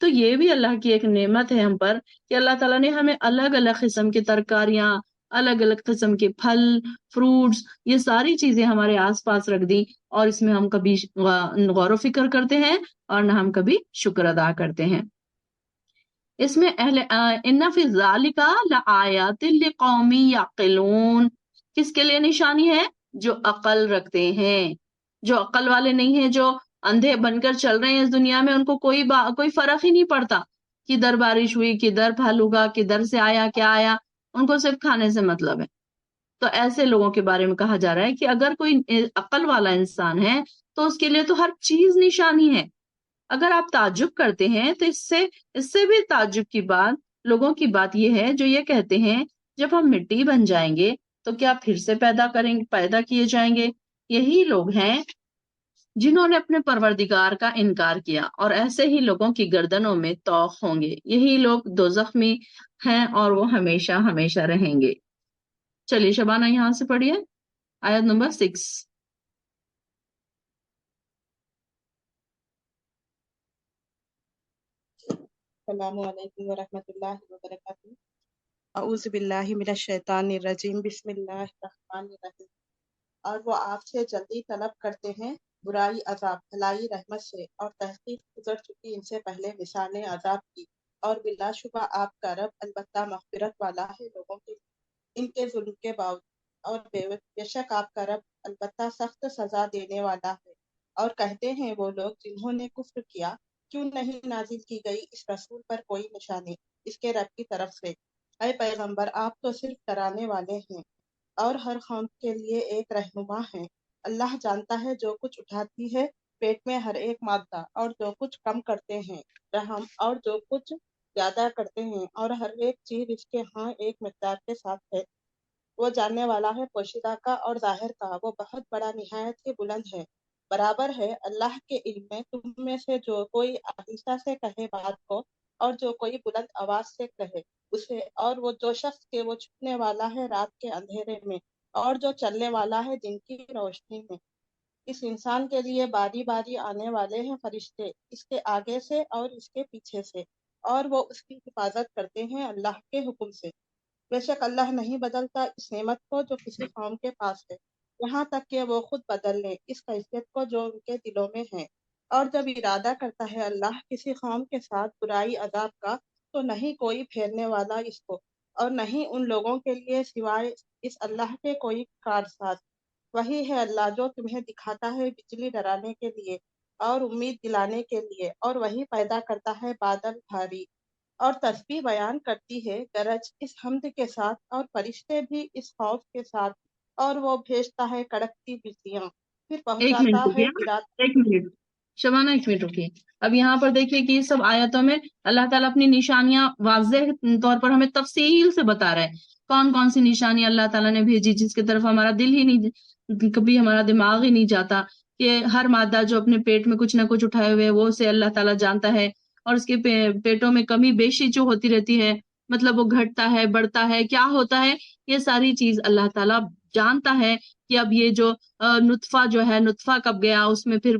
تو یہ بھی اللہ کی ایک نعمت ہے ہم پر کہ اللہ تعالیٰ نے ہمیں الگ الگ قسم کی ترکاریاں، الگ الگ قسم کے پھل، فروٹس، یہ ساری چیزیں ہمارے آس پاس رکھ دی، اور اس میں ہم کبھی غور و فکر کرتے ہیں اور نہ ہم کبھی شکر ادا کرتے ہیں۔ اس میں ان فی ذالک لآیات لقوم یعقلون، کس کے لیے نشانی ہے؟ جو عقل رکھتے ہیں۔ جو عقل والے نہیں ہیں، جو اندھے بن کر چل رہے ہیں اس دنیا میں، ان کو کوئی فرق ہی نہیں پڑتا، کدھر بارش ہوئی، کدھر پھل ہوگا، کدھر سے آیا کیا آیا، ان کو صرف کھانے سے مطلب ہے۔ تو ایسے لوگوں کے بارے میں کہا جا رہا ہے کہ اگر کوئی عقل والا انسان ہے تو اس کے لیے تو ہر چیز نشانی ہے۔ اگر آپ تعجب کرتے ہیں تو اس سے بھی تعجب کی بات، لوگوں کی بات یہ ہے جو یہ کہتے ہیں جب ہم مٹی بن جائیں گے تو کیا پھر سے پیدا کیے جائیں گے؟ یہی لوگ ہیں جنہوں نے اپنے پروردگار کا انکار کیا، اور ایسے ہی لوگوں کی گردنوں میں طوق ہوں گے۔ یہی لوگ دوزخ میں ہیں اور وہ ہمیشہ ہمیشہ رہیں گے۔ چلیے شبانہ یہاں سے پڑھیے آیت نمبر 6۔ السلام علیکم ورحمۃ اللہ وبرکاتہ۔ اعوذ باللہ من الشیطان الرجیم، بسم اللہ الرحمن الرحیم۔ اور وہ آپ سے جلدی طلب کرتے ہیں برائی عذاب، بھلائی رحمت سے، اور تحقیق گزر چکی ان سے پہلے مثالیں عذاب کی، اور بلا شبہ آپ کا رب البتہ مغفرت والا ہے لوگوں کے ان کے ظلم کے باوجود، اور بے شک آپ کا رب البتہ سخت سزا دینے والا ہے۔ اور کہتے ہیں وہ لوگ جنہوں نے کفر کیا، کیوں نہیں نازل کی گئی اس رسول پر کوئی نشانی اس کے رب کی طرف سے؟ اے پیغمبر، آپ تو صرف ڈرانے والے ہیں اور ہر قوم کے لیے ایک رہنما ہیں۔ اللہ جانتا ہے جو کچھ اٹھاتی ہے پیٹ میں ہر ایک مادہ، اور جو کچھ کم کرتے ہیں رحم، اور جو کچھ زیادہ کرتے ہیں، اور ہر ایک چیز اس کے ہاں ایک مقدار کے ساتھ ہے۔ وہ جاننے والا ہے پوشیدہ کا اور ظاہر کا، وہ بہت بڑا نہایت ہی بلند ہے۔ برابر ہے اللہ کے علم میں تم میں سے جو کوئی آہستہ سے کہے بات کو، اور جو کوئی بلند آواز سے کہے اسے، اور وہ جو شخص کے وہ چھپنے والا ہے رات کے اندھیرے میں، اور جو چلنے والا ہے دن کی روشنی میں۔ اس انسان کے لیے باری باری آنے والے ہیں فرشتے، اس کے آگے سے اور اس کے پیچھے سے، اور وہ اس کی حفاظت کرتے ہیں اللہ کے حکم سے۔ بے شک اللہ نہیں بدلتا اس نعمت کو جو کسی قوم کے پاس ہے، یہاں تک کہ وہ خود بدل لیں اس حیثیت کو جو ان کے دلوں میں ہے۔ اور جب ارادہ کرتا ہے اللہ کسی قوم کے ساتھ برائی عذاب کا، تو نہیں کوئی پھیرنے والا اس کو، اور نہیں ان لوگوں کے لیے سوائے اس اللہ کے کوئی کارساز۔ وہی ہے اللہ جو تمہیں دکھاتا ہے بجلی ڈرانے کے لیے اور امید دلانے کے لیے، اور وہی پیدا کرتا ہے بادل بھاری اور تسبیح بیان کرتی ہے گرج اس حمد کے ساتھ، اور فرشتے بھی اس خوف کے ساتھ، اور وہ بھیجتا ہے کڑکتی بجلیاں، پھر ایک منٹ پہنچاتا ہے رکیے، ایک منٹ شبانہ، ایک منٹ رکیے۔ اب یہاں پر دیکھیے کہ سب آیتوں میں اللہ تعالیٰ اپنی نشانیاں واضح طور پر ہمیں تفصیل سے بتا رہا ہے کون کون سی نشانیاں اللہ تعالیٰ نے بھیجی، جس کی طرف ہمارا دل ہی نہیں، کبھی ہمارا دماغ ہی نہیں جاتا، کہ ہر مادہ جو اپنے پیٹ میں کچھ نہ کچھ اٹھائے ہوئے وہ اسے اللہ تعالیٰ جانتا ہے، اور اس کے پیٹوں میں کمی بیشی جو ہوتی رہتی ہے، مطلب وہ گھٹتا ہے، بڑھتا ہے، کیا ہوتا ہے، یہ ساری چیز اللہ تعالیٰ جانتا ہے کہ اب یہ جو نطفہ جو ہے، نطفہ کب گیا، اس میں پھر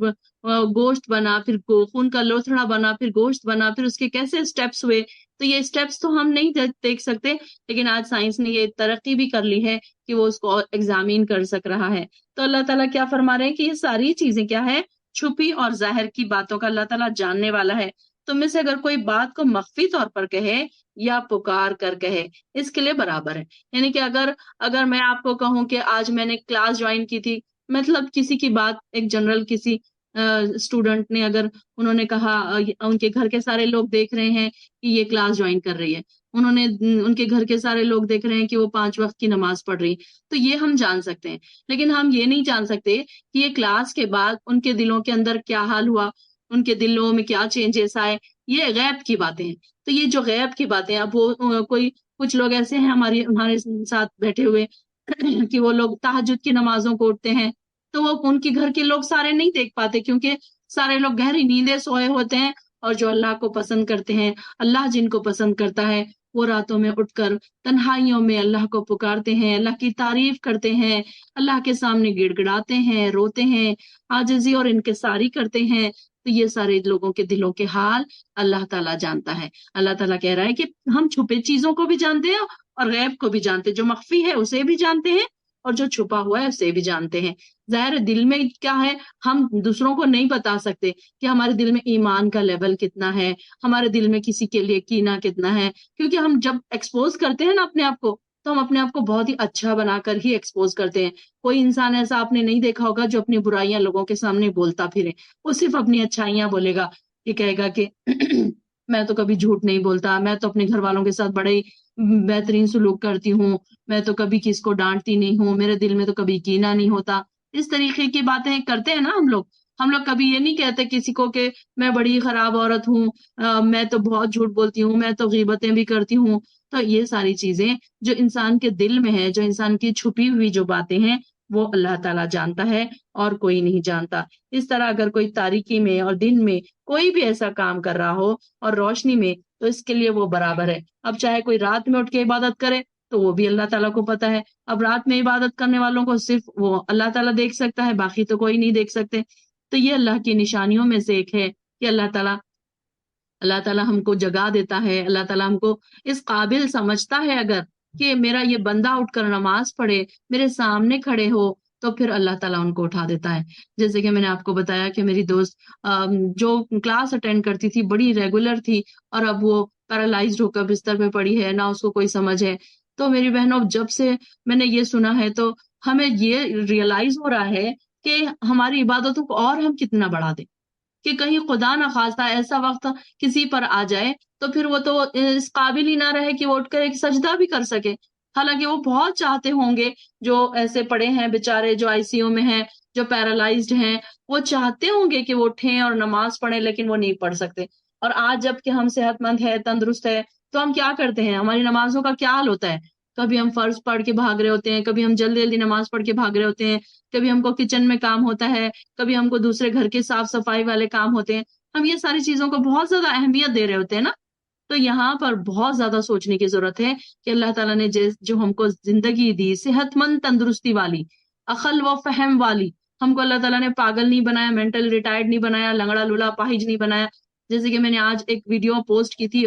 گوشت بنا، پھر خون کا لوتھڑا بنا، پھر گوشت بنا، پھر اس کے کیسے سٹیپس ہوئے۔ تو یہ سٹیپس تو ہم نہیں دیکھ سکتے، لیکن آج سائنس نے یہ ترقی بھی کر لی ہے کہ وہ اس کو ایگزامین کر سک رہا ہے۔ تو اللہ تعالیٰ کیا فرما رہے ہیں کہ یہ ساری چیزیں کیا ہے، چھپی اور ظاہر کی باتوں کا اللہ تعالیٰ جاننے والا ہے۔ تم میں سے اگر کوئی بات کو مخفی طور پر کہے یا پکار کر کہے، اس کے لیے برابر ہے۔ یعنی کہ اگر میں آپ کو کہوں کہ آج میں نے کلاس جوائن کی تھی، مطلب کسی کی بات، ایک جنرل کسی اسٹوڈنٹ نے اگر انہوں نے کہا ان کے گھر کے سارے لوگ دیکھ رہے ہیں کہ یہ کلاس جوائن کر رہی ہے، ان کے گھر کے سارے لوگ دیکھ رہے ہیں کہ وہ 5 وقت کی نماز پڑھ رہی، تو یہ ہم جان سکتے ہیں۔ لیکن ہم یہ نہیں جان سکتے کہ یہ کلاس کے بعد ان کے دلوں کے اندر کیا حال ہوا، ان کے دلوں میں کیا چینجز آئے، یہ غیب کی باتیں ہیں۔ تو یہ جو غیب کی باتیں، اب وہ کچھ لوگ ایسے ہیں ہمارے ساتھ بیٹھے ہوئے کہ وہ لوگ تہجد کی نمازوں کو اٹھتے ہیں، تو وہ ان کے گھر کے لوگ سارے نہیں دیکھ پاتے، کیونکہ سارے لوگ گہری نیندیں سوئے ہوتے ہیں، اور جو اللہ کو پسند کرتے ہیں، اللہ جن کو پسند کرتا ہے وہ راتوں میں اٹھ کر تنہائیوں میں اللہ کو پکارتے ہیں، اللہ کی تعریف کرتے ہیں، اللہ کے سامنے گڑ گڑاتے ہیں، روتے ہیں، عاجزی اور انکساری کرتے ہیں، تو یہ سارے لوگوں کے دلوں کے حال اللہ تعالیٰ جانتا ہے۔ اللہ تعالیٰ کہہ رہا ہے کہ ہم چھپے چیزوں کو بھی جانتے ہیں اور غیب کو بھی جانتے ہیں، جو مخفی ہے اسے بھی جانتے ہیں اور جو چھپا ہوا ہے اسے بھی جانتے ہیں۔ ظاہر دل میں کیا ہے، ہم دوسروں کو نہیں بتا سکتے کہ ہمارے دل میں ایمان کا لیول کتنا ہے، ہمارے دل میں کسی کے لیے کینہ کتنا ہے، کیونکہ ہم جب ایکسپوز کرتے ہیں نا اپنے آپ کو، تو ہم اپنے آپ کو بہت ہی اچھا بنا کر ہی ایکسپوز کرتے ہیں۔ کوئی انسان ایسا آپ نے نہیں دیکھا ہوگا جو اپنی برائیاں لوگوں کے سامنے بولتا پھرے، وہ صرف اپنی اچھائیاں بولے گا، یہ کہے گا کہ میں تو کبھی جھوٹ نہیں بولتا، میں تو اپنے گھر والوں کے ساتھ بڑے بہترین سلوک کرتی ہوں، میں تو کبھی کس کو ڈانٹتی نہیں ہوں، میرے دل میں تو کبھی کینہ نہیں ہوتا۔ اس طریقے کی باتیں کرتے ہیں نا ہم لوگ۔ ہم لوگ کبھی یہ نہیں کہتے کسی کو کہ میں بڑی خراب عورت ہوں، میں تو بہت جھوٹ بولتی ہوں، میں تو غیبتیں بھی کرتی ہوں۔ تو یہ ساری چیزیں جو انسان کے دل میں ہے، جو انسان کی چھپی ہوئی جو باتیں ہیں، وہ اللہ تعالیٰ جانتا ہے اور کوئی نہیں جانتا۔ اس طرح اگر کوئی تاریکی میں اور دن میں کوئی بھی ایسا کام کر رہا ہو اور روشنی میں، تو اس کے لیے وہ برابر ہے۔ اب چاہے کوئی رات میں اٹھ کے عبادت کرے تو وہ بھی اللہ تعالیٰ کو پتا ہے۔ اب رات میں عبادت کرنے والوں کو صرف وہ اللہ تعالیٰ دیکھ سکتا ہے، باقی تو کوئی نہیں دیکھ سکتے۔ تو یہ اللہ کی نشانیوں میں سے ایک ہے کہ اللہ تعالیٰ ہم کو جگا دیتا ہے، اللہ تعالیٰ ہم کو اس قابل سمجھتا ہے اگر کہ میرا یہ بندہ اٹھ کر نماز پڑھے، میرے سامنے کھڑے ہو، تو پھر اللہ تعالیٰ ان کو اٹھا دیتا ہے۔ جیسے کہ میں نے آپ کو بتایا کہ میری دوست جو کلاس اٹینڈ کرتی تھی، بڑی ریگولر تھی، اور اب وہ پیرالائزڈ ہو کر بستر پہ پڑی ہے، نہ اس کو کوئی سمجھ ہے۔ تو میری بہنوں، جب سے میں نے یہ سنا ہے تو ہمیں یہ ریئلائز ہو رہا ہے کہ ہماری عبادتوں کو اور ہم کتنا بڑھا دیں، کہ کہیں خدا نہ خواستہ ایسا وقت کسی پر آ جائے تو پھر وہ تو اس قابل ہی نہ رہے کہ وہ اٹھ کر ایک سجدہ بھی کر سکے۔ حالانکہ وہ بہت چاہتے ہوں گے، جو ایسے پڑے ہیں بیچارے، جو آئی سی یو میں ہیں، جو پیرالائزڈ ہیں، وہ چاہتے ہوں گے کہ وہ اٹھیں اور نماز پڑھیں، لیکن وہ نہیں پڑھ سکتے۔ اور آج جب کہ ہم صحت مند ہے، تندرست ہے، تو ہم کیا کرتے ہیں؟ ہماری نمازوں کا کیا حال ہوتا ہے؟ کبھی ہم فرض پڑھ کے بھاگ رہے ہوتے ہیں، کبھی ہم جلدی جلدی نماز پڑھ کے بھاگ رہے ہوتے ہیں، کبھی ہم کو کچن میں کام ہوتا ہے، کبھی ہم کو دوسرے گھر کے صاف صفائی والے کام ہوتے ہیں۔ ہم یہ ساری چیزوں کو بہت زیادہ اہمیت دے رہے ہوتے ہیں نا۔ تو یہاں پر بہت زیادہ سوچنے کی ضرورت ہے کہ اللہ تعالیٰ نے جو ہم کو زندگی دی، صحت مند تندرستی والی، عقل و فہم والی، ہم کو اللہ تعالیٰ نے پاگل نہیں بنایا، مینٹل ریٹائرڈ نہیں بنایا، لنگڑا لولا پاہج نہیں بنایا۔ جیسے کہ میں نے آج ایک ویڈیو پوسٹ کی تھی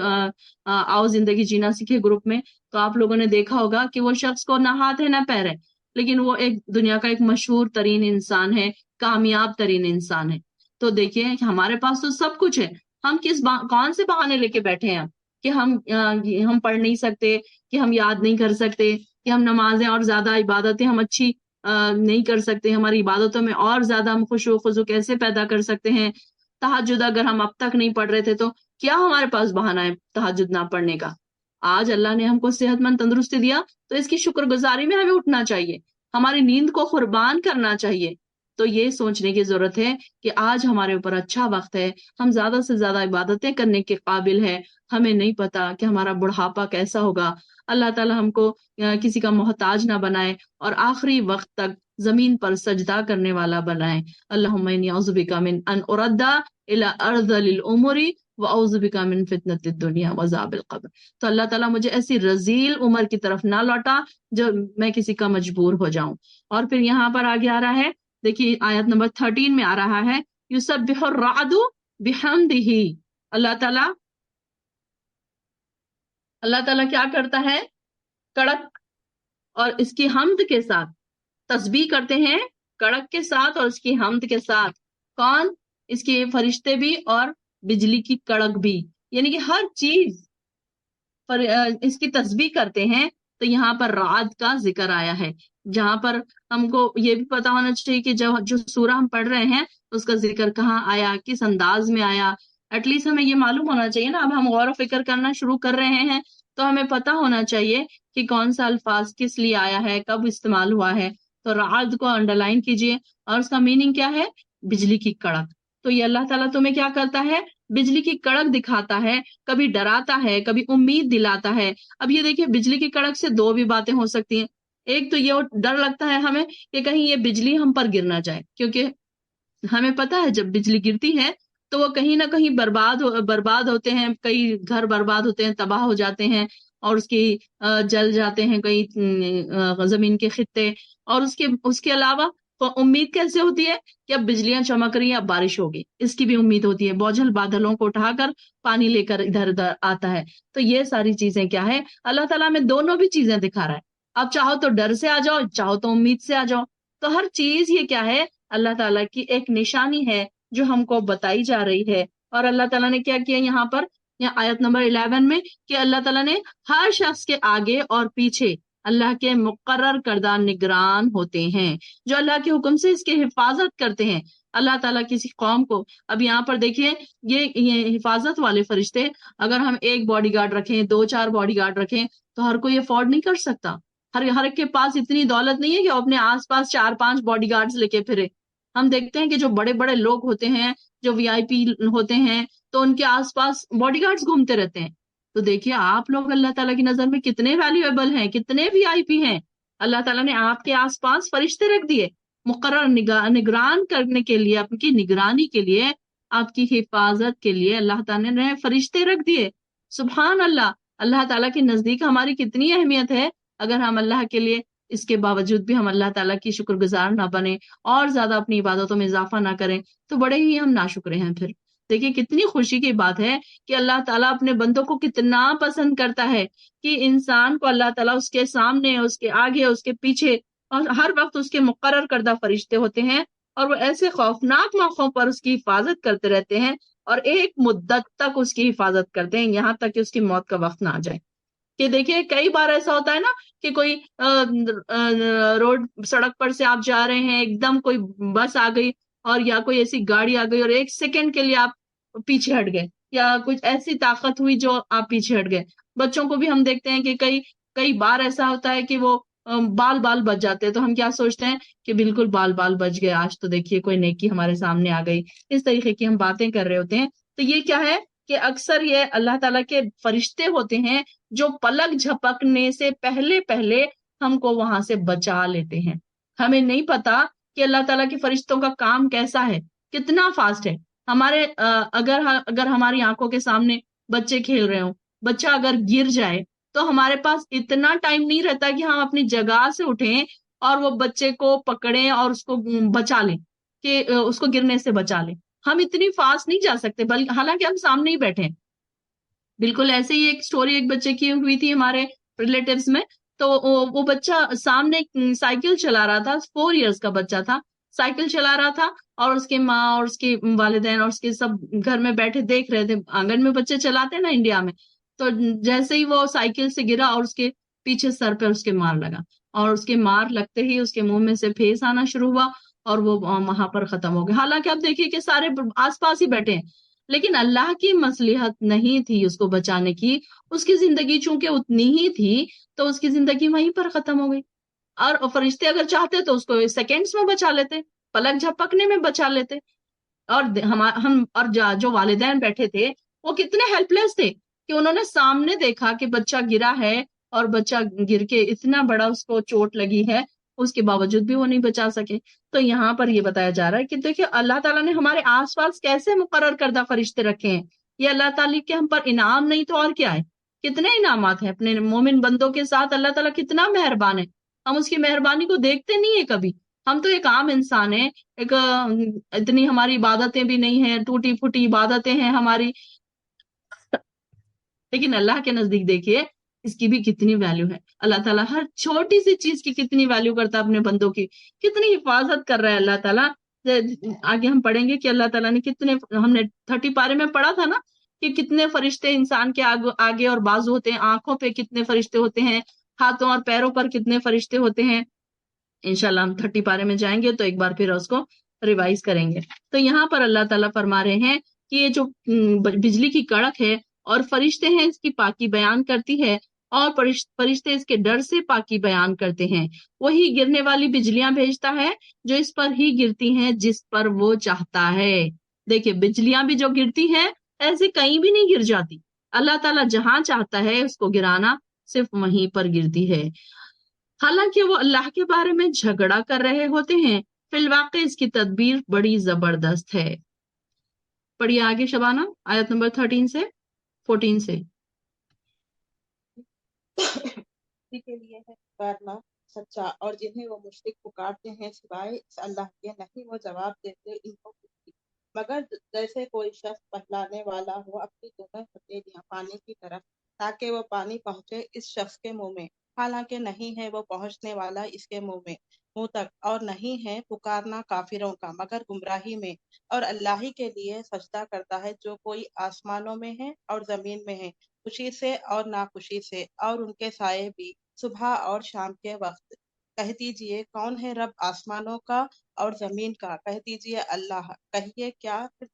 آؤ زندگی جینا سیکھے گروپ میں، تو آپ لوگوں نے دیکھا ہوگا کہ وہ شخص کو نہ ہاتھ ہے نہ پیر ہے، لیکن وہ ایک دنیا کا ایک مشہور ترین انسان ہے، کامیاب ترین انسان ہے۔ تو دیکھیں کہ ہمارے پاس تو سب کچھ ہے، ہم کون سے بہانے لے کے بیٹھے ہیں کہ ہم پڑھ نہیں سکتے، کہ ہم یاد نہیں کر سکتے، کہ ہم نمازیں اور زیادہ عبادتیں ہم اچھی نہیں کر سکتے، ہماری عبادتوں میں اور زیادہ ہم خشوع و خضوع کیسے پیدا کر سکتے ہیں۔ تہجد اگر ہم اب تک نہیں پڑھ رہے تھے تو کیا ہمارے پاس بہانہ ہے تہجد نہ پڑھنے کا؟ آج اللہ نے ہم کو صحت مند تندرستی دیا تو اس کی شکر گزاری میں ہمیں اٹھنا چاہیے، ہماری نیند کو قربان کرنا چاہیے۔ تو یہ سوچنے کی ضرورت ہے کہ آج ہمارے اوپر اچھا وقت ہے، ہم زیادہ سے زیادہ عبادتیں کرنے کے قابل ہیں۔ ہمیں نہیں پتا کہ ہمارا بڑھاپا کیسا ہوگا۔ اللہ تعالیٰ ہم کو کسی کا محتاج نہ بنائے اور آخری وقت تک زمین پر سجدہ کرنے والا بنائے۔ اللہم انی اعوذ بک من ان ارد الی ارذل الامور واعوذ بک من فتنۃ الدنیا وعذاب القبر۔ تو اللہ تعالیٰ مجھے ایسی رذیل عمر کی طرف نہ لوٹا جو میں کسی کا مجبور ہو جاؤں۔ اور پھر یہاں پر آگے آ رہا ہے، دیکھیے آیت نمبر 13 میں آ رہا ہے، یسبح الرعد بحمدہ۔ اللہ تعالیٰ کیا کرتا ہے؟ کڑک اور اس کی حمد کے ساتھ تسبیح کرتے ہیں، کڑک کے ساتھ اور اس کی حمد کے ساتھ۔ کون؟ اس کے فرشتے بھی اور بجلی کی کڑک بھی، یعنی کہ ہر چیز اس کی تسبیح کرتے ہیں۔ تو یہاں پر رعد کا ذکر آیا ہے، جہاں پر ہم کو یہ بھی پتا ہونا چاہیے کہ جو سورہ ہم پڑھ رہے ہیں اس کا ذکر کہاں آیا، کس انداز میں آیا۔ ایٹ لیسٹ ہمیں یہ معلوم ہونا چاہیے نا، اب ہم غور و فکر کرنا شروع کر رہے ہیں تو ہمیں پتا ہونا چاہیے کہ کون سا الفاظ کس لیے آیا ہے، کب استعمال ہوا ہے۔ تو رعد کو انڈر لائن کیجئے، اور اس کا میننگ کیا ہے؟ بجلی کی کڑک۔ تو یہ اللہ تعالیٰ تمہیں کیا کرتا ہے؟ بجلی کی کڑک دکھاتا ہے، کبھی ڈراتا ہے، کبھی امید دلاتا ہے۔ اب یہ دیکھیے بجلی کی کڑک سے دو بھی باتیں ہو سکتی ہیں۔ ایک تو یہ ڈر لگتا ہے ہمیں کہ کہیں یہ بجلی ہم پر گر نہ جائے، کیونکہ ہمیں پتا ہے جب بجلی گرتی ہے تو وہ کہیں نہ کہیں برباد ہوتے ہیں، کئی گھر برباد ہوتے ہیں، تباہ ہو جاتے ہیں، اور اس کی جل جاتے ہیں کئی زمین کے خطے، اور اس کے علاوہ تو امید کیسے ہوتی ہے کہ اب بجلیاں چمک رہی ہیں، اب بارش ہوگی، اس کی بھی امید ہوتی ہے، بوجھل بادلوں کو اٹھا کر پانی لے کر ادھر ادھر آتا ہے۔ تو یہ ساری چیزیں کیا ہے، اللہ تعالیٰ میں دونوں بھی چیزیں دکھا رہا ہے۔ اب چاہو تو ڈر سے آ جاؤ، چاہو تو امید سے آ جاؤ، تو ہر چیز یہ کیا ہے، اللہ تعالیٰ کی ایک نشانی ہے جو ہم کو بتائی جا رہی ہے۔ اور اللہ تعالیٰ نے کیا کیا یہاں پر، یہاں آیت نمبر 11 میں، کہ اللہ تعالیٰ نے ہر شخص کے آگے اور پیچھے اللہ کے مقرر کردہ نگران ہوتے ہیں جو اللہ کے حکم سے اس کی حفاظت کرتے ہیں۔ اللہ تعالیٰ کسی قوم کو، اب یہاں پر دیکھیے یہ حفاظت والے فرشتے، اگر ہم ایک باڈی گارڈ رکھیں، 2-4 باڈی گارڈ رکھیں تو ہر کوئی افورڈ نہیں کر سکتا۔ ہر ایک کے پاس اتنی دولت نہیں ہے کہ وہ اپنے آس پاس 4-5 باڈی گارڈز لے کے پھرے۔ ہم دیکھتے ہیں کہ جو بڑے بڑے لوگ ہوتے ہیں، جو VIP ہوتے ہیں، تو ان کے آس پاس باڈی گارڈز گھومتے رہتے ہیں۔ تو دیکھیے آپ لوگ اللہ تعالیٰ کی نظر میں کتنے ویلیویبل ہیں، کتنے VIP ہیں۔ اللہ تعالیٰ نے آپ کے آس پاس فرشتے رکھ دیے مقرر نگران کرنے کے لیے، آپ کی نگرانی کے لیے، آپ کی حفاظت کے لیے اللہ تعالیٰ نے فرشتے رکھ دیے۔ سبحان اللہ، اللہ تعالیٰ کے نزدیک ہماری کتنی اہمیت ہے۔ اگر ہم اللہ کے لیے اس کے باوجود بھی ہم اللہ تعالیٰ کی شکر گزار نہ بنے اور زیادہ اپنی عبادتوں میں اضافہ نہ کریں تو بڑے ہی ہم ناشکرے ہیں پھر۔ دیکھیے کتنی خوشی کی بات ہے کہ اللہ تعالیٰ اپنے بندوں کو کتنا پسند کرتا ہے کہ انسان کو اللہ تعالیٰ اس کے سامنے، اس کے آگے، اس کے پیچھے، اور ہر وقت اس کے مقرر کردہ فرشتے ہوتے ہیں، اور وہ ایسے خوفناک موقعوں پر اس کی حفاظت کرتے رہتے ہیں، اور ایک مدت تک اس کی حفاظت کرتے ہیں، یہاں تک کہ اس کی موت کا وقت نہ آ جائے۔ کہ دیکھیے کئی بار ایسا ہوتا ہے نا کہ کوئی روڈ سڑک پر سے آپ جا رہے ہیں، ایک دم کوئی بس آ گئی اور یا کوئی ایسی گاڑی آ گئی اور 1 سیکنڈ کے لیے آپ پیچھے ہٹ گئے، یا کچھ ایسی طاقت ہوئی جو آپ پیچھے ہٹ گئے۔ بچوں کو بھی ہم دیکھتے ہیں کہ کئی بار ایسا ہوتا ہے کہ وہ بال بچ جاتے ہیں، تو ہم کیا سوچتے ہیں کہ بالکل بال بچ گئے، آج تو دیکھیے کوئی نیکی ہمارے سامنے آ گئی، اس طریقے کی ہم باتیں کر رہے ہوتے ہیں۔ تو یہ کیا ہے کہ اکثر یہ اللہ تعالیٰ کے فرشتے ہوتے ہیں جو پلک جھپکنے سے پہلے ہم کو وہاں سے بچا لیتے ہیں۔ ہمیں نہیں پتا کہ اللہ تعالیٰ کے فرشتوں کا کام کیسا ہے، کتنا فاسٹ ہے۔ ہمارے اگر ہماری آنکھوں کے سامنے بچے کھیل رہے ہوں، بچہ اگر گر جائے تو ہمارے پاس اتنا ٹائم نہیں رہتا کہ ہم اپنی جگہ سے اٹھیں اور وہ بچے کو پکڑیں اور اس کو بچا لیں، کہ اس کو گرنے سے بچا لیں۔ ہم اتنی فاسٹ نہیں جا سکتے، بلکہ حالانکہ ہم سامنے ہی بیٹھے ہیں۔ بالکل ایسے ہی ایک سٹوری ایک بچے کی ہوئی تھی ہمارے ریلیٹیوز میں۔ تو وہ بچہ سامنے سائیکل چلا رہا تھا، 4 ایئرس کا بچہ تھا، سائیکل چلا رہا تھا، اور اس کے ماں اور اس کے والدین اور اس کے سب گھر میں بیٹھے دیکھ رہے تھے۔ آنگن میں بچے چلاتے ہیں نا انڈیا میں، تو جیسے ہی وہ سائیکل سے گرا اور اس کے پیچھے سر پہ اس کے مار لگا، اور اس کے مار لگتے ہی اس کے منہ میں سے پھیس آنا شروع ہوا اور وہ وہاں پر ختم ہو گیا۔ حالانکہ اب دیکھیے کہ سارے آس پاس ہی بیٹھے ہیں، لیکن اللہ کی مصلحت نہیں تھی اس کو بچانے کی، اس کی زندگی چونکہ اتنی ہی تھی تو اس کی زندگی وہیں پر ختم ہو گئی۔ اور فرشتے اگر چاہتے تو اس کو سیکنڈز میں بچا لیتے، پلک جھپکنے میں بچا لیتے۔ اور ہم اور جو والدین بیٹھے تھے وہ کتنے ہیلپ لیس تھے کہ انہوں نے سامنے دیکھا کہ بچہ گرا ہے، اور بچہ گر کے اتنا بڑا اس کو چوٹ لگی ہے، اس کے باوجود بھی وہ نہیں بچا سکے۔ تو یہاں پر یہ بتایا جا رہا ہے کہ دیکھیں اللہ تعالیٰ نے ہمارے آس پاس کیسے مقرر کردہ فرشتے رکھے ہیں۔ یہ اللہ تعالیٰ کے ہم پر انعام نہیں تو اور کیا ہے، کتنے انعامات ہیں اپنے مومن بندوں کے ساتھ۔ اللہ تعالیٰ کتنا مہربان ہے، ہم اس کی مہربانی کو دیکھتے نہیں ہیں کبھی۔ ہم تو ایک عام انسان ہیں، ایک اتنی ہماری عبادتیں بھی نہیں ہیں، ٹوٹی پھوٹی عبادتیں ہیں ہماری، لیکن اللہ کے نزدیک دیکھیے اس کی بھی کتنی ویلیو ہے۔ اللہ تعالیٰ ہر چھوٹی سی چیز کی کتنی ویلیو کرتا ہے اپنے بندوں کی، کتنی حفاظت کر رہا ہے اللہ تعالیٰ۔ آگے ہم پڑھیں گے کہ اللہ تعالیٰ نے کتنے، ہم نے 30 پارے میں پڑھا تھا نا کہ کتنے فرشتے انسان کے آگے اور بازو ہوتے ہیں، آنکھوں پہ کتنے فرشتے ہوتے ہیں، ہاتھوں اور پیروں پر کتنے فرشتے ہوتے ہیں۔ انشاءاللہ ہم 30 پارے میں جائیں گے تو ایک بار پھر اس کو ریوائز کریں گے۔ تو یہاں پر اللہ تعالیٰ فرما رہے ہیں کہ یہ جو بجلی کی کڑک ہے اور فرشتے ہیں اس کی پاکی بیان کرتی ہے، اور فرشتے اس کے ڈر سے پاکی بیان کرتے ہیں۔ وہی گرنے والی بجلیاں بھیجتا ہے جو اس پر ہی گرتی ہیں جس پر وہ چاہتا ہے۔ دیکھیں بجلیاں بھی جو گرتی ہیں ایسے کہیں بھی نہیں گر جاتی، اللہ تعالیٰ جہاں چاہتا ہے اس کو گرانا صرف وہیں پر گرتی ہے۔ حالانکہ وہ اللہ کے بارے میں جھگڑا کر رہے ہوتے ہیں، فی الواقع اس کی تدبیر بڑی زبردست ہے۔ پڑھیے آگے شبانہ، آیت نمبر 13 سے 14 سے۔ اسی کے لیے ہے پکارنا سچا، اور جنہیں وہ مشرک پکارتے ہیں سوائے اس اللہ کے نہیں وہ جواب دیتے ان کو کچھ بھی، مگر جیسے کوئی شخص پہلانے والا ہو اپنی دونوں ہتھیلیاں پانی کی طرف تاکہ وہ پانی پہنچے اس شخص کے منہ میں، حالانکہ نہیں ہے وہ پہنچنے والا اس کے منہ تک، اور نہیں ہے پکارنا کافروں کا مگر گمراہی میں، اور اللہ ہی کے لیے سجدہ کرتا ہے جو کوئی آسمانوں میں ہے اور زمین میں ہے، خوشی سے اور ناخوشی سے، اور ان کے سائے بھی صبح اور شام کے وقت۔ کہہ دیجئے کون ہے رب آسمانوں کا اور زمین کا؟ کہہ دیجئے اللہ۔ کہیے کیا پھر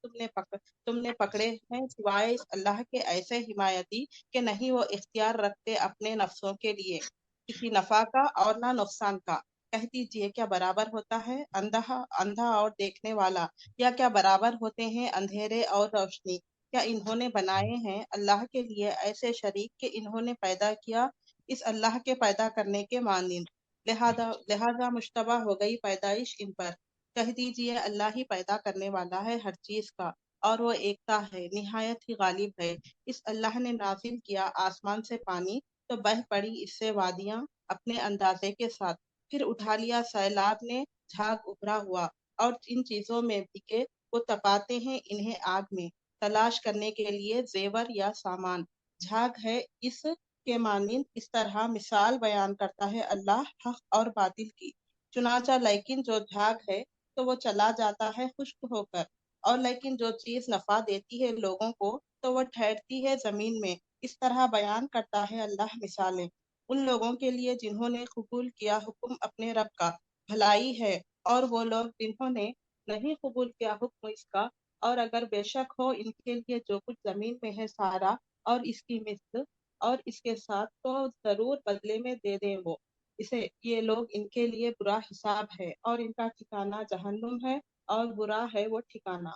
تم نے پکڑے ہیں سوائے اس اللہ کے ایسے حمایتی کہ نہیں وہ اختیار رکھتے اپنے نفسوں کے لیے کسی نفع کا اور نہ نقصان کا۔ کہہ دیجئے کیا برابر ہوتا ہے اندھا اور دیکھنے والا، یا کیا برابر ہوتے ہیں اندھیرے اور روشنی؟ کیا انہوں نے بنائے ہیں اللہ کے لیے ایسے شریک کہ انہوں نے پیدا کیا اس اللہ کے پیدا کرنے کے مانند، لہذا مشتبہ ہو گئی پیدائش ان پر۔ کہہ دیجئے اللہ ہی پیدا کرنے والا ہے ہر چیز کا، اور وہ ایکتا ہے نہایت ہی غالب ہے۔ اس اللہ نے نازل کیا آسمان سے پانی تو بہہ پڑی اس سے وادیاں اپنے اندازے کے ساتھ، پھر اٹھا لیا سیلاب نے جھاگ ابھرا ہوا، اور ان چیزوں میں بھی کہ وہ تپاتے ہیں انہیں آگ میں تلاش کرنے کے لیے زیور یا سامان۔ جھاگ ہے اس کے مانند، اس طرح مثال بیان کرتا ہے اللہ حق اور باطل کی۔ چنانچہ لیکن جو جھاگ ہے تو وہ چلا جاتا ہے خشک ہو کر، اور لیکن جو چیز نفع دیتی ہے لوگوں کو تو وہ ٹھہرتی ہے زمین میں۔ اس طرح بیان کرتا ہے اللہ مثالیں ان لوگوں کے لیے جنہوں نے قبول کیا حکم اپنے رب کا، بھلائی ہے، اور وہ لوگ جنہوں نے نہیں قبول کیا حکم اس کا، اور اگر بے شک ہو ان کے لیے جو کچھ زمین میں ہے سارا اور اس کی مثل اور اس کے ساتھ، تو ضرور بدلے میں دے دیں وہ اسے۔ یہ لوگ ان کے لیے برا حساب ہے اور ان کا ٹھکانہ جہنم ہے، اور برا ہے وہ ٹھکانہ۔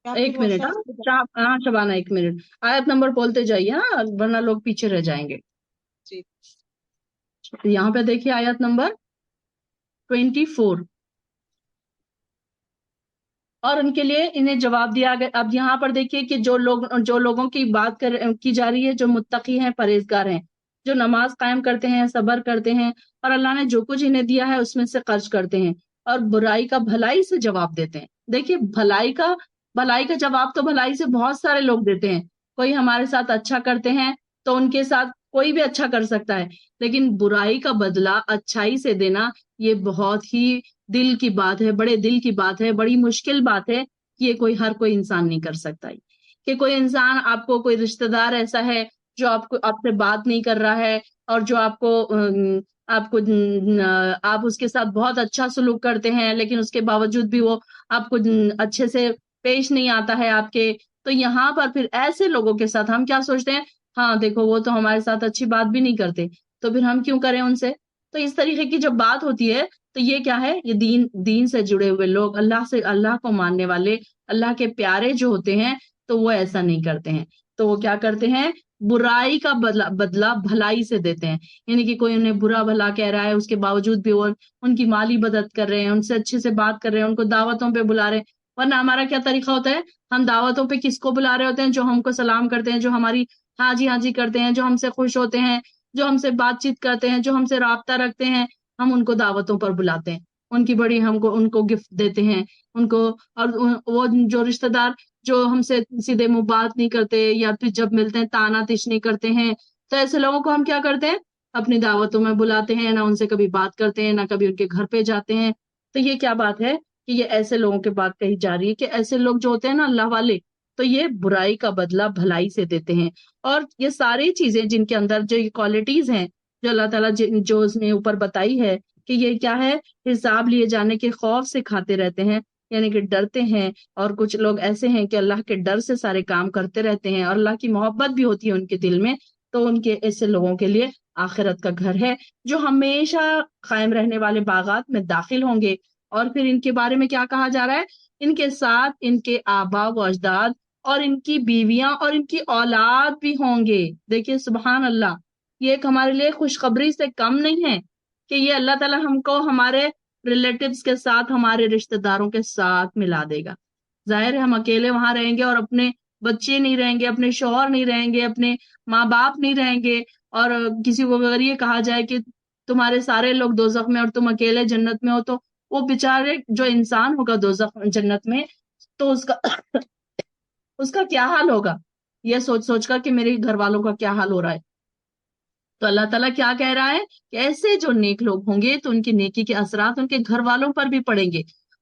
یا پھر ایک وہ منٹ شخص ہاں شبانہ، ایک منٹ آیت نمبر بولتے جائیے ہاں، ورنہ لوگ پیچھے رہ جائیں گے۔ جی یہاں پہ دیکھیے آیت نمبر 24، اور ان کے لیے انہیں جواب دیا گیا۔ اب یہاں پر دیکھیے کہ جو لوگوں کی بات کی جا رہی ہے، جو متقی ہیں، پرہیزگار ہیں، جو نماز قائم کرتے ہیں، صبر کرتے ہیں، اور اللہ نے جو کچھ انہیں دیا ہے اس میں سے خرچ کرتے ہیں، اور برائی کا بھلائی سے جواب دیتے ہیں۔ دیکھیے بھلائی کا جواب تو بھلائی سے بہت سارے لوگ دیتے ہیں۔ کوئی ہمارے ساتھ اچھا کرتے ہیں تو ان کے ساتھ کوئی بھی اچھا کر سکتا ہے، لیکن برائی کا بدلہ اچھائی سے دینا یہ بہت ہی دل کی بات ہے، بڑے دل کی بات ہے، بڑی مشکل بات ہے کہ یہ ہر کوئی انسان نہیں کر سکتا۔ کہ کوئی انسان، آپ کو کوئی رشتہ دار ایسا ہے جو آپ سے بات نہیں کر رہا ہے، اور جو آپ اس کے ساتھ بہت اچھا سلوک کرتے ہیں، لیکن اس کے باوجود بھی وہ آپ کو اچھے سے پیش نہیں آتا ہے آپ کے، تو یہاں پر پھر ایسے لوگوں کے ساتھ ہم کیا سوچتے ہیں؟ ہاں دیکھو وہ تو ہمارے ساتھ اچھی بات بھی نہیں کرتے، تو پھر ہم کیوں کریں ان سے؟ تو اس طریقے کی جب بات ہوتی ہے تو یہ کیا ہے؟ یہ دین سے جڑے ہوئے لوگ، اللہ کو ماننے والے، اللہ کے پیارے جو ہوتے ہیں، تو وہ ایسا نہیں کرتے ہیں۔ تو وہ کیا کرتے ہیں؟ برائی کا بدلہ بھلائی سے دیتے ہیں۔ یعنی کہ کوئی انہیں برا بھلا کہہ رہا ہے، اس کے باوجود بھی وہ ان کی مالی مدد کر رہے ہیں، ان سے اچھے سے بات کر رہے ہیں، ان کو دعوتوں پہ بلا رہے ہیں۔ ورنہ ہمارا کیا طریقہ ہوتا ہے؟ ہم دعوتوں پہ کس کو بلا رہے ہوتے ہیں؟ جو ہم کو سلام کرتے ہیں، جو ہماری ہاں جی کرتے ہیں، جو ہم سے خوش ہوتے ہیں، جو ہم سے بات چیت کرتے ہیں، جو ہم سے رابطہ رکھتے ہیں، ہم ان کو دعوتوں پر بلاتے ہیں، ان کی بڑی ان کو گفٹ دیتے ہیں ان کو۔ اور وہ جو رشتہ دار جو ہم سے سیدھے منہ بات نہیں کرتے، یا پھر جب ملتے ہیں تانا تشنی کرتے ہیں، تو ایسے لوگوں کو ہم کیا کرتے ہیں؟ اپنی دعوتوں میں بلاتے ہیں، نہ ان سے کبھی بات کرتے ہیں، نہ کبھی ان کے گھر پہ جاتے ہیں۔ تو یہ کیا بات ہے کہ یہ ایسے لوگوں کے بات کہی جا رہی ہے کہ ایسے لوگ جو ہوتے ہیں نا اللہ والے، تو یہ برائی کا بدلہ بھلائی سے دیتے ہیں۔ اور یہ ساری چیزیں جن کے اندر جو کوالٹیز ہیں، جو اللہ تعالیٰ جو اس نے اوپر بتائی ہے کہ یہ کیا ہے؟ حساب لیے جانے کے خوف سے کھاتے رہتے ہیں، یعنی کہ ڈرتے ہیں۔ اور کچھ لوگ ایسے ہیں کہ اللہ کے ڈر سے سارے کام کرتے رہتے ہیں، اور اللہ کی محبت بھی ہوتی ہے ان کے دل میں، تو ان کے ایسے لوگوں کے لیے آخرت کا گھر ہے، جو ہمیشہ قائم رہنے والے باغات میں داخل ہوں گے۔ اور پھر ان کے بارے میں کیا کہا جا رہا ہے؟ ان کے ساتھ ان کے آبا و اجداد اور ان کی بیویاں اور ان کی اولاد بھی ہوں گے۔ دیکھیے سبحان اللہ، یہ ایک ہمارے لیے خوشخبری سے کم نہیں ہے کہ یہ اللہ تعالیٰ ہم کو ہمارے ریلیٹیوز کے ساتھ، ہمارے رشتہ داروں کے ساتھ ملا دے گا۔ ظاہر ہے ہم اکیلے وہاں رہیں گے، اور اپنے بچے نہیں رہیں گے، اپنے شوہر نہیں رہیں گے، اپنے ماں باپ نہیں رہیں گے، اور کسی کو اگر یہ کہا جائے کہ تمہارے سارے لوگ دوزخ میں اور تم اکیلے جنت میں ہو، تو وہ بیچارے جو انسان ہوگا دوزخ جنت میں، تو اس کا کیا حال ہوگا، یہ سوچ سوچ کر کہ میرے گھر والوں کا کیا حال ہو رہا ہے۔ تو اللہ تعالیٰ کیا کہہ رہا ہے کہ ایسے جو نیک لوگ ہوں گے تو ان کی نیکی کے اثرات ان کے گھر والوں پر بھی پڑیں گے،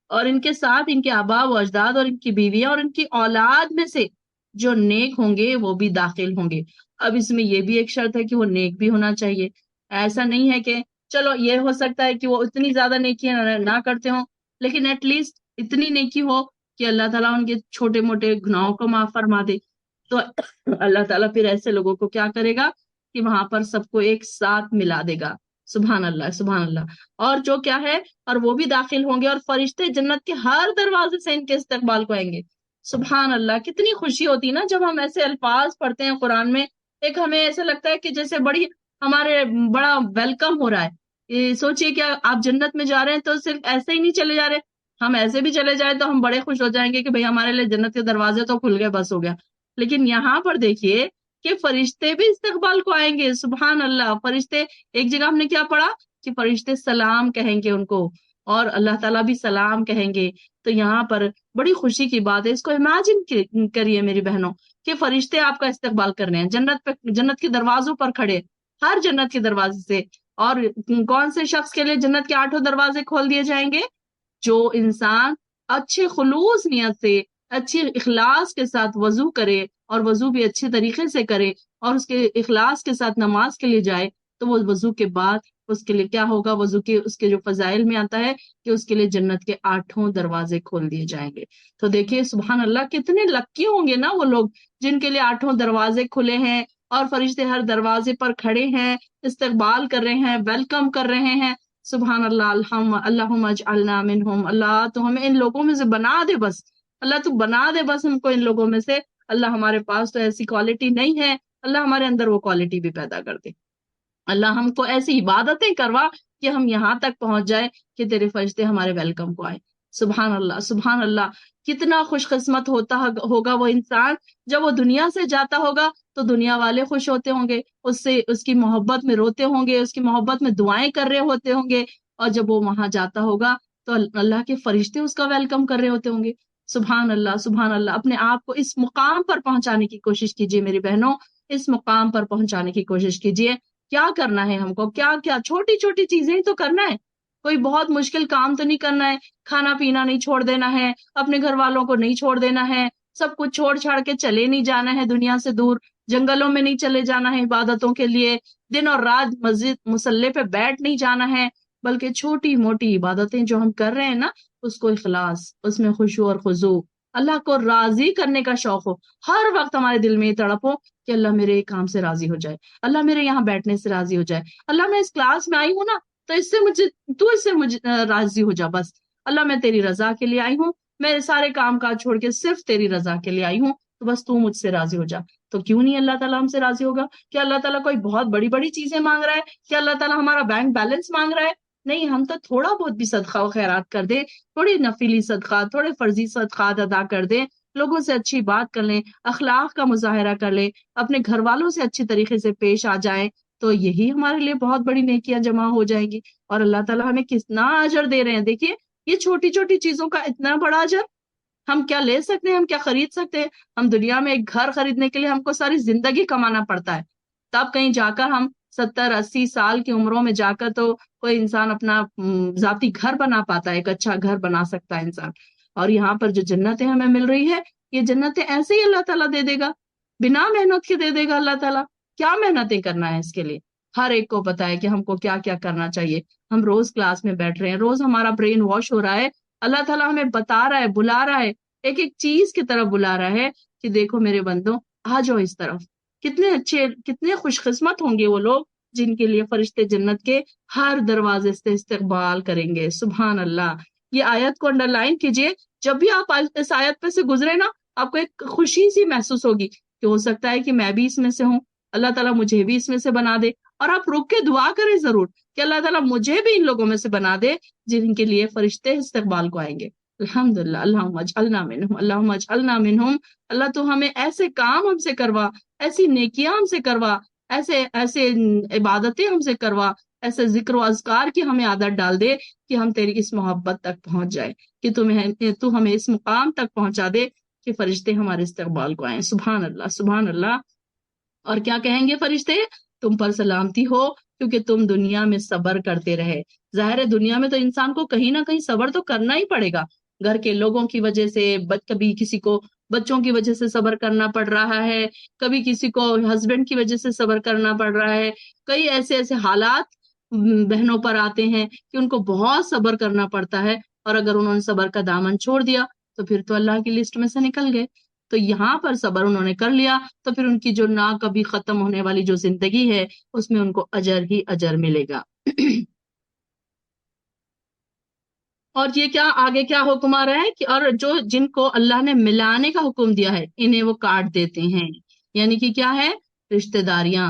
اور ان کے ساتھ ان کے آبا و اجداد اور ان کی بیویاں اور ان کی اولاد میں سے جو نیک ہوں گے وہ بھی داخل ہوں گے۔ اب اس میں یہ بھی ایک شرط ہے کہ وہ نیک بھی ہونا چاہیے۔ ایسا نہیں ہے کہ چلو یہ ہو سکتا ہے کہ وہ اتنی زیادہ نیکیاں نہ کرتے ہوں، لیکن ایٹ لیسٹ اتنی نیکی ہو کہ اللہ تعالیٰ ان کے چھوٹے موٹے گناہوں کو معاف فرما دے۔ تو اللہ تعالیٰ پھر ایسے لوگوں کو کیا کرے گا کہ وہاں پر سب کو ایک ساتھ ملا دے گا۔ سبحان اللہ، سبحان اللہ۔ اور جو کیا ہے، اور وہ بھی داخل ہوں گے، اور فرشتے جنت کے ہر دروازے سے ان کے استقبال کو آئیں گے۔ سبحان اللہ، کتنی خوشی ہوتی ہے نا جب ہم ایسے الفاظ پڑھتے ہیں قرآن میں، ایک ہمیں ایسا لگتا ہے کہ جیسے بڑا ویلکم ہو رہا ہے۔ یہ سوچئے کہ آپ جنت میں جا رہے ہیں تو صرف ایسے ہی نہیں چلے جا رہے، ہم ایسے بھی چلے جائیں تو ہم بڑے خوش ہو جائیں گے کہ بھئی ہمارے لیے جنت کے دروازے تو کھل گئے، بس ہو گیا۔ لیکن یہاں پر دیکھیے کہ فرشتے بھی استقبال کو آئیں گے۔ سبحان اللہ، فرشتے، ایک جگہ ہم نے کیا پڑھا کہ فرشتے سلام کہیں گے ان کو، اور اللہ تعالیٰ بھی سلام کہیں گے۔ تو یہاں پر بڑی خوشی کی بات ہے، اس کو امیجن کریے میری بہنوں کہ فرشتے آپ کا استقبال کر رہے ہیں، جنت کے دروازوں پر کھڑے، ہر جنت کے دروازے سے۔ اور کون سے شخص کے لیے جنت کے 8 دروازے کھول دیے جائیں گے؟ جو انسان اچھے خلوص نیت سے، اچھی اخلاص کے ساتھ وضو کرے، اور وضو بھی اچھے طریقے سے کرے، اور اس کے اخلاص کے ساتھ نماز کے لیے جائے، تو وہ وضو کے بعد اس کے لیے کیا ہوگا، وضو کے اس کے جو فضائل میں آتا ہے کہ اس کے لیے جنت کے 8 دروازے کھول دیے جائیں گے۔ تو دیکھیے سبحان اللہ، کتنے لکی ہوں گے نا وہ لوگ جن کے لیے 8 دروازے کھلے ہیں، اور فرشتے ہر دروازے پر کھڑے ہیں، استقبال کر رہے ہیں، ویلکم کر رہے ہیں۔ سبحان اللہ، اللہم اجعلنا منہم، اللہ تو ہمیں ان لوگوں میں سے بنا دے بس، اللہ تو بنا دے بس ہم کو ان لوگوں میں سے۔ اللہ ہمارے پاس تو ایسی کوالٹی نہیں ہے، اللہ ہمارے اندر وہ کوالٹی بھی پیدا کر دے۔ اللہ ہم کو ایسی عبادتیں کروا کہ ہم یہاں تک پہنچ جائے کہ تیرے فرشتے ہمارے ویلکم کو آئے۔ سبحان اللہ، سبحان اللہ، کتنا خوش قسمت ہوگا وہ انسان جب وہ دنیا سے جاتا ہوگا تو دنیا والے خوش ہوتے ہوں گے، اس کی محبت میں روتے ہوں گے، اس کی محبت میں دعائیں کر رہے ہوتے ہوں گے، اور جب وہ وہاں جاتا ہوگا تو اللہ کے فرشتے اس کا ویلکم کر رہے ہوتے ہوں گے۔ سبحان اللہ، سبحان اللہ۔ اپنے آپ کو اس مقام پر پہنچانے کی کوشش کیجیے میری بہنوں، اس مقام پر پہنچانے کی کوشش کیجیے۔ کیا کرنا ہے ہم کو، کیا چھوٹی چھوٹی چیزیں ہی تو کرنا ہے، کوئی بہت مشکل کام تو نہیں کرنا ہے۔ کھانا پینا نہیں چھوڑ دینا ہے، اپنے گھر والوں کو نہیں چھوڑ دینا ہے، سب کچھ چھوڑ چھاڑ کے چلے نہیں جانا ہے دنیا سے دور، جنگلوں میں نہیں چلے جانا ہے عبادتوں کے لیے، دن اور رات مسجد مصلی پہ بیٹھ نہیں جانا ہے، بلکہ چھوٹی موٹی عبادتیں جو ہم کر رہے ہیں نا، اس کو اخلاص، اس میں خشوع اور خضوع، اللہ کو راضی کرنے کا شوق ہو، ہر وقت ہمارے دل میں یہ تڑپ ہو کہ اللہ میرے ایک کام سے راضی ہو جائے، اللہ میرے یہاں بیٹھنے سے راضی ہو جائے، اللہ میں اس کلاس میں آئی ہوں نا تو اس سے مجھے راضی ہو جا بس، اللہ میں تیری رضا کے لیے آئی ہوں، میں سارے کام کاج چھوڑ کے صرف تیری رضا کے لیے آئی ہوں، تو بس تو مجھ سے راضی ہو جا۔ تو کیوں نہیں اللہ تعالیٰ ہم سے راضی ہوگا؟ کہ اللہ تعالیٰ کوئی بہت بڑی بڑی چیزیں مانگ رہا ہے؟ کہ اللہ تعالیٰ ہمارا بینک بیلنس مانگ رہا ہے؟ نہیں، ہم تو تھوڑا بہت بھی صدقہ و خیرات کر دے، تھوڑی نفلی صدقات، تھوڑے فرضی صدقات ادا کر دے، لوگوں سے اچھی بات کر لیں، اخلاق کا مظاہرہ کر لیں، اپنے گھر والوں سے اچھی طریقے سے پیش آ جائیں، تو یہی ہمارے لیے بہت بڑی نیکیاں جمع ہو جائیں گی، اور اللہ تعالیٰ ہمیں کتنا اجر دے رہے ہیں۔ دیکھیے یہ چھوٹی چھوٹی چیزوں کا اتنا بڑا اجر، ہم کیا لے سکتے ہیں، ہم کیا خرید سکتے ہیں؟ ہم دنیا میں ایک گھر خریدنے کے لیے ہم کو ساری زندگی کمانا پڑتا ہے، تب کہیں جا کر ہم 70-80 سال کی عمروں میں جا کر تو کوئی انسان اپنا ذاتی گھر بنا پاتا ہے، ایک اچھا گھر بنا سکتا ہے انسان۔ اور یہاں پر جو جنتیں ہمیں مل رہی ہے، یہ جنتیں ایسے ہی اللہ تعالیٰ دے دے گا، بنا محنت کے دے دے گا اللہ تعالیٰ۔ کیا محنتیں کرنا ہے اس کے لیے؟ ہر ایک کو پتا ہے کہ ہم کو کیا کیا کرنا چاہیے۔ ہم روز کلاس میں بیٹھ رہے ہیں، روز ہمارا برین واش ہو رہا ہے، اللہ تعالیٰ ہمیں بتا رہا ہے، بلا رہا ہے، ایک ایک چیز کی طرف بلا رہا ہے کہ دیکھو میرے بندوں، آ جاؤ اس طرف۔ کتنے اچھے، کتنے خوش قسمت ہوں گے وہ لوگ جن کے لیے فرشتے جنت کے ہر دروازے سے استقبال کریں گے۔ سبحان اللہ۔ یہ آیت کو انڈر لائن کیجئے، جب بھی آپ اس آیت پہ سے گزرے نا، آپ کو ایک خوشی سی محسوس ہوگی کہ ہو سکتا ہے کہ میں بھی اس میں سے ہوں، اللہ تعالیٰ مجھے بھی اس میں سے بنا دے، اور آپ رک کے دعا کریں ضرور کہ اللہ تعالیٰ مجھے بھی ان لوگوں میں سے بنا دے جن کے لیے فرشتے استقبال کو آئیں گے۔ الحمدللہ، اللہم اجعلنا منہم، اللہم اجعلنا منہم۔ اللہ تو ہمیں ایسے کام ہم سے کروا، ایسی نیکیاں ہم سے کروا، ایسے ایسے عبادتیں ہم سے کروا، ایسے ذکر و اذکار کی ہمیں عادت ڈال دے کہ ہم تیری اس محبت تک پہنچ جائے، کہ تو ہمیں اس مقام تک پہنچا دے کہ فرشتے ہمارے استقبال کو آئیں۔ سبحان اللہ، سبحان اللہ۔ اور کیا کہیں گے فرشتے؟ تم پر سلامتی ہو، کیونکہ تم دنیا میں صبر کرتے رہے۔ ظاہر ہے دنیا میں تو انسان کو کہیں نہ کہیں صبر تو کرنا ہی پڑے گا، گھر کے لوگوں کی وجہ سے، کبھی کسی کو بچوں کی وجہ سے صبر کرنا پڑ رہا ہے، کبھی کسی کو ہسبینڈ کی وجہ سے صبر کرنا پڑ رہا ہے، کئی ایسے ایسے حالات بہنوں پر آتے ہیں کہ ان کو بہت صبر کرنا پڑتا ہے، اور اگر انہوں نے صبر کا دامن چھوڑ دیا تو پھر تو اللہ کی لسٹ میں سے نکل گئے۔ تو یہاں پر صبر انہوں نے کر لیا تو پھر ان کی جو نہ کبھی ختم ہونے والی جو زندگی ہے اس میں ان کو اجر ہی اجر ملے گا۔ اور یہ کیا آگے کیا حکم آ رہا ہے کہ اور جو جن کو اللہ نے ملانے کا حکم دیا ہے انہیں وہ کاٹ دیتے ہیں، یعنی کہ کیا ہے؟ رشتہ داریاں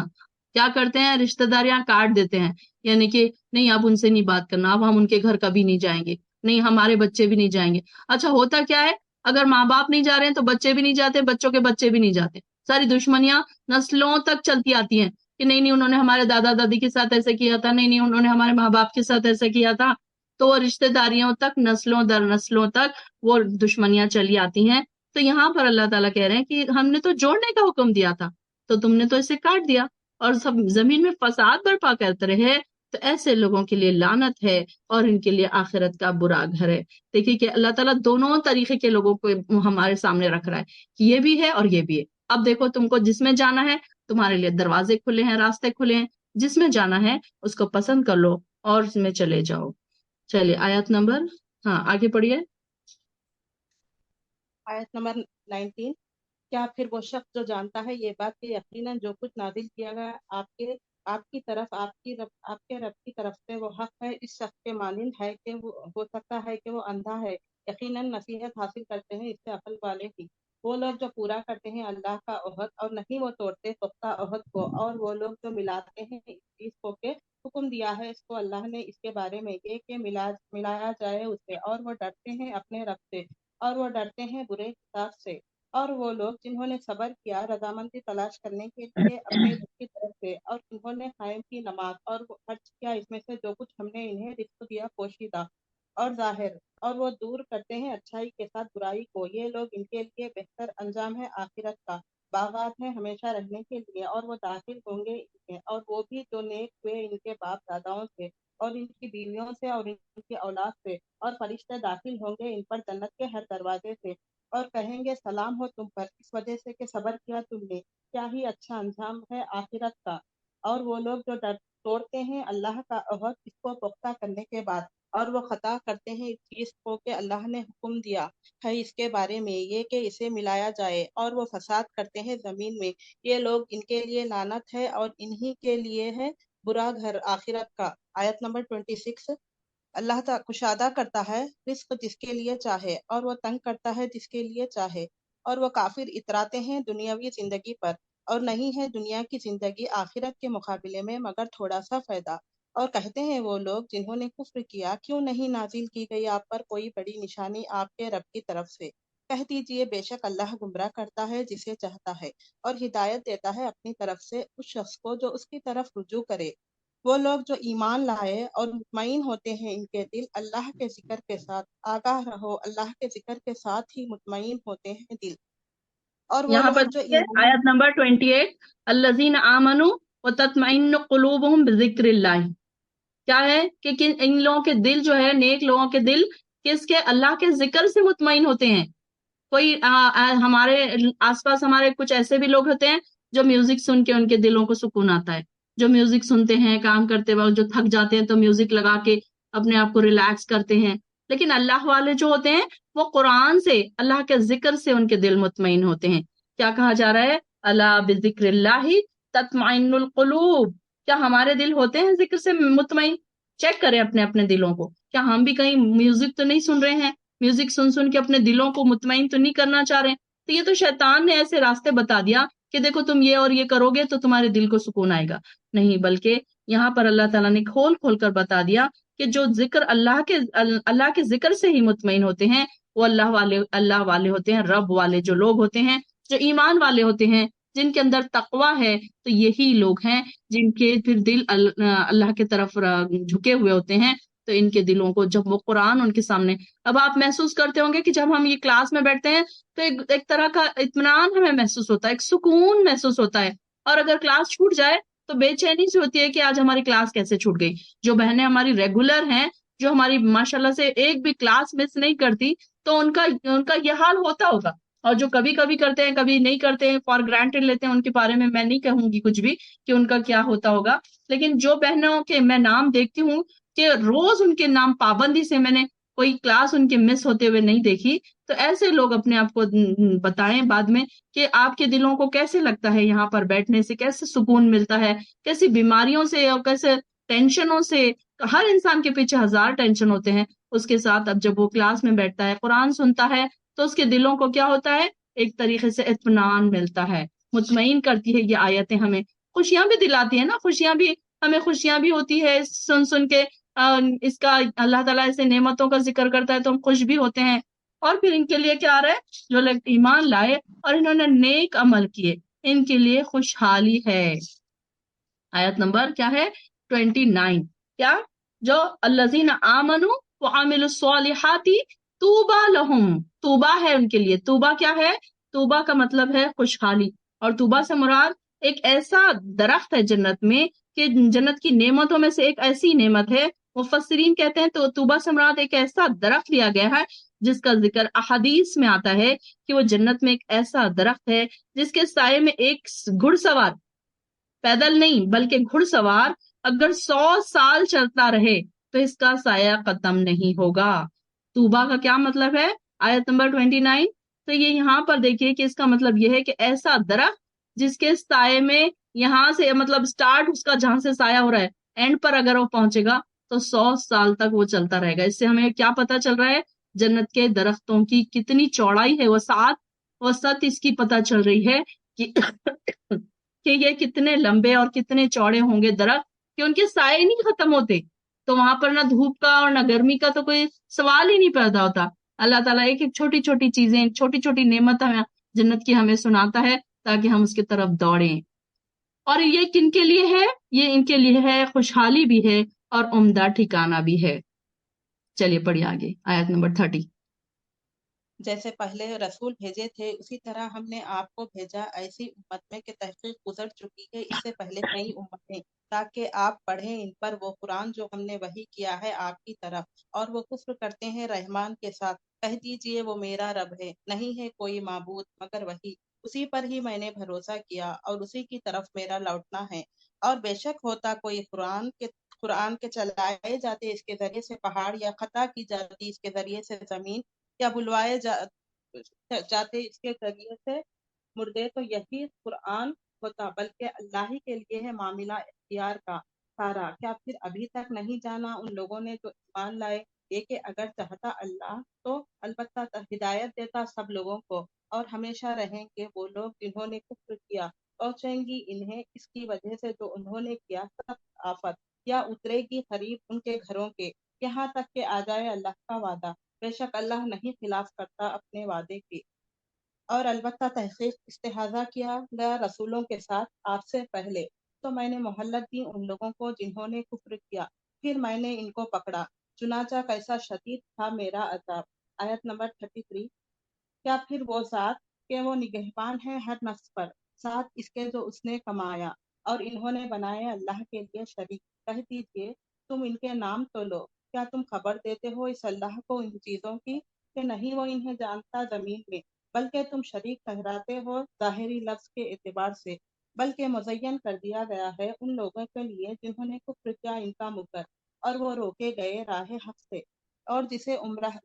کیا کرتے ہیں؟ رشتہ داریاں کاٹ دیتے ہیں، یعنی کہ نہیں اب ان سے نہیں بات کرنا، اب ہم ان کے گھر کبھی نہیں جائیں گے، نہیں ہمارے بچے بھی نہیں جائیں گے۔ اچھا ہوتا کیا ہے؟ اگر ماں باپ نہیں جا رہے ہیں تو بچے بھی نہیں جاتے، بچوں کے بچے بھی نہیں جاتے، ساری دشمنیاں نسلوں تک چلتی آتی ہیں کہ نہیں نہیں انہوں نے ہمارے دادا دادی کے ساتھ ایسے کیا تھا، نہیں نہیں انہوں نے ہمارے ماں باپ کے ساتھ ایسے کیا تھا، تو وہ رشتہ داریوں تک نسلوں در نسلوں تک وہ دشمنیاں چلی آتی ہیں۔ تو یہاں پر اللہ تعالیٰ کہہ رہے ہیں کہ ہم نے تو جوڑنے کا حکم دیا تھا تو تم نے تو اسے کاٹ دیا اور سب زمین میں فساد برپا کرتے رہے، تو ایسے لوگوں کے لیے لعنت ہے اور ان کے لیے آخرت کا برا گھر ہے۔ دیکھیے کہ اللہ تعالیٰ دونوں طریقے کے لوگوں کو ہمارے سامنے رکھ رہا ہے کہ یہ بھی ہے اور یہ بھی ہے۔ اب دیکھو تم کو جس میں جانا ہے تمہارے لیے دروازے کھلے ہیں، راستے کھلے ہیں، جس میں جانا ہے اس کو پسند کر لو اور اس میں چلے جاؤ۔ چلیے آیت نمبر، ہاں آگے پڑھیے۔ آیت نمبر 19۔ کیا پھر وہ شخص جو جانتا ہے یہ بات کہ یقیناً جو کچھ نازل کیا گیا آپ کی طرف آپ کے رب کی طرف سے وہ حق ہے، اس شخص کے مانند ہے کہ وہ ہو سکتا ہے کہ وہ اندھا ہے، یقیناً نصیحت حاصل کرتے ہیں اس سے عقل والے ہی۔ وہ لوگ جو پورا کرتے ہیں اللہ کا عہد اور نہیں وہ توڑتے پختہ عہد کو، اور وہ لوگ جو ملاتے ہیں اس چیز کو کہ حکم دیا ہے اس کو اللہ نے اس کے بارے میں یہ کہ ملایا جائے اسے، اور وہ ڈرتے ہیں اپنے رب سے اور وہ ڈرتے ہیں برے حساب سے۔ اور وہ لوگ جنہوں نے صبر کیا رضامندی تلاش کرنے کے لیے اپنے رب کی طرف سے، اور انہوں نے قائم کی نماز اور وہ خرچ کیا اس میں سے جو کچھ ہم نے انہیں رزق دیا پوشیدہ اور ظاہر، اور وہ دور کرتے ہیں اچھائی کے ساتھ برائی کو، یہ لوگ ان کے لیے بہتر انجام ہے آخرت کا، باغات ہیں ہمیشہ رہنے کے لیے، اور وہ داخل ہوں گے ان میں، اور وہ بھی جو نیک ہوئے ان کے باپ داداؤں سے اور ان کی بیویوں سے اور ان کی اولاد سے، اور فرشتے داخل ہوں گے ان پر جنت کے ہر دروازے سے، اور کہیں گے سلام ہو تم پر اس وجہ سے کہ صبر کیا تم نے، کیا ہی اچھا انجام ہے آخرت کا۔ اور وہ لوگ جو توڑتے ہیں اللہ کا عہد اس کو پختہ کرنے کے بعد، اور وہ خطا کرتے ہیں اس چیز کو کہ اللہ نے حکم دیا ہے اس کے بارے میں یہ کہ اسے ملایا جائے، اور وہ فساد کرتے ہیں زمین میں، یہ لوگ ان کے لیے لعنت ہے اور انہی کے لیے ہے برا گھر آخرت کا۔ آیت نمبر 26۔ اللہ تعالیٰ کشادہ کرتا ہے رزق جس کے لیے چاہے اور وہ تنگ کرتا ہے جس کے لیے چاہے، اور وہ کافر اتراتے ہیں دنیاوی زندگی پر، اور نہیں ہے دنیا کی زندگی آخرت کے مقابلے میں مگر تھوڑا سا فائدہ۔ اور کہتے ہیں وہ لوگ جنہوں نے کفر کیا کیوں نہیں نازل کی گئی آپ پر کوئی بڑی نشانی آپ کے رب کی طرف سے؟ کہہ دیجئے بے شک اللہ گمراہ کرتا ہے جسے چاہتا ہے اور ہدایت دیتا ہے اپنی طرف سے اس شخص کو جو اس کی طرف رجوع کرے۔ وہ لوگ جو ایمان لائے اور مطمئن ہوتے ہیں ان کے دل اللہ کے ذکر کے ساتھ، آگاہ رہو اللہ کے ذکر کے ساتھ ہی مطمئن ہوتے ہیں دل۔ اور وہ یہاں پر لوگ جو دیکھیے ایمان آیت نمبر 28، الذین آمنوا وتطمئن قلوبہم بذکر اللہ، کیا ہے کہ ان لوگوں کے دل جو ہے، نیک لوگوں کے دل کس کے؟ اللہ کے ذکر سے مطمئن ہوتے ہیں۔ کوئی ہمارے آس پاس ہمارے کچھ ایسے بھی لوگ ہوتے ہیں جو میوزک سن کے ان کے دلوں کو سکون آتا ہے، جو میوزک سنتے ہیں کام کرتے وقت، جو تھک جاتے ہیں تو میوزک لگا کے اپنے آپ کو ریلیکس کرتے ہیں، لیکن اللہ والے جو ہوتے ہیں وہ قرآن سے، اللہ کے ذکر سے ان کے دل مطمئن ہوتے ہیں۔ کیا کہا جا رہا ہے؟ اللہ بذکر اللہ تطمئن القلوب، کیا ہمارے دل ہوتے ہیں ذکر سے مطمئن؟ چیک کریں اپنے اپنے دلوں کو، کیا ہم بھی کہیں میوزک تو نہیں سن رہے ہیں، میوزک سن سن کے اپنے دلوں کو مطمئن تو نہیں کرنا چاہ رہے؟ تو یہ تو شیطان نے ایسے راستے بتا دیا کہ دیکھو تم یہ اور یہ کرو گے تو تمہارے دل کو سکون آئے گا، نہیں بلکہ یہاں پر اللہ تعالیٰ نے کھول کھول کر بتا دیا کہ جو ذکر اللہ کے ذکر سے ہی مطمئن ہوتے ہیں وہ اللہ والے ہوتے ہیں، رب والے جو لوگ ہوتے ہیں، جو ایمان والے ہوتے ہیں، جن کے اندر تقوی ہے تو یہی لوگ ہیں جن کے پھر دل اللہ کی طرف جھکے ہوئے ہوتے ہیں. تو ان کے دلوں کو جب وہ قرآن ان کے سامنے، اب آپ محسوس کرتے ہوں گے کہ جب ہم یہ کلاس میں بیٹھتے ہیں تو ایک طرح کا اطمینان ہمیں محسوس ہوتا ہے، ایک سکون محسوس ہوتا ہے. اور اگر کلاس چھوٹ جائے تو بے چینی سی ہوتی ہے کہ آج ہماری کلاس کیسے چھوٹ گئی. جو بہنیں ہماری ریگولر ہیں، جو ہماری ماشاءاللہ سے ایک بھی کلاس مس نہیں کرتی، تو ان کا یہ حال ہوتا ہوگا. اور جو کبھی کبھی کرتے ہیں کبھی نہیں کرتے ہیں، فار گرانٹیڈ لیتے ہیں، ان کے بارے میں نہیں کہوں گی کچھ بھی کہ ان کا کیا ہوتا ہوگا. لیکن جو بہنوں کے میں نام دیکھتی ہوں کہ روز ان کے نام پابندی سے میں نے کوئی کلاس ان کے مس ہوتے ہوئے نہیں دیکھی، تو ایسے لوگ اپنے آپ کو بتائیں بعد میں کہ آپ کے دلوں کو کیسے لگتا ہے یہاں پر بیٹھنے سے، کیسے سکون ملتا ہے، کیسی بیماریوں سے اور کیسے ٹینشنوں سے. ہر انسان کے پیچھے ہزار ٹینشن ہوتے ہیں، اس کے ساتھ اب جب وہ کلاس میں بیٹھتا ہے قرآن سنتا ہے تو اس کے دلوں کو کیا ہوتا ہے، ایک طریقے سے اطمینان ملتا ہے. مطمئن کرتی ہے یہ آیتیں، ہمیں خوشیاں بھی دلاتی ہیں نا، خوشیاں بھی ہمیں خوشیاں بھی ہوتی ہے سن کے. اس کا اللہ تعالیٰ ایسے نعمتوں کا ذکر کرتا ہے تو ہم خوش بھی ہوتے ہیں. اور پھر ان کے لیے کیا آ رہا ہے، جو لوگ ایمان لائے اور انہوں نے نیک عمل کیے ان کے لیے خوشحالی ہے. آیت نمبر کیا ہے، 29. کیا، جو الذین آمنوا وعملوا الصالحات طوبی لہم، طوبہ ہے ان کے لیے. طوبہ کیا ہے، طوبہ کا مطلب ہے خوشحالی. اور طوبہ سے مراد ایک ایسا درخت ہے جنت میں کہ جنت کی نعمتوں میں سے ایک ایسی نعمت ہے. مفسرین کہتے ہیں تو طوبہ سے مراد ایک ایسا درخت لیا گیا ہے جس کا ذکر احادیث میں آتا ہے کہ وہ جنت میں ایک ایسا درخت ہے جس کے سائے میں ایک گھڑ سوار، پیدل نہیں بلکہ گھڑ سوار، اگر 100 سال چلتا رہے تو اس کا سایہ ختم نہیں ہوگا. طوبہ کا کیا مطلب ہے، آیت نمبر 29. تو یہ یہاں پر دیکھیے کہ اس کا مطلب یہ ہے کہ ایسا درخت جس کے سائے میں یہاں سے مطلب سٹارٹ اس کا جہاں سے سایہ ہو رہا ہے، اینڈ پر اگر وہ پہنچے گا تو 100 سال تک وہ چلتا رہے گا. اس سے ہمیں کیا پتا چل رہا ہے، جنت کے درختوں کی کتنی چوڑائی ہے، وسعت اس کی پتا چل رہی ہے کہ کہ یہ کتنے لمبے اور کتنے چوڑے ہوں گے درخت کہ ان کے سائے نہیں ختم ہوتے. تو وہاں پر نہ دھوپ کا اور نہ گرمی کا تو کوئی سوال ہی نہیں پیدا ہوتا. اللہ تعالیٰ ایک ایک چھوٹی چھوٹی چیزیں، چھوٹی چھوٹی نعمت ہمیں جنت کی ہمیں سناتا ہے تاکہ ہم اس کی طرف دوڑیں. اور یہ کن کے لیے ہے، یہ ان کے لیے ہے، خوشحالی بھی ہے اور عمدہ ٹھکانہ بھی ہے. چلیے پڑھیے آگے، آیت نمبر 30. جیسے پہلے رسول بھیجے تھے اسی طرح ہم نے آپ کو بھیجا ایسی امت میں کہ تحقیق گزر چکی ہے اس سے پہلے کئی امتیں، تاکہ آپ پڑھیں ان پر وہ قرآن جو ہم نے وحی کیا ہے آپ کی طرف. اور وہ کفر کرتے ہیں رحمان کے ساتھ، کہہ دیجئے وہ میرا رب ہے، نہیں ہے کوئی معبود مگر وہی، اسی پر ہی میں نے بھروسہ کیا اور اسی کی طرف میرا لوٹنا ہے. اور بے شک ہوتا کوئی قرآن کے چلائے جاتے اس کے ذریعے سے پہاڑ، یا خطا کی جاتی اس کے ذریعے سے زمین، یا بلوائے جاتے اس کے ذریعے سے مردے، تو یہی قرآن ہوتا، بلکہ اللہ ہی کے لیے ہے معاملہ اختیار کا سارا. کیا پھر ابھی تک نہیں جانا ان لوگوں نے جو ایمان لائے، یہ کہ اگر چاہتا اللہ تو البتہ ہدایت دیتا سب لوگوں کو، اور ہمیشہ رہیں گے وہ لوگ جنہوں نے کفر کیا. پہنچیں گی انہیں اس کی وجہ سے جو انہوں نے کیا سخت آفت، یا اترے گی قریب ان کے گھروں کے، یہاں تک کہ آ جائے اللہ کا وعدہ. بے شک اللہ نہیں خلاف کرتا اپنے وعدے کی. اور البتہ تحقیق استہزا کیا گیا رسولوں کے ساتھ آپ سے پہلے، تو میں نے مہلت دی ان لوگوں کو جنہوں نے کفر کیا، پھر میں نے ان کو پکڑا، چنانچہ کیسا شدید تھا میرا عذاب. آیت نمبر 33. کیا پھر وہ ذات کہ وہ نگہبان ہے ہر نفس پر، ساتھ اس کے جو اس نے کمایا، اور انہوں نے بنائے اللہ کے لیے شریک. کہہ دیجئے تم ان کے نام تو لو، کیا تم خبر دیتے ہو اس اللہ کو ان چیزوں کی کہ نہیں وہ انہیں جانتا زمین میں، بلکہ تم شریک ٹھہراتے ہو ظاہری لفظ کے اعتبار سے، بلکہ مزین کر دیا گیا ہے ان لوگوں کے لیے جنہوں نے کفر کیا ان کا مکر، اور وہ روکے گئے راہ حق سے. اور جسے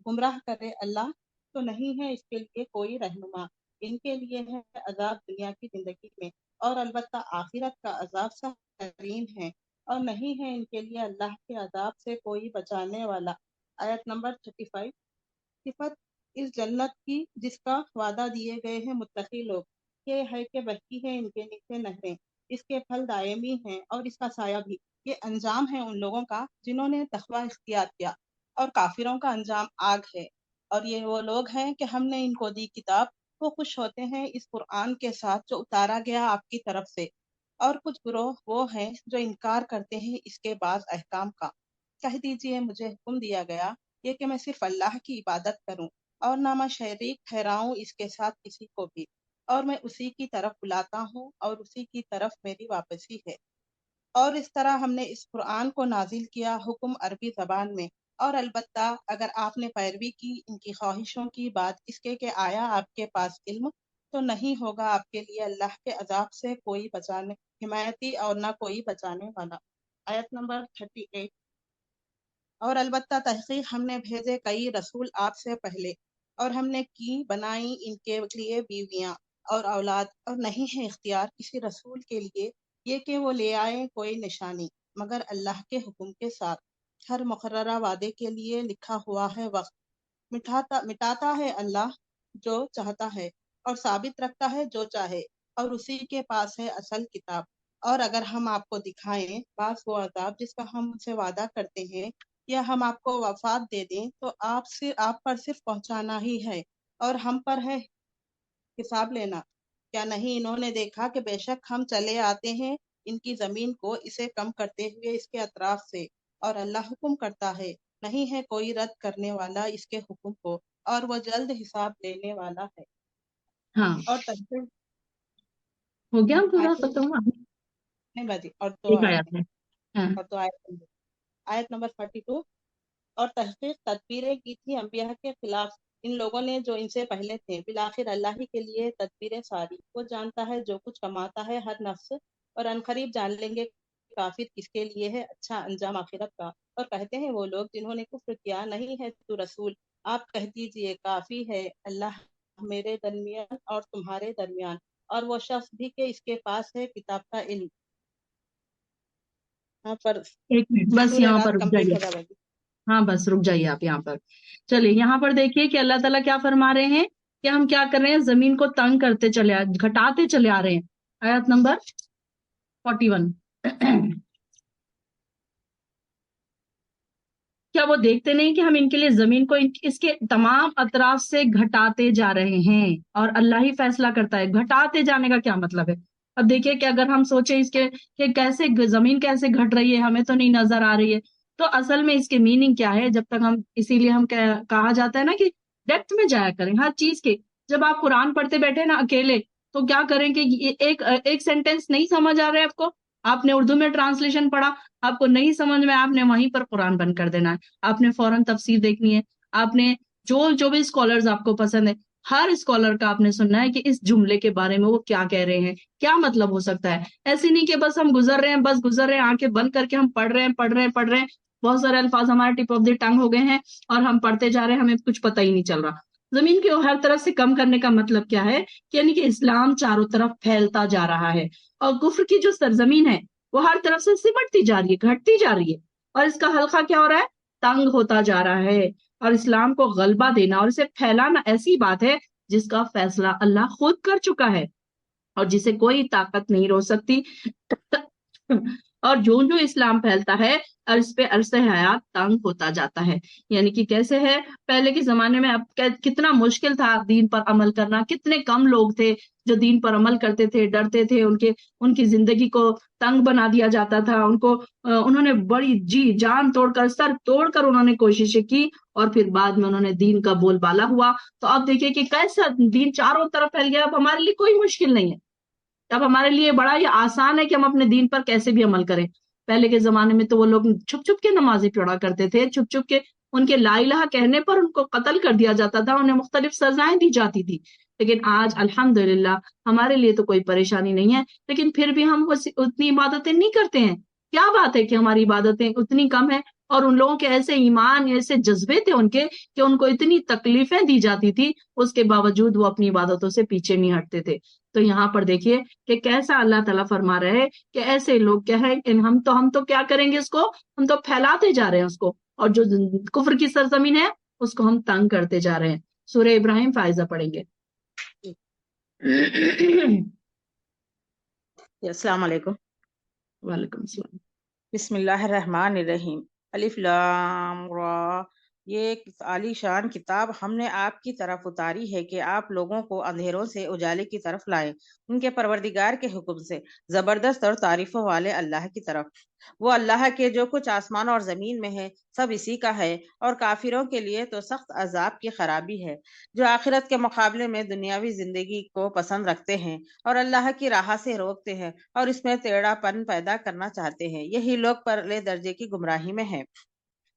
گمراہ کرے اللہ تو نہیں ہے اس کے لیے کوئی رہنما. ان کے لیے ہے عذاب دنیا کی زندگی میں، اور البتہ آخرت کا عذاب سخت ترین ہے، اور نہیں ہے ان کے لیے اللہ کے عذاب سے کوئی بچانے والا. آیت نمبر 35. صفت اس جنت کی جس کا وعدہ دیے گئے ہیں متقی لوگ، یہ ہے کہ بہتی ہے ان کے نیچے نہریں، اس کے پھل دائمی ہیں اور اس کا سایہ بھی. یہ انجام ہے ان لوگوں کا جنہوں نے تقوی اختیار کیا، اور کافروں کا انجام آگ ہے. اور یہ وہ لوگ ہیں کہ ہم نے ان کو دی کتاب وہ خوش ہوتے ہیں اس قرآن کے ساتھ جو اتارا گیا آپ کی طرف سے، اور کچھ گروہ وہ ہیں جو انکار کرتے ہیں اس کے بعض احکام کا۔ کہہ دیجئے مجھے حکم دیا گیا یہ کہ میں صرف اللہ کی عبادت کروں اور نہ میں شریک ٹھہراؤں اس کے ساتھ کسی کو بھی، اور میں اسی کی طرف بلاتا ہوں اور اسی کی طرف میری واپسی ہے۔ اور اس طرح ہم نے اس قرآن کو نازل کیا حکم عربی زبان میں، اور البتہ اگر آپ نے پیروی کی ان کی خواہشوں کی بات اس کے کہ آیا آپ کے پاس علم، تو نہیں ہوگا آپ کے لیے اللہ کے عذاب سے کوئی بچانے حمایتی اور نہ کوئی بچانے والا۔ آیت نمبر 38۔ اور البتہ تحقیق ہم نے بھیجے کئی رسول آپ سے پہلے، اور ہم نے کی بنائی ان کے لیے بیویاں اور اولاد، اور نہیں ہے اختیار کسی رسول کے لیے یہ کہ وہ لے آئے کوئی نشانی مگر اللہ کے حکم کے ساتھ۔ ہر مقررہ وعدے کے لیے لکھا ہوا ہے وقت، مٹاتا ہے اللہ جو چاہتا ہے اور ثابت رکھتا ہے جو چاہے، اور اسی کے پاس ہے اصل کتاب۔ اور اگر ہم آپ کو دکھائیں بعض وہ عذاب جس کا ہم سے وعدہ کرتے ہیں، یا ہم آپ کو وفات دے دیں، تو آپ پر صرف پہنچانا ہی ہے اور ہم پر ہے حساب لینا۔ کیا نہیں انہوں نے دیکھا کہ بے شک ہم چلے آتے ہیں ان کی زمین کو اسے کم کرتے ہوئے اس کے اطراف سے، اور اللہ حکم کرتا ہے، نہیں ہے کوئی رد کرنے والا اس کے حکم کو، اور وہ جلد حساب لینے والا ہے۔ ہاں، اور تحقیق ہو گیا پورا آیت ختم ہوا؟ نہیں باجی، اور تو ایک آیت آیات ہے۔ ہاں، اور تو آیت نمبر 42۔ اور تحقیق تدبیریں کی تھی انبیاء کے خلاف ان لوگوں نے جو ان سے پہلے تھے، بالآخر اللہ ہی کے لیے تدبیریں ساری، وہ جانتا ہے جو کچھ کماتا ہے ہر نفس، اور عنقریب جان لیں گے کافر کس کے لیے ہے اچھا انجام آخرت کا۔ اور کہتے ہیں وہ لوگ جنہوں نے کفر کیا، نہیں ہے تو رسول، آپ کہہ دیجئے کافی ہے اللہ میرے درمیان اور تمہارے درمیان، اور وہ شخص بھی کہ اس کے پاس ہے کتاب کا علم۔ یہاں پر ایک منٹ بس سورہ یہاں پر رات رک کمپلیٹ جائیے۔ ہو جائے گی۔ ہاں بس رک جائیے آپ یہاں پر۔ چلیے یہاں پر دیکھیے کہ اللہ تعالیٰ کیا فرما رہے ہیں کہ ہم کیا کر رہے ہیں، زمین کو تنگ کرتے چلے گھٹاتے چلے آ رہے ہیں۔ آیت نمبر 41۔ کیا وہ دیکھتے نہیں کہ ہم ان کے لیے زمین کو اس کے تمام اطراف سے گھٹاتے جا رہے ہیں، اور اللہ ہی فیصلہ کرتا ہے گھٹاتے جانے کا کیا مطلب ہے۔ اب دیکھیے کہ اگر ہم سوچیں اس کے کہ کیسے زمین کیسے گھٹ رہی ہے، ہمیں تو نہیں نظر آ رہی ہے، تو اصل میں اس کے میننگ کیا ہے، جب تک ہم اسی لیے ہم کہا جاتا ہے نا کہ ڈیپتھ میں جایا کریں ہر چیز کے۔ جب آپ قرآن پڑھتے بیٹھے نا اکیلے، تو کیا کریں کہ ایک سینٹینس نہیں سمجھ آ رہا ہے آپ نے اردو میں ٹرانسلیشن پڑھا، آپ کو نہیں سمجھ میں، آپ نے وہیں پر قرآن بند کر دینا ہے، آپ نے فوراً تفسیر دیکھنی ہے، آپ نے جو بھی اسکالرز آپ کو پسند ہے، ہر اسکالر کا آپ نے سننا ہے کہ اس جملے کے بارے میں وہ کیا کہہ رہے ہیں، کیا مطلب ہو سکتا ہے۔ ایسے نہیں کہ بس ہم گزر رہے ہیں آنکھیں بند کر کے ہم پڑھ رہے ہیں، بہت سارے الفاظ ہمارے ٹپ آف دی ٹنگ ہو گئے ہیں اور ہم پڑھتے جا رہے ہیں، ہمیں کچھ پتہ ہی نہیں چل رہا۔ زمین کے ہر طرف سے کم کرنے کا مطلب کیا ہے، یعنی کہ اسلام چاروں طرف پھیلتا جا رہا ہے، اور کفر کی جو سرزمین ہے وہ ہر طرف سے سمٹتی جا رہی ہے، گھٹتی جا رہی ہے، اور اس کا حلقہ کیا ہو رہا ہے، تنگ ہوتا جا رہا ہے۔ اور اسلام کو غلبہ دینا اور اسے پھیلانا ایسی بات ہے جس کا فیصلہ اللہ خود کر چکا ہے، اور جسے کوئی طاقت نہیں روک سکتی۔ اور جو اسلام پھیلتا ہے اور اس پہ عرصہ حیات تنگ ہوتا جاتا ہے۔ یعنی کہ کیسے ہے، پہلے کے زمانے میں اب کتنا مشکل تھا دین پر عمل کرنا، کتنے کم لوگ تھے جو دین پر عمل کرتے تھے، ڈرتے تھے، ان کی زندگی کو تنگ بنا دیا جاتا تھا، انہوں نے بڑی جی جان توڑ کر سر توڑ کر انہوں نے کوششیں کی، اور پھر بعد میں انہوں نے دین کا بول بالا ہوا۔ تو اب دیکھیے کہ کیسا دین چاروں طرف پھیل گیا، اب ہمارے لیے کوئی مشکل نہیں ہے، اب ہمارے لیے بڑا ہی آسان ہے کہ ہم اپنے دین پر کیسے بھی عمل کریں۔ پہلے کے زمانے میں تو وہ لوگ چھپ چھپ کے نمازیں پڑھا کرتے تھے، چھپ چھپ کے ان کے لا الہ کہنے پر ان کو قتل کر دیا جاتا تھا، انہیں مختلف سزائیں دی جاتی تھی۔ لیکن آج الحمدللہ ہمارے لیے تو کوئی پریشانی نہیں ہے، لیکن پھر بھی ہم اتنی عبادتیں نہیں کرتے ہیں۔ کیا بات ہے کہ ہماری عبادتیں اتنی کم ہیں، اور ان لوگوں کے ایسے ایمان، ایسے جذبے تھے ان کے کہ ان کو اتنی تکلیفیں دی جاتی تھی، اس کے باوجود وہ اپنی عبادتوں سے پیچھے نہیں ہٹتے تھے۔ تو یہاں پر دیکھیے کہ کیسا اللہ تعالیٰ فرما رہے ہیں کہ ایسے لوگ کیا ہے کہ ہم تو کیا کریں گے، اس کو ہم تو پھیلاتے جا رہے ہیں اس کو، اور جو کفر کی سرزمین ہے اس کو ہم تنگ کرتے جا رہے ہیں۔ سورہ ابراہیم فائزہ پڑھیں گے۔ السلام علیکم۔ وعلیکم السلام۔ بسم اللہ الرحمن الرحیم۔ الف لام را یہ ایک عالی شان کتاب ہم نے آپ کی طرف اتاری ہے کہ آپ لوگوں کو اندھیروں سے اجالے کی طرف لائیں، ان کے پروردگار کے حکم سے، زبردست اور تعریفوں والے اللہ کی طرف۔ وہ اللہ کے جو کچھ آسمان اور زمین میں ہے سب اسی کا ہے، اور کافروں کے لیے تو سخت عذاب کی خرابی ہے، جو آخرت کے مقابلے میں دنیاوی زندگی کو پسند رکھتے ہیں اور اللہ کی راہ سے روکتے ہیں اور اس میں ٹیڑھا پن پیدا کرنا چاہتے ہیں، یہی لوگ پرلے درجے کی گمراہی میں ہیں۔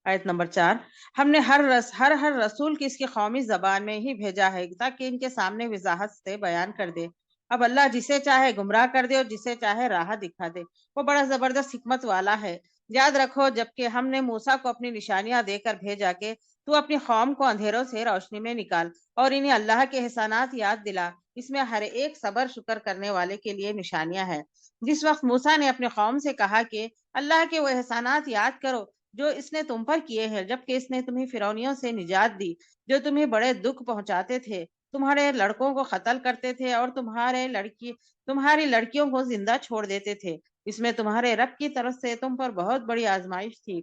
آیت نمبر 4، ہم نے ہر رسول کی اس کی قومی زبان میں ہی بھیجا ہے تاکہ ان کے سامنے وضاحت سے بیان کر دے۔ اب اللہ جسے چاہے گمراہ کر دے اور جسے چاہے راہ دکھا دے، وہ بڑا زبردست حکمت والا ہے۔ یاد رکھو جبکہ ہم نے موسیٰ کو اپنی نشانیاں دے کر بھیجا کہ تو اپنی قوم کو اندھیروں سے روشنی میں نکال اور انہیں اللہ کے احسانات یاد دلا، اس میں ہر ایک صبر شکر کرنے والے کے لیے نشانیاں ہیں۔ جس وقت موسیٰ نے اپنی قوم سے کہا کہ اللہ کے وہ احسانات یاد کرو جو اس نے تم پر کیے ہیں، جبکہ اس نے تمہیں فرعونیوں سے نجات دی جو تمہیں بڑے دکھ پہنچاتے تھے، تمہارے لڑکوں کو قتل کرتے تھے اور تمہاری لڑکیوں کو زندہ چھوڑ دیتے تھے، اس میں تمہارے رب کی طرف سے تم پر بہت بڑی آزمائش تھی۔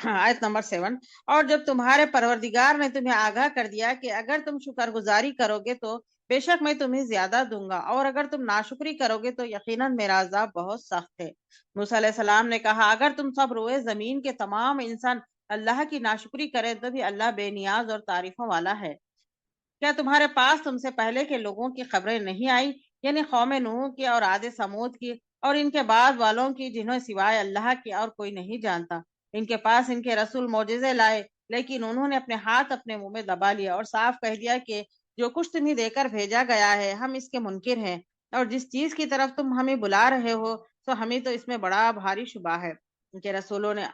آیت نمبر 7، اور جب تمہارے پروردگار نے تمہیں آگاہ کر دیا کہ اگر تم شکر گزاری کرو گے تو بے شک میں تمہیں زیادہ دوں گا، اور اگر تم ناشکری کرو گے تو یقیناً میرا عذاب بہت سخت ہے۔ موسیٰ علیہ السلام نے کہا اگر تم سب روئے زمین کے تمام انسان اللہ کی ناشکری کریں تو بھی اللہ بے نیاز اور تعریفوں والا ہے۔ کیا تمہارے پاس تم سے پہلے کے لوگوں کی خبریں نہیں آئی، یعنی قوم نوح کی اور عاد ثمود کی اور ان کے بعد والوں کی جنہیں سوائے اللہ کے اور کوئی نہیں جانتا؟ ان کے پاس ان کے رسول معجزے لائے لیکن انہوں نے اپنے ہاتھ اپنے منہ میں دبا لیا اور صاف کہہ دیا کہ جو کچھ تمہیں دے کر بھیجا گیا ہے ہم اس کے منکر ہیں، اور جس چیز کی طرف تم ہمیں بلا رہے ہو تو ہمیں تو اس میں بڑا بھاری شبہ ہے۔ ان کے رسولوں نے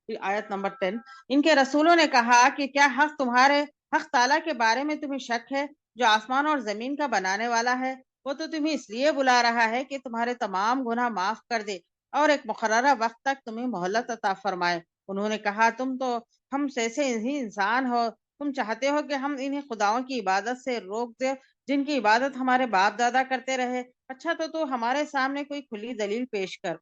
آیت نمبر 10، ان کے رسولوں نے کہا کہ کیا حق تعالیٰ کے بارے میں تمہیں شک ہے جو آسمان اور زمین کا بنانے والا ہے؟ وہ تو تمہیں اس لیے بلا رہا ہے کہ تمہارے تمام گناہ معاف کر دے اور ایک مقررہ وقت تک تمہیں مہلت عطا فرمائے۔ انہوں نے کہا تم تو ہم جیسے ہی انسان ہو، تم چاہتے ہو کہ ہم انہیں خداؤں کی عبادت سے روک دیں جن کی عبادت ہمارے باپ دادا کرتے رہے؟ اچھا تو ہمارے سامنے کوئی کھلی دلیل پیش کر۔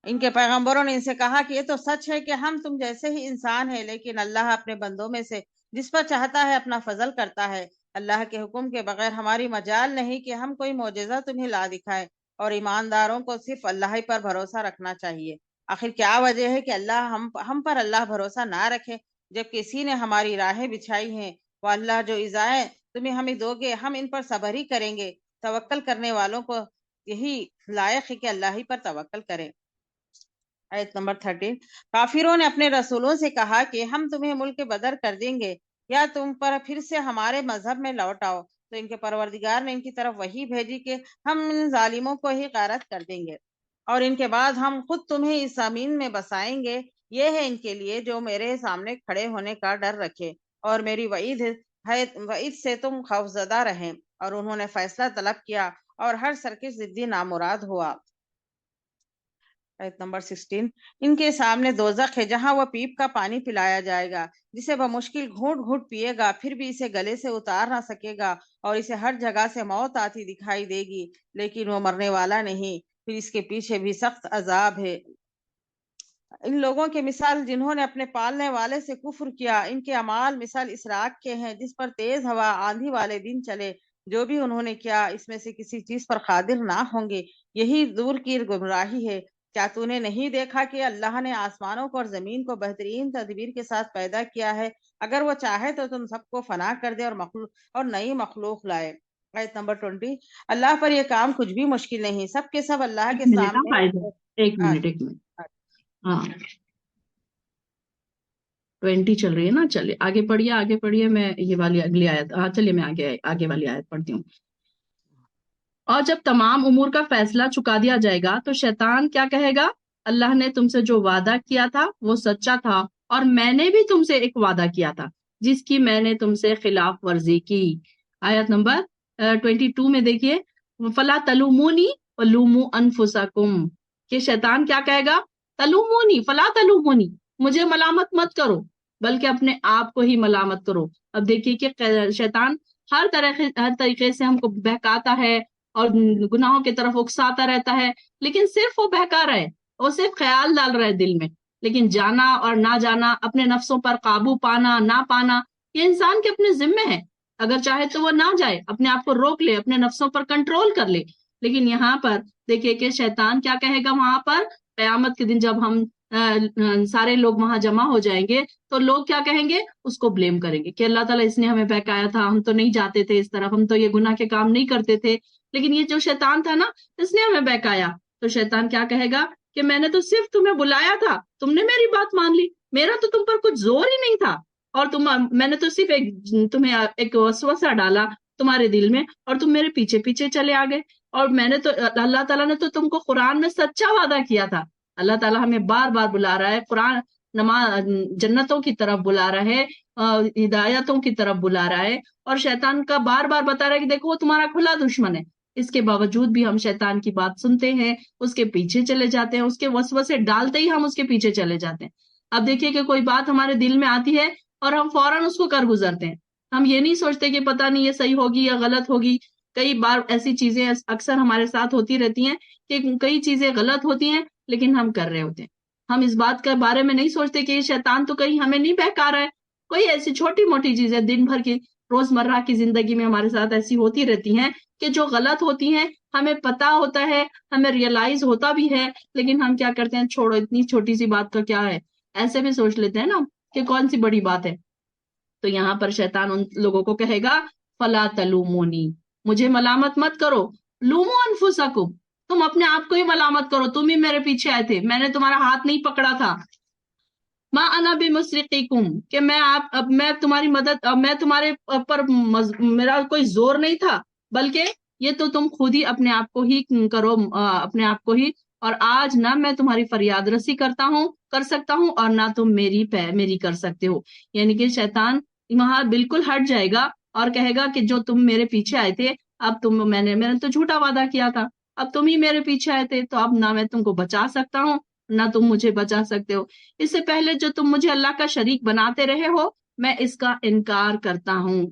ان کے پیغمبروں نے ان سے کہا کہ یہ تو سچ ہے کہ ہم تم جیسے ہی انسان ہیں، لیکن اللہ اپنے بندوں میں سے جس پر چاہتا ہے اپنا فضل کرتا ہے۔ اللہ کے حکم کے بغیر ہماری مجال نہیں کہ ہم کوئی معجزہ تمہیں لا دکھائے، اور ایمانداروں کو صرف اللہ ہی پر بھروسہ رکھنا چاہیے۔ آخر کیا وجہ ہے کہ اللہ ہم پر اللہ بھروسہ نہ رکھے جب کسی نے ہماری راہیں بچھائی ہیں؟ وہ اللہ جو ایزائیں تمہیں ہمیں دو گے ہم ان پر صبر ہی کریں گے۔ توکل کرنے والوں کو یہی لائق ہے کہ اللہ ہی پر توکل کریں۔ آیت نمبر 13، کافروں نے اپنے رسولوں سے کہا کہ ہم تمہیں ملک بدر کر دیں گے یا تم پر پھر سے ہمارے مذہب میں لوٹ آؤ، تو ان کے پروردگار نے ان کی طرف وحی بھیجی کہ ہم ان ظالموں کو ہی غارت کر دیں گے اور ان کے بعد ہم خود تمہیں اس زمین میں بسائیں گے۔ یہ ہے ان کے لیے جو میرے سامنے کھڑے ہونے کا ڈر رکھے اور میری وعید سے تم خوفزدہ رہیں، اور انہوں نے فیصلہ طلب کیا اور ہر سرکش ضدی نامراد ہوا۔ آیت نمبر 16، ان کے سامنے دوزخ ہے جہاں وہ پیپ کا پانی پلایا جائے گا جسے بمشکل گھونٹ گھونٹ پیے گا، پھر بھی اسے گلے سے اتار نہ سکے گا، اور اسے ہر جگہ سے موت آتی دکھائی دے گی لیکن وہ مرنے والا نہیں، پھر اس کے پیچھے بھی سخت عذاب ہے۔ ان لوگوں کے مثال جنہوں نے اپنے پالنے والے سے کفر کیا، ان کے اعمال مثال اس راگ کے ہیں جس پر تیز ہوا آندھی والے دن چلے، جو بھی انہوں نے کیا اس میں سے کسی چیز پر قادر نہ ہوں گے، یہی دور کی گمراہی ہے۔ کیا تو نے نہیں دیکھا کہ اللہ نے آسمانوں کو اور زمین کو بہترین تدبیر کے ساتھ پیدا کیا ہے؟ اگر وہ چاہے تو تم سب کو فنا کر دے اور نئی مخلوق لائے۔ آیت نمبر 20، اللہ پر یہ کام کچھ بھی مشکل نہیں، سب کے سب اللہ کے سامنے۔ ایک منٹ ہاں 20 چل رہی ہے نا، چلیے آگے پڑھیے میں یہ والی اگلی آیت، چلیے میں آگے والی آیت پڑھتی ہوں۔ اور جب تمام امور کا فیصلہ چکا دیا جائے گا تو شیطان کیا کہے گا؟ اللہ نے تم سے جو وعدہ کیا تھا وہ سچا تھا، اور میں نے بھی تم سے ایک وعدہ کیا تھا جس کی میں نے تم سے خلاف ورزی کی۔ آیت نمبر 22 میں دیکھیے، فلا تلومونی ولوموا انفسکم، کہ شیطان کیا کہے گا؟ تلومونی فلا تلومونی، مجھے ملامت مت کرو بلکہ اپنے آپ کو ہی ملامت کرو۔ اب دیکھیے کہ شیطان ہر طریقے سے ہم کو بہکاتا ہے اور گناہوں کی طرف اکساتا رہتا ہے، لیکن صرف وہ بہکا رہے، وہ صرف خیال ڈال رہے دل میں، لیکن جانا اور نہ جانا، اپنے نفسوں پر قابو پانا نہ پانا، یہ انسان کے اپنے ذمے ہے۔ اگر چاہے تو وہ نہ جائے، اپنے آپ کو روک لے، اپنے نفسوں پر کنٹرول کر لے۔ لیکن یہاں پر دیکھیے کہ شیطان کیا کہے گا وہاں پر قیامت کے دن، جب ہم سارے لوگ وہاں جمع ہو جائیں گے تو لوگ کیا کہیں گے؟ اس کو بلیم کریں گے کہ اللہ تعالیٰ اس نے ہمیں بہکایا تھا، ہم تو نہیں جاتے تھے اس طرف، ہم تو یہ گناہ کے کام نہیں کرتے تھے، لیکن یہ جو شیطان تھا نا، اس نے ہمیں بہکایا۔ تو شیطان کیا کہے گا کہ میں نے تو صرف تمہیں بلایا تھا، تم نے میری بات مان لی، میرا تو تم پر کچھ زور ہی نہیں تھا، اور میں نے تو صرف تمہیں ایک وسوسہ ڈالا تمہارے دل میں، اور تم میرے پیچھے پیچھے چلے آ گئے۔ اور میں نے تو، اللہ تعالیٰ نے تو تم کو قرآن میں سچا وعدہ کیا تھا۔ اللہ تعالیٰ ہمیں بار بار بلا رہا ہے، قرآن جنتوں کی طرف بلا رہا ہے، ہدایتوں کی طرف بلا رہا ہے، اور شیطان کا بار بار بتا رہا ہے کہ دیکھو وہ تمہارا کھلا دشمن ہے۔ اس کے باوجود بھی ہم شیطان کی بات سنتے ہیں، اس کے پیچھے چلے جاتے ہیں، اس کے وسوسے ڈالتے ہی ہم اس کے پیچھے چلے جاتے ہیں۔ اب دیکھیے کہ کوئی بات ہمارے دل میں آتی ہے اور ہم فوراً اس کو کر گزرتے ہیں، ہم یہ نہیں سوچتے کہ پتہ نہیں یہ صحیح ہوگی یا غلط ہوگی۔ کئی بار ایسی چیزیں اکثر ہمارے ساتھ ہوتی رہتی ہیں کہ کئی چیزیں غلط ہوتی ہیں لیکن ہم کر رہے ہوتے ہیں، ہم اس بات کے بارے میں نہیں سوچتے کہ یہ شیطان تو کہیں ہمیں نہیں بہکا رہا ہے۔ کوئی ایسی چھوٹی موٹی چیزیں دن بھر کی روزمرہ کی زندگی میں ہمارے ساتھ ایسی ہوتی رہتی ہیں کہ جو غلط ہوتی ہیں، ہمیں پتا ہوتا ہے، ہمیں ریئلائز ہوتا بھی ہے، لیکن ہم کیا کرتے ہیں؟ چھوڑو، اتنی چھوٹی سی بات کا کیا ہے، ایسے بھی سوچ لیتے ہیں نا کہ کون سی بڑی بات ہے۔ تو یہاں پر شیطان ان لوگوں کو کہے گا فلا تلومونی، مجھے ملامت مت کرو، لومو انفسکم، تم اپنے آپ کو ہی ملامت کرو، تم ہی میرے پیچھے آئے تھے، میں نے تمہارا ہاتھ نہیں پکڑا تھا۔ ما انا بمصرخکم، کہ میں تمہاری مدد، میں تمہارے پر میرا کوئی زور نہیں تھا، بلکہ یہ تو تم خود ہی اپنے آپ کو ہی کرو، اپنے آپ کو ہی، اور آج نہ میں تمہاری فریاد رسی کر سکتا ہوں، اور نہ تم میری کر سکتے ہو۔ یعنی کہ شیطان وہاں بالکل ہٹ جائے گا اور کہے گا کہ جو تم میرے پیچھے آئے تھے، اب میں نے تو جھوٹا وعدہ کیا تھا، اب تم ہی میرے پیچھے آئے تھے، تو اب نہ میں تم کو بچا سکتا ہوں نہ تم مجھے بچا سکتے ہو۔ اس سے پہلے جو تم مجھے اللہ کا شریک بناتے رہے ہو، میں اس کا انکار کرتا ہوں۔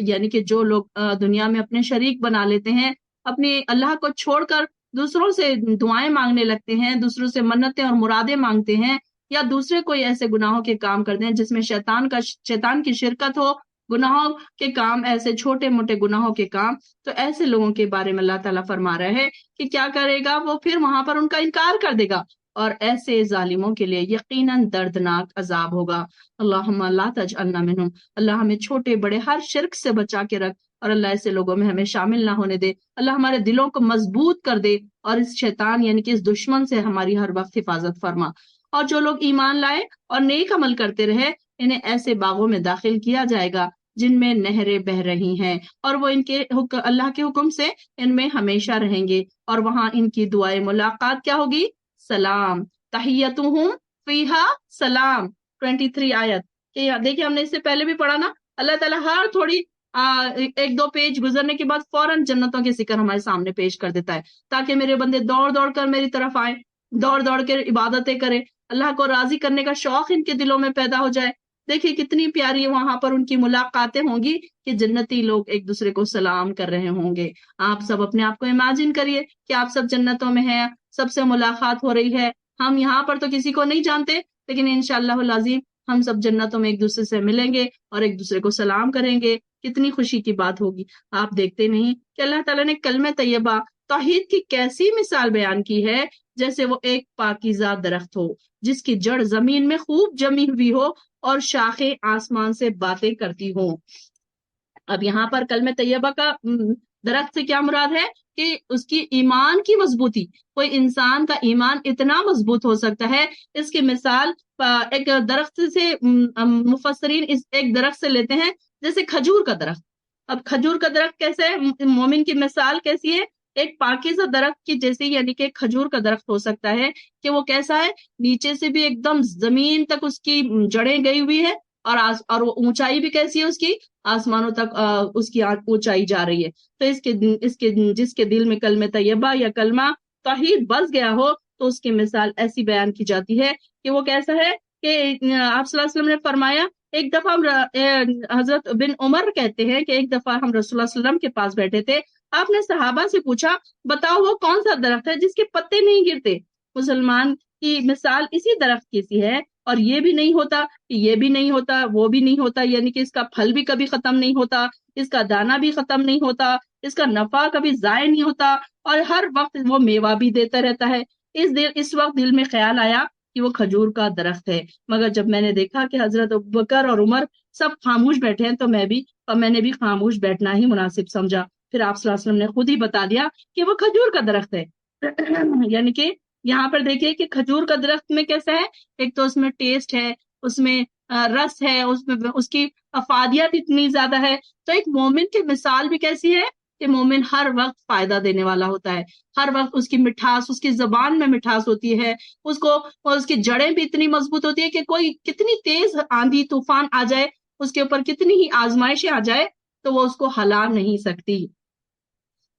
یعنی کہ جو لوگ دنیا میں اپنے شریک بنا لیتے ہیں، اپنے اللہ کو چھوڑ کر دوسروں سے دعائیں مانگنے لگتے ہیں، دوسروں سے منتیں اور مرادیں مانگتے ہیں، یا دوسرے کوئی ایسے گناہوں کے کام کرتے ہیں جس میں شیطان کی شرکت ہو، گناہوں کے کام، ایسے چھوٹے موٹے گناہوں کے کام، تو ایسے لوگوں کے بارے میں اللہ تعالیٰ فرما رہے ہیں کہ کیا کرے گا وہ؟ پھر وہاں پر ان کا انکار کر دے گا، اور ایسے ظالموں کے لیے یقیناً دردناک عذاب ہوگا۔ اللہم لا تجعلنا منہم، اللہ ہمیں چھوٹے بڑے ہر شرک سے بچا کے رکھ، اور اللہ ایسے لوگوں میں ہمیں شامل نہ ہونے دے۔ اللہ ہمارے دلوں کو مضبوط کر دے، اور اس شیطان یعنی کہ اس دشمن سے ہماری ہر وقت حفاظت فرما۔ اور جو لوگ ایمان لائے اور نیک عمل کرتے رہے، انہیں ایسے باغوں میں داخل کیا جائے گا جن میں نہریں بہہ رہی ہیں، اور وہ ان کے اللہ کے حکم سے ان میں ہمیشہ رہیں گے، اور وہاں ان کی دعائے ملاقات کیا ہوگی؟ سلام، تحیتہم فیہا سلام، 23 آیت۔ کہ دیکھیں ہم نے اس سے پہلے بھی پڑھا نا، اللہ تعالیٰ ہر تھوڑی ایک دو پیج گزرنے کے بعد فوراً جنتوں کے ذکر ہمارے سامنے پیش کر دیتا ہے، تاکہ میرے بندے دوڑ دوڑ کر میری طرف آئیں، دوڑ دوڑ کر عبادتیں کریں، اللہ کو راضی کرنے کا شوق ان کے دلوں میں پیدا ہو جائے۔ دیکھیے کتنی پیاری وہاں پر ان کی ملاقاتیں ہوں گی کہ جنتی لوگ ایک دوسرے کو سلام کر رہے ہوں گے۔ آپ سب اپنے آپ کو امیجن کریے کہ آپ سب جنتوں میں ہیں، سب سے ملاقات ہو رہی ہے۔ ہم یہاں پر تو کسی کو نہیں جانتے، لیکن انشاءاللہ العظیم ہم سب جنتوں میں ایک دوسرے سے ملیں گے اور ایک دوسرے کو سلام کریں گے۔ کتنی خوشی کی بات ہوگی۔ آپ دیکھتے نہیں کہ اللہ تعالیٰ نے کلمہ طیبہ توحید کی کیسی مثال بیان کی ہے، جیسے وہ ایک پاکیزہ درخت ہو جس کی جڑ زمین میں خوب جمی ہوئی ہو اور شاخیں آسمان سے باتیں کرتی ہوں۔ اب یہاں پر کلمہ طیبہ کا درخت سے کیا مراد ہے؟ کہ اس کی ایمان کی مضبوطی، کوئی انسان کا ایمان اتنا مضبوط ہو سکتا ہے، اس کی مثال ایک درخت سے مفسرین اس ایک درخت سے لیتے ہیں جیسے کھجور کا درخت۔ اب کھجور کا درخت کیسے ہے؟ مومن کی مثال کیسی ہے؟ ایک پاکیزہ درخت کی جیسی، یعنی کہ کھجور کا درخت ہو سکتا ہے کہ وہ کیسا ہے؟ نیچے سے بھی ایک دم زمین تک اس کی جڑیں گئی ہوئی ہے، اور وہ اونچائی بھی کیسی ہے اس کی؟ آسمانوں تک اس کی اونچائی جا رہی ہے۔ تو جس کے دل میں کلمہ طیبہ یا کلمہ توحید بس گیا ہو، تو اس کی مثال ایسی بیان کی جاتی ہے کہ وہ کیسا ہے کہ آپ صلی اللہ علیہ وسلم نے فرمایا، ایک دفعہ حضرت بن عمر کہتے ہیں کہ ایک دفعہ ہم رسول اللہ صلی اللہ علیہ وسلم کے پاس بیٹھے تھے، آپ نے صحابہ سے پوچھا، بتاؤ وہ کون سا درخت ہے جس کے پتے نہیں گرتے؟ مسلمان کی مثال اسی درخت کی سی ہے، اور یہ بھی نہیں ہوتا کہ یہ بھی نہیں ہوتا وہ بھی نہیں ہوتا، یعنی کہ اس کا پھل بھی کبھی ختم نہیں ہوتا، اس کا دانا بھی ختم نہیں ہوتا، اس کا نفع کبھی ضائع نہیں ہوتا، اور ہر وقت وہ میوہ بھی دیتا رہتا ہے۔ اس وقت دل میں خیال آیا کہ وہ کھجور کا درخت ہے، مگر جب میں نے دیکھا کہ حضرت ابوبکر اور عمر سب خاموش بیٹھے ہیں تو میں نے بھی خاموش بیٹھنا ہی مناسب سمجھا۔ پھر آپ صلی اللہ علیہ وسلم نے خود ہی بتا دیا کہ وہ کھجور کا درخت ہے۔ یعنی کہ یہاں پر دیکھیے کہ کھجور کا درخت میں کیسا ہے، ایک تو اس میں ٹیسٹ ہے، اس میں رس ہے، اس میں اس کی افادیت اتنی زیادہ ہے۔ تو ایک مومن کی مثال بھی کیسی ہے کہ مومن ہر وقت فائدہ دینے والا ہوتا ہے، ہر وقت اس کی مٹھاس، اس کی زبان میں مٹھاس ہوتی ہے، اور اس کی جڑیں بھی اتنی مضبوط ہوتی ہے کہ کوئی کتنی تیز آندھی طوفان آ جائے، اس کے اوپر کتنی ہی آزمائشیں آ جائے تو وہ اس کو ہلا نہیں سکتی۔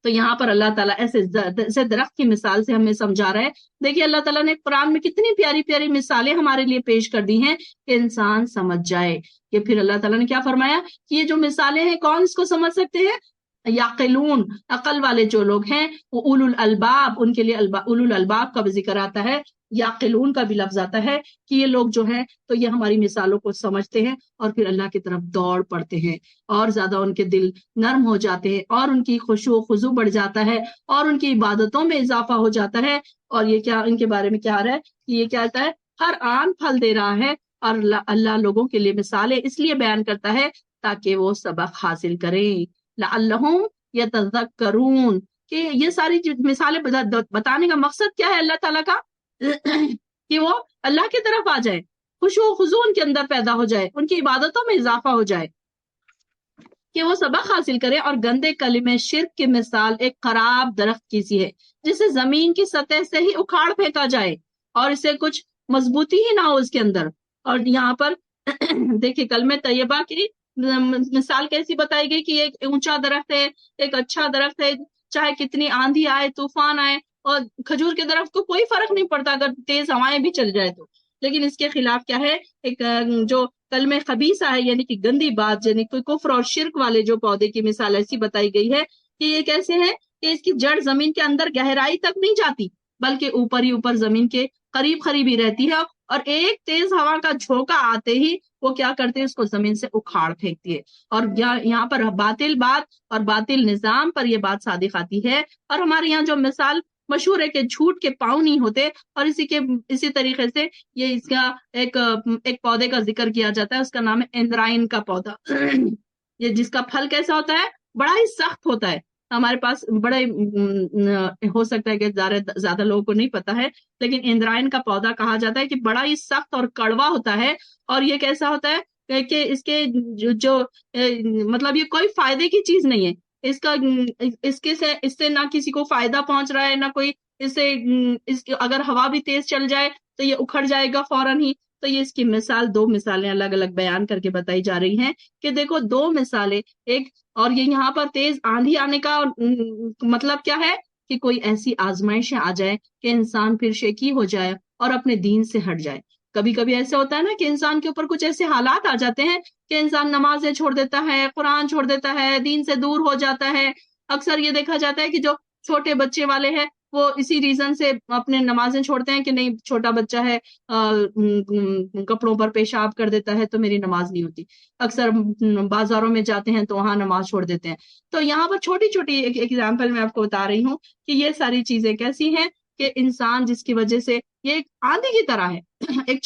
تو یہاں پر اللہ تعالیٰ ایسے درخت کی مثال سے ہمیں سمجھا رہا ہے۔ دیکھیے اللہ تعالیٰ نے قرآن میں کتنی پیاری پیاری مثالیں ہمارے لیے پیش کر دی ہیں کہ انسان سمجھ جائے۔ کہ پھر اللہ تعالیٰ نے کیا فرمایا کہ یہ جو مثالیں ہیں کون اس کو سمجھ سکتے ہیں؟ یعقلون، عقل والے جو لوگ ہیں، وہ اولو الالباب، ان کے لیے اولو الالباب کا بھی ذکر آتا ہے، یعقلون کا بھی لفظ آتا ہے کہ یہ لوگ جو ہیں تو یہ ہماری مثالوں کو سمجھتے ہیں اور پھر اللہ کی طرف دوڑ پڑتے ہیں، اور زیادہ ان کے دل نرم ہو جاتے ہیں، اور ان کی خشوع و خضوع بڑھ جاتا ہے، اور ان کی عبادتوں میں اضافہ ہو جاتا ہے۔ اور یہ کیا ان کے بارے میں کیا آ رہا ہے کہ یہ کیا آتا ہے، ہر آن پھل دے رہا ہے، اور اللہ لوگوں کے لیے مثالیں اس لیے بیان کرتا ہے تاکہ وہ سبق حاصل کریں، لعلہم یتذکرون۔ کہ یہ ساری مثالیں بتانے کا مقصد کیا ہے اللہ تعالیٰ کا؟ کہ وہ اللہ کی طرف آ جائے، خشوع و خضوع ان کے اندر پیدا ہو جائے، ان کی عبادتوں میں اضافہ ہو جائے، کہ وہ سبق حاصل کرے۔ اور گندے کلمے شرک کی مثال ایک خراب درخت کی سی ہے جسے زمین کی سطح سے ہی اکھاڑ پھینکا جائے اور اسے کچھ مضبوطی ہی نہ ہو اس کے اندر۔ اور یہاں پر دیکھیے کلمہ طیبہ کی مثال کیسی بتائی گئی کہ یہ ایک اونچا درخت ہے، ایک اچھا درخت ہے، چاہے کتنی آندھی آئے، طوفان آئے، اور کھجور کے درخت کو کوئی فرق نہیں پڑتا اگر تیز ہوائیں بھی چل جائے تو۔ لیکن اس کے خلاف کیا ہے، ایک جو کلمہ خبیثہ ہے، یعنی کہ گندی بات، یعنی کوئی کفر اور شرک والے جو پودے کی مثال ایسی بتائی گئی ہے کہ یہ کیسے ہے کہ اس کی جڑ زمین کے اندر گہرائی تک نہیں جاتی بلکہ اوپر ہی اوپر زمین کے قریب ہی رہتی ہے، اور ایک تیز ہوا کا جھونکا آتے ہی وہ کیا کرتے ہیں، اس کو زمین سے اکھاڑ پھینکتی ہے۔ اور یہاں پر باطل بات اور باطل نظام پر یہ بات صادق آتی ہے۔ اور ہمارے یہاں جو مثال مشہور ہے کہ جھوٹ کے پاؤں نہیں ہوتے، اور اسی طریقے سے یہ اس کا ایک پودے کا ذکر کیا جاتا ہے، اس کا نام ہے اندرائن کا پودا۔ یہ جس کا پھل کیسا ہوتا ہے، بڑا ہی سخت ہوتا ہے۔ ہمارے پاس بڑے ہو سکتا ہے کہ زیادہ لوگوں کو نہیں پتا ہے، لیکن اندرائن کا پودا کہا جاتا ہے کہ بڑا ہی سخت اور کڑوا ہوتا ہے۔ اور یہ کیسا ہوتا ہے کہ اس کے جو مطلب یہ کوئی فائدے کی چیز نہیں ہے، اس سے نہ کسی کو فائدہ پہنچ رہا ہے، نہ کوئی اگر ہوا بھی تیز چل جائے تو یہ اکھڑ جائے گا فوراً ہی۔ تو یہ اس کی دو مثالیں الگ الگ بیان کر کے بتائی جا رہی ہیں کہ دیکھو دو مثالیں، ایک اور یہ یہاں پر تیز آندھی آنے کا مطلب کیا ہے کہ کوئی ایسی آزمائشیں آ جائے کہ انسان پھر شیکی ہو جائے اور اپنے دین سے ہٹ جائے۔ کبھی کبھی ایسا ہوتا ہے نا کہ انسان کے اوپر کچھ ایسے حالات آ جاتے ہیں کہ انسان نمازیں چھوڑ دیتا ہے، قرآن چھوڑ دیتا ہے، دین سے دور ہو جاتا ہے۔ اکثر یہ دیکھا جاتا ہے کہ جو چھوٹے بچے والے ہیں وہ اسی ریزن سے اپنے نمازیں چھوڑتے ہیں کہ نہیں، چھوٹا بچہ ہے، کپڑوں پر پیشاب کر دیتا ہے تو میری نماز نہیں ہوتی۔ اکثر بازاروں میں جاتے ہیں تو وہاں نماز چھوڑ دیتے ہیں۔ تو یہاں پر چھوٹی چھوٹی ایک ایگزامپل میں آپ کو بتا رہی ہوں کہ یہ ساری چیزیں کیسی ہیں کہ انسان جس کی وجہ سے یہ ایک آندھی کی طرح ہے، ایک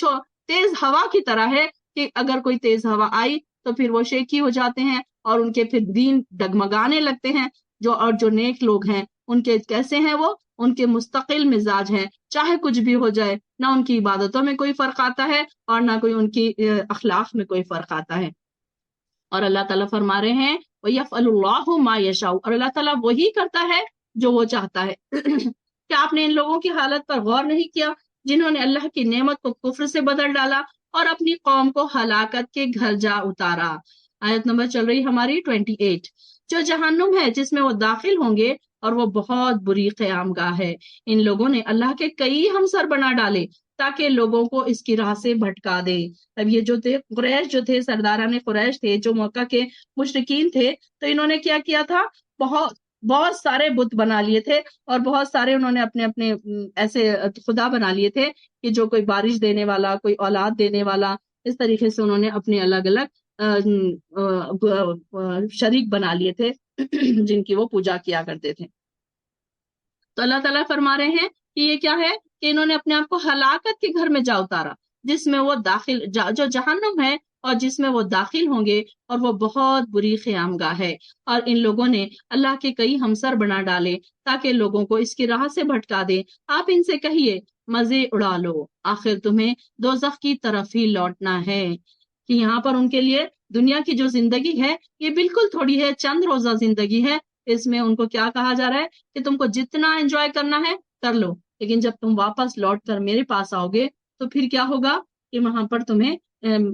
تیز ہوا کی طرح ہے کہ اگر کوئی تیز ہوا آئی تو پھر وہ شیکی ہو جاتے ہیں اور ان کے پھر دین ڈگمگانے لگتے ہیں۔ جو نیک لوگ ہیں ان کے کیسے ہیں، وہ ان کے مستقل مزاج ہیں، چاہے کچھ بھی ہو جائے، نہ ان کی عبادتوں میں کوئی فرق آتا ہے اور نہ کوئی ان کی اخلاق میں کوئی فرق آتا ہے۔ اور اللہ تعالیٰ فرما رہے ہیں وَيَفْعَلُ اللَّهُ مَا يَشَاءُ، اور اللہ تعالیٰ وہی کرتا ہے جو وہ چاہتا ہے۔ کیا آپ نے ان لوگوں کی حالت پر غور نہیں کیا جنہوں نے اللہ کی نعمت کو کفر سے بدل ڈالا اور اپنی قوم کو ہلاکت کے گھر جا اتارا؟ آیت نمبر چل رہی ہماری 28۔ جو جہنم ہے جس میں وہ داخل ہوں گے اور وہ بہت بری قیام گاہ ہے۔ ان لوگوں نے اللہ کے کئی ہمسر بنا ڈالے تاکہ لوگوں کو اس کی راہ سے بھٹکا دے۔ اب یہ جو تھے قریش، جو تھے سرداران قریش تھے، جو مکہ کے مشرکین تھے، تو انہوں نے کیا کیا تھا، بہت بہت سارے بت بنا لیے تھے اور بہت سارے انہوں نے اپنے اپنے ایسے خدا بنا لیے تھے کہ جو کوئی بارش دینے والا، کوئی اولاد دینے والا، اس طریقے سے انہوں نے اپنے الگ الگ شریک بنا لیے تھے جن کی وہ پوجا کیا کرتے تھے۔ تو اللہ تعالیٰ فرما رہے ہیں کہ یہ کیا ہے کہ انہوں نے اپنے آپ کو ہلاکت کے گھر میں جا اتارا، جس میں وہ جو جہنم ہے اور جس میں وہ داخل ہوں گے، اور وہ بہت بری قیام گاہ ہے۔ اور ان لوگوں نے اللہ کے کئی ہمسر بنا ڈالے تاکہ لوگوں کو اس کی راہ سے بھٹکا دے۔ آپ ان سے کہیے مزے اڑا لو، آخر تمہیں دوزخ کی طرف ہی لوٹنا ہے۔ کہ یہاں پر ان کے لیے دنیا کی جو زندگی ہے یہ بالکل تھوڑی ہے، چند روزہ زندگی ہے۔ اس میں ان کو کیا کہا جا رہا ہے کہ تم کو جتنا انجوائے کرنا ہے کر لو، لیکن جب تم واپس لوٹ کر میرے پاس آؤ گے تو پھر کیا ہوگا کہ وہاں پر تمہیں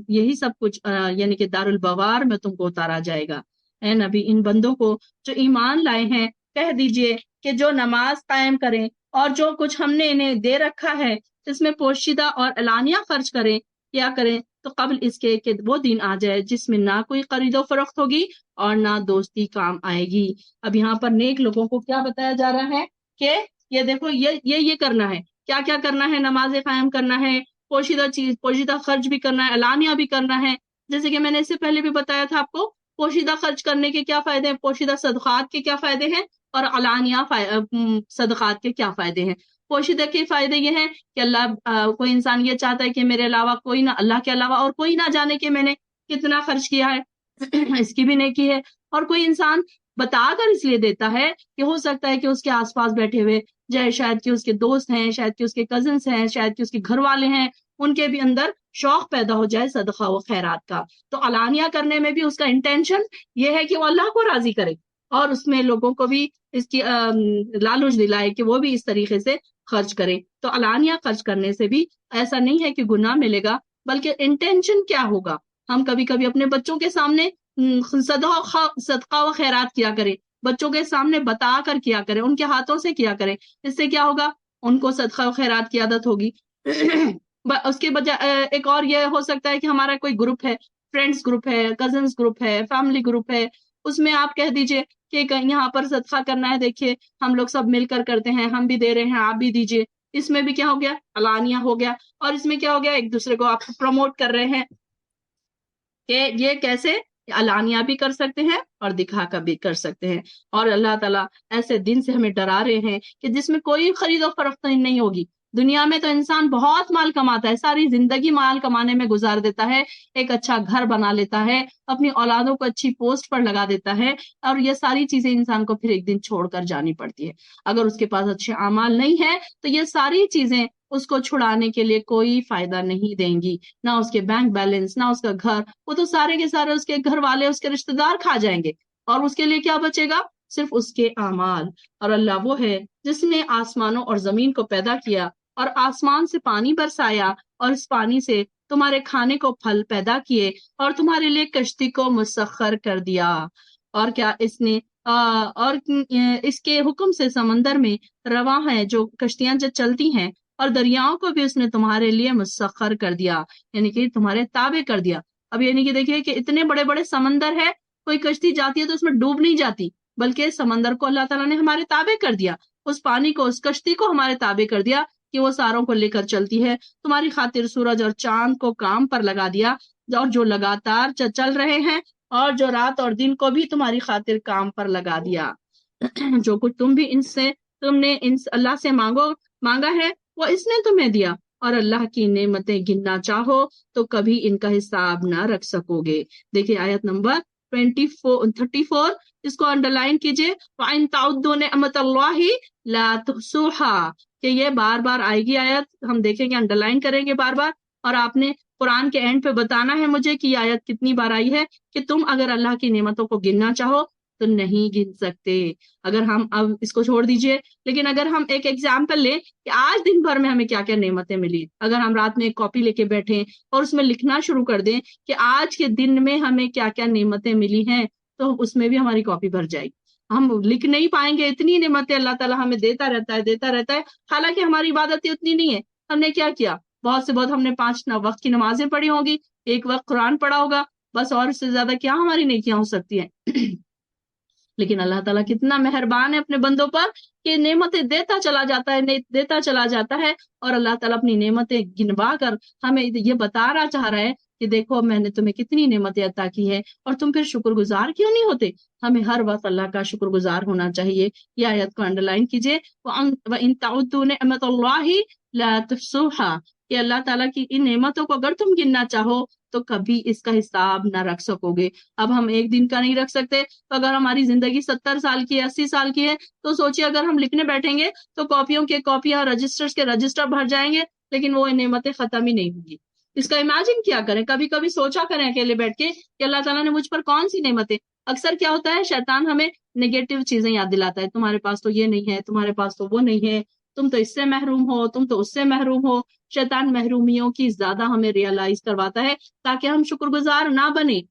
یہی سب کچھ یعنی کہ دار البوار میں تم کو اتارا جائے گا۔ اے نبی، ان بندوں کو جو ایمان لائے ہیں کہہ دیجئے کہ جو نماز قائم کریں اور جو کچھ ہم نے انہیں دے رکھا ہے اس میں پوشیدہ اور اعلانیہ خرچ کریں، کیا کریں تو قبل اس کے کہ وہ دن آ جائے جس میں نہ کوئی خرید و فروخت ہوگی اور نہ دوستی کام آئے گی۔ اب یہاں پر نیک لوگوں کو کیا بتایا جا رہا ہے کہ یہ دیکھو یہ کرنا ہے، کیا کیا کرنا ہے، نماز قائم کرنا ہے، پوشیدہ خرچ بھی کرنا ہے، اعلانیہ بھی کرنا ہے۔ جیسے کہ میں نے اس سے پہلے بھی بتایا تھا آپ کو، پوشیدہ خرچ کرنے کے کیا فائدے ہیں، پوشیدہ صدقات کے کیا فائدے ہیں، اور اعلانیہ صدقات کے کیا فائدے ہیں۔ پوشیدہ کے فائدے یہ ہیں کہ اللہ کوئی انسان یہ چاہتا ہے کہ میرے علاوہ کوئی نہ، اللہ کے علاوہ اور کوئی نہ جانے کہ میں نے کتنا خرچ کیا ہے، اس کی بھی نیکی ہے۔ اور کوئی انسان بتا کر اس لیے دیتا ہے کہ ہو سکتا ہے کہ اس کے آس پاس بیٹھے ہوئے شاید کہ اس کے دوست ہیں، شاید کہ اس کے کزنس ہیں، شاید کہ اس کے گھر والے ہیں، ان کے بھی اندر شوق پیدا ہو جائے صدقہ و خیرات کا۔ تو اعلانیہ کرنے میں بھی اس کا انٹینشن یہ ہے کہ وہ اللہ کو راضی کرے اور اس میں لوگوں کو بھی اس کی لالچ دلائے کہ وہ بھی اس طریقے سے خرچ کرے۔ تو اعلانیہ خرچ کرنے سے بھی ایسا نہیں ہے کہ گناہ ملے گا، بلکہ انٹینشن کیا ہوگا۔ ہم کبھی کبھی اپنے بچوں کے سامنے صدقہ و خیرات کیا کریں، بچوں کے سامنے بتا کر کیا کریں، ان کے ہاتھوں سے کیا کریں، اس سے کیا ہوگا، ان کو صدقہ و خیرات کی عادت ہوگی۔ اس کے بجائے ایک اور یہ ہو سکتا ہے کہ ہمارا کوئی گروپ ہے، فرینڈز گروپ ہے، کزنز گروپ ہے، فیملی گروپ ہے، اس میں آپ کہہ دیجئے کہ یہاں پر صدقہ کرنا ہے، دیکھیے ہم لوگ سب مل کر کرتے ہیں، ہم بھی دے رہے ہیں، آپ بھی دیجئے۔ اس میں بھی کیا ہو گیا، اعلانیہ ہو گیا، اور اس میں کیا ہو گیا، ایک دوسرے کو آپ پروموٹ کر رہے ہیں کہ یہ کیسے اعلانیہ بھی کر سکتے ہیں اور دکھا کر بھی کر سکتے ہیں۔ اور اللہ تعالیٰ ایسے دن سے ہمیں ڈرا رہے ہیں کہ جس میں کوئی خرید و فروخت نہیں ہوگی۔ دنیا میں تو انسان بہت مال کماتا ہے، ساری زندگی مال کمانے میں گزار دیتا ہے، ایک اچھا گھر بنا لیتا ہے، اپنی اولادوں کو اچھی پوسٹ پر لگا دیتا ہے، اور یہ ساری چیزیں انسان کو پھر ایک دن چھوڑ کر جانی پڑتی ہے۔ اگر اس کے پاس اچھے اعمال نہیں ہے تو یہ ساری چیزیں اس کو چھڑانے کے لیے کوئی فائدہ نہیں دیں گی، نہ اس کے بینک بیلنس، نہ اس کا گھر، وہ تو سارے کے سارے اس کے گھر والے، اس کے رشتہ دار کھا جائیں گے، اور اس کے لیے کیا بچے گا، صرف اس کے اعمال۔ اور اللہ وہ ہے جس نے آسمانوں اور زمین کو پیدا کیا اور آسمان سے پانی برسایا اور اس پانی سے تمہارے کھانے کو پھل پیدا کیے اور تمہارے لیے کشتی کو مسخر کر دیا۔ اور کیا اس نے اور اس کے حکم سے سمندر میں رواں ہیں جو کشتیاں جو چلتی ہیں، اور دریاؤں کو بھی اس نے تمہارے لیے مسخر کر دیا، یعنی کہ تمہارے تابع کر دیا۔ اب یعنی کہ دیکھیے کہ اتنے بڑے بڑے سمندر ہے، کوئی کشتی جاتی ہے تو اس میں ڈوب نہیں جاتی، بلکہ سمندر کو اللہ تعالیٰ نے ہمارے تابع کر دیا، اس پانی کو، اس کشتی کو ہمارے تابع کر دیا کہ وہ ساروں کو لے کر چلتی ہے۔ تمہاری خاطر سورج اور چاند کو کام پر لگا دیا، اور جو لگاتار چل رہے ہیں، اور جو رات اور دن کو بھی تمہاری خاطر کام پر لگا دیا۔ جو کچھ تم نے اللہ سے مانگا ہے وہ اس نے تمہیں دیا، اور اللہ کی نعمتیں گننا چاہو تو کبھی ان کا حساب نہ رکھ سکو گے۔ دیکھیں آیت نمبر 34، اس کو انڈر لائن کیجئے، وَإِن تَعُدُّوا نِعْمَتَ اللَّهِ لَا تُحْصُوهَا، کہ یہ بار بار آئے گی آیت، ہم دیکھیں گے، انڈر لائن کریں گے بار بار، اور آپ نے قرآن کے اینڈ پہ بتانا ہے مجھے کہ یہ آیت کتنی بار آئی ہے، کہ تم اگر اللہ کی نعمتوں کو گننا چاہو تو نہیں گن سکتے۔ اگر ہم اب اس کو چھوڑ دیجئے، لیکن اگر ہم ایک ایگزامپل لیں کہ آج دن بھر میں ہمیں کیا کیا نعمتیں ملی، اگر ہم رات میں ایک کاپی لے کے بیٹھیں اور اس میں لکھنا شروع کر دیں کہ آج کے دن میں ہمیں کیا کیا نعمتیں ملی ہیں، تو اس میں بھی ہماری کاپی بھر جائے گی۔ ہم لکھ نہیں پائیں گے، اتنی نعمتیں اللہ تعالیٰ ہمیں دیتا رہتا ہے، حالانکہ ہماری عبادتیں اتنی نہیں ہے۔ ہم نے کیا کیا، بہت سے بہت ہم نے 5 وقت کی نمازیں پڑھی ہوں گی، 1 وقت قرآن پڑھا ہوگا، بس، اور اس سے زیادہ کیا ہماری نیکیاں ہو سکتی ہیں۔ لیکن اللہ تعالیٰ کتنا مہربان ہے اپنے بندوں پر کہ نعمتیں دیتا چلا جاتا ہے، دیتا چلا جاتا ہے، اور اللہ تعالیٰ اپنی نعمتیں گنوا کر ہمیں یہ بتانا چاہ رہا ہے کہ دیکھو میں نے تمہیں کتنی نعمتیں عطا کی ہے، اور تم پھر شکر گزار کیوں نہیں ہوتے؟ ہمیں ہر وقت اللہ کا شکر گزار ہونا چاہیے۔ یہ آیت کو انڈر لائن کیجیے، وَإِن تَعُدُّوا نِعْمَتَ اللَّهِ لَا تُحْصُوهَا، کہ اللہ تعالیٰ کی ان نعمتوں کو اگر تم گننا چاہو تو کبھی اس کا حساب نہ رکھ سکو گے۔ اب ہم ایک دن کا نہیں رکھ سکتے، تو اگر ہماری زندگی 70 سال کی ہے، 80 سال کی ہے، تو سوچیے اگر ہم لکھنے بیٹھیں گے تو کاپیوں کے کاپیاں، رجسٹرز کے رجسٹر بھر جائیں گے، لیکن وہ نعمتیں ختم ہی نہیں ہوں گی۔ اس کا امیجن کیا کریں، کبھی کبھی سوچا کریں اکیلے بیٹھ کے کہ اللہ تعالیٰ نے مجھ پر کون سی نعمتیں۔ اکثر کیا ہوتا ہے، شیطان ہمیں نیگیٹو چیزیں یاد دلاتا ہے، تمہارے پاس تو یہ نہیں ہے، تمہارے پاس تو وہ نہیں ہے، تم تو اس سے محروم ہو، تم تو اس سے محروم ہو۔ شیطان محرومیوں کی زیادہ ہمیں ریئلائز کرواتا ہے تاکہ ہم شکر گزار نہ بنیں۔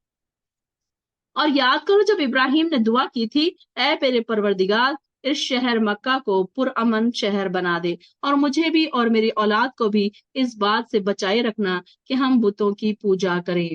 اور یاد کرو جب ابراہیم نے دعا کی تھی، اے میرے پروردگار اس شہر مکہ کو پرامن شہر بنا دے، اور مجھے بھی اور میری اولاد کو بھی اس بات سے بچائے رکھنا کہ ہم بتوں کی پوجا کریں۔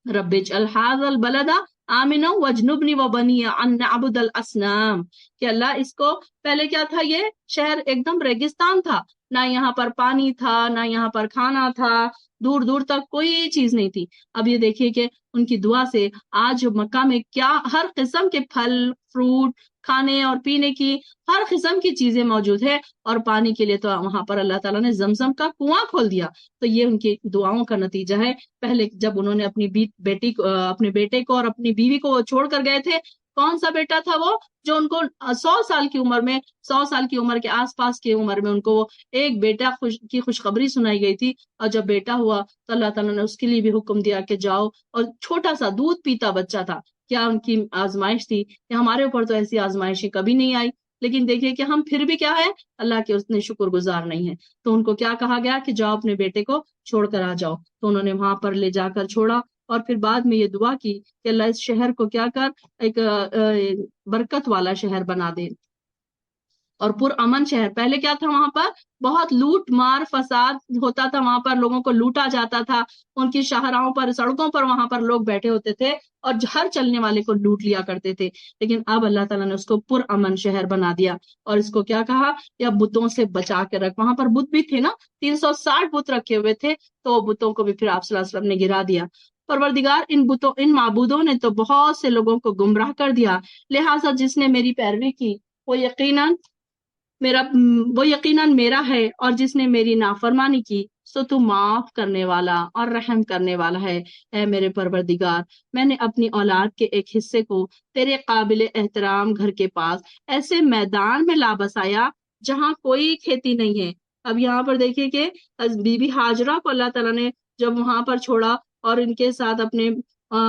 رب اجعل ھذا البلد آمنا واجنبنی وبنی ان نعبد الاصنام، کہ اللہ اس کو، پہلے کیا تھا، یہ شہر ایک دم ریگستان تھا، نہ یہاں پر پانی تھا، نہ یہاں پر کھانا تھا، دور دور تک کوئی چیز نہیں تھی۔ اب یہ دیکھیے کہ ان کی دعا سے آج مکہ میں کیا ہر قسم کے پھل فروٹ، کھانے اور پینے کی ہر قسم کی چیزیں موجود ہے، اور پانی کے لیے تو وہاں پر اللہ تعالیٰ نے زمزم کا کنواں کھول دیا۔ تو یہ ان کی دعاؤں کا نتیجہ ہے۔ پہلے جب انہوں نے اپنی بیٹی کو، اپنے بیٹے کو اور اپنی بیوی کو چھوڑ کر گئے تھے، کون سا بیٹا تھا وہ جو ان کو 100 سال کی عمر میں، 100 سال کی عمر کے آس پاس کی عمر میں ان کو ایک بیٹا کی خوشخبری سنائی گئی تھی، اور جب بیٹا ہوا تو اللہ تعالیٰ نے اس کے لیے بھی حکم دیا کہ جاؤ، اور چھوٹا سا دودھ پیتا بچہ تھا۔ کیا ان کی آزمائش تھی کہ ہمارے اوپر تو ایسی آزمائشیں کبھی نہیں آئی، لیکن دیکھیے کہ ہم پھر بھی کیا ہے، اللہ کے اتنے شکر گزار نہیں ہیں۔ تو ان کو کیا کہا گیا کہ جاؤ اپنے بیٹے کو چھوڑ کر آ جاؤ، تو انہوں نے وہاں پر لے جا کر چھوڑا، اور پھر بعد میں یہ دعا کی کہ اللہ اس شہر کو کیا کر ایک برکت والا شہر بنا دے اور پرامن شہر۔ پہلے کیا تھا، وہاں پر بہت لوٹ مار فساد ہوتا تھا، وہاں پر لوگوں کو لوٹا جاتا تھا، ان کی شاہراہوں پر، سڑکوں پر وہاں پر لوگ بیٹھے ہوتے تھے اور ہر چلنے والے کو لوٹ لیا کرتے تھے۔ لیکن اب اللہ تعالیٰ نے اس کو پرامن شہر بنا دیا، اور اس کو کیا کہا، یا بتوں سے بچا کے رکھ۔ وہاں پر بت بھی تھے نا، 360 بت رکھے ہوئے تھے، تو بتوں کو بھی پھر آپ صلی اللہ علیہ وسلم نے گرا دیا۔ پروردگار ان معبودوں نے تو بہت سے لوگوں کو گمراہ کر دیا، لہٰذا جس نے میری پیروی کی وہ یقیناً میرا ہے، اور جس نے میری نافرمانی کی سو تو معاف کرنے والا اور رحم کرنے والا ہے۔ اے میرے پروردگار، میں نے اپنی اولاد کے ایک حصے کو تیرے قابل احترام گھر کے پاس ایسے میدان میں لا بسایا جہاں کوئی کھیتی نہیں ہے۔ اب یہاں پر دیکھیے کہ بی بی ہاجرہ کو اللہ تعالیٰ نے جب وہاں پر چھوڑا اور ان کے ساتھ اپنے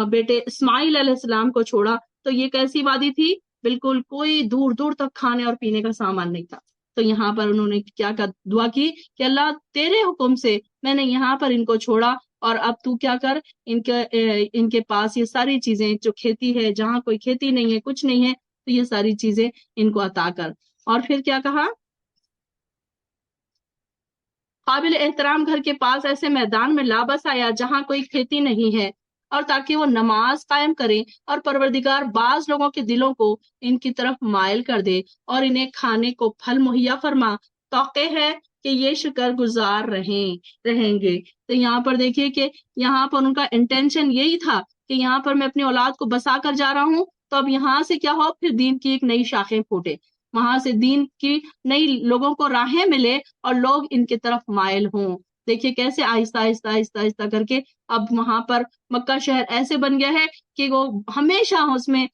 بیٹے اسماعیل علیہ السلام کو چھوڑا، تو یہ کیسی وادی تھی، بالکل کوئی دور دور تک کھانے اور پینے کا سامان نہیں تھا۔ تو یہاں پر انہوں نے کیا دعا کی کہ اللہ تیرے حکم سے میں نے یہاں پر ان کو چھوڑا، اور اب تو کیا کر، ان کے پاس یہ ساری چیزیں جو کھیتی ہے، جہاں کوئی کھیتی نہیں ہے، کچھ نہیں ہے، تو یہ ساری چیزیں ان کو عطا کر۔ اور پھر کیا کہا، قابل احترام گھر کے پاس ایسے میدان میں لا بسایا جہاں کوئی کھیتی نہیں ہے، اور تاکہ وہ نماز قائم کریں، اور پروردگار بعض لوگوں کے دلوں کو ان کی طرف مائل کر دے اور انہیں کھانے کو پھل مہیا فرما، توقع ہے کہ یہ شکر گزار رہیں گے۔ تو یہاں پر دیکھیے کہ یہاں پر ان کا انٹینشن یہی تھا کہ یہاں پر میں اپنی اولاد کو بسا کر جا رہا ہوں، تو اب یہاں سے کیا ہو، پھر دین کی ایک نئی شاخیں پھوٹے، وہاں سے دین کی نئی لوگوں کو راہیں ملے اور لوگ ان کی طرف مائل ہوں۔ دیکھیے کیسے آہستہ آہستہ آہستہ آہستہ کر کے اب وہاں پر مکہ شہر ایسے بن گیا ہے کہ وہ ہمیشہ اس میں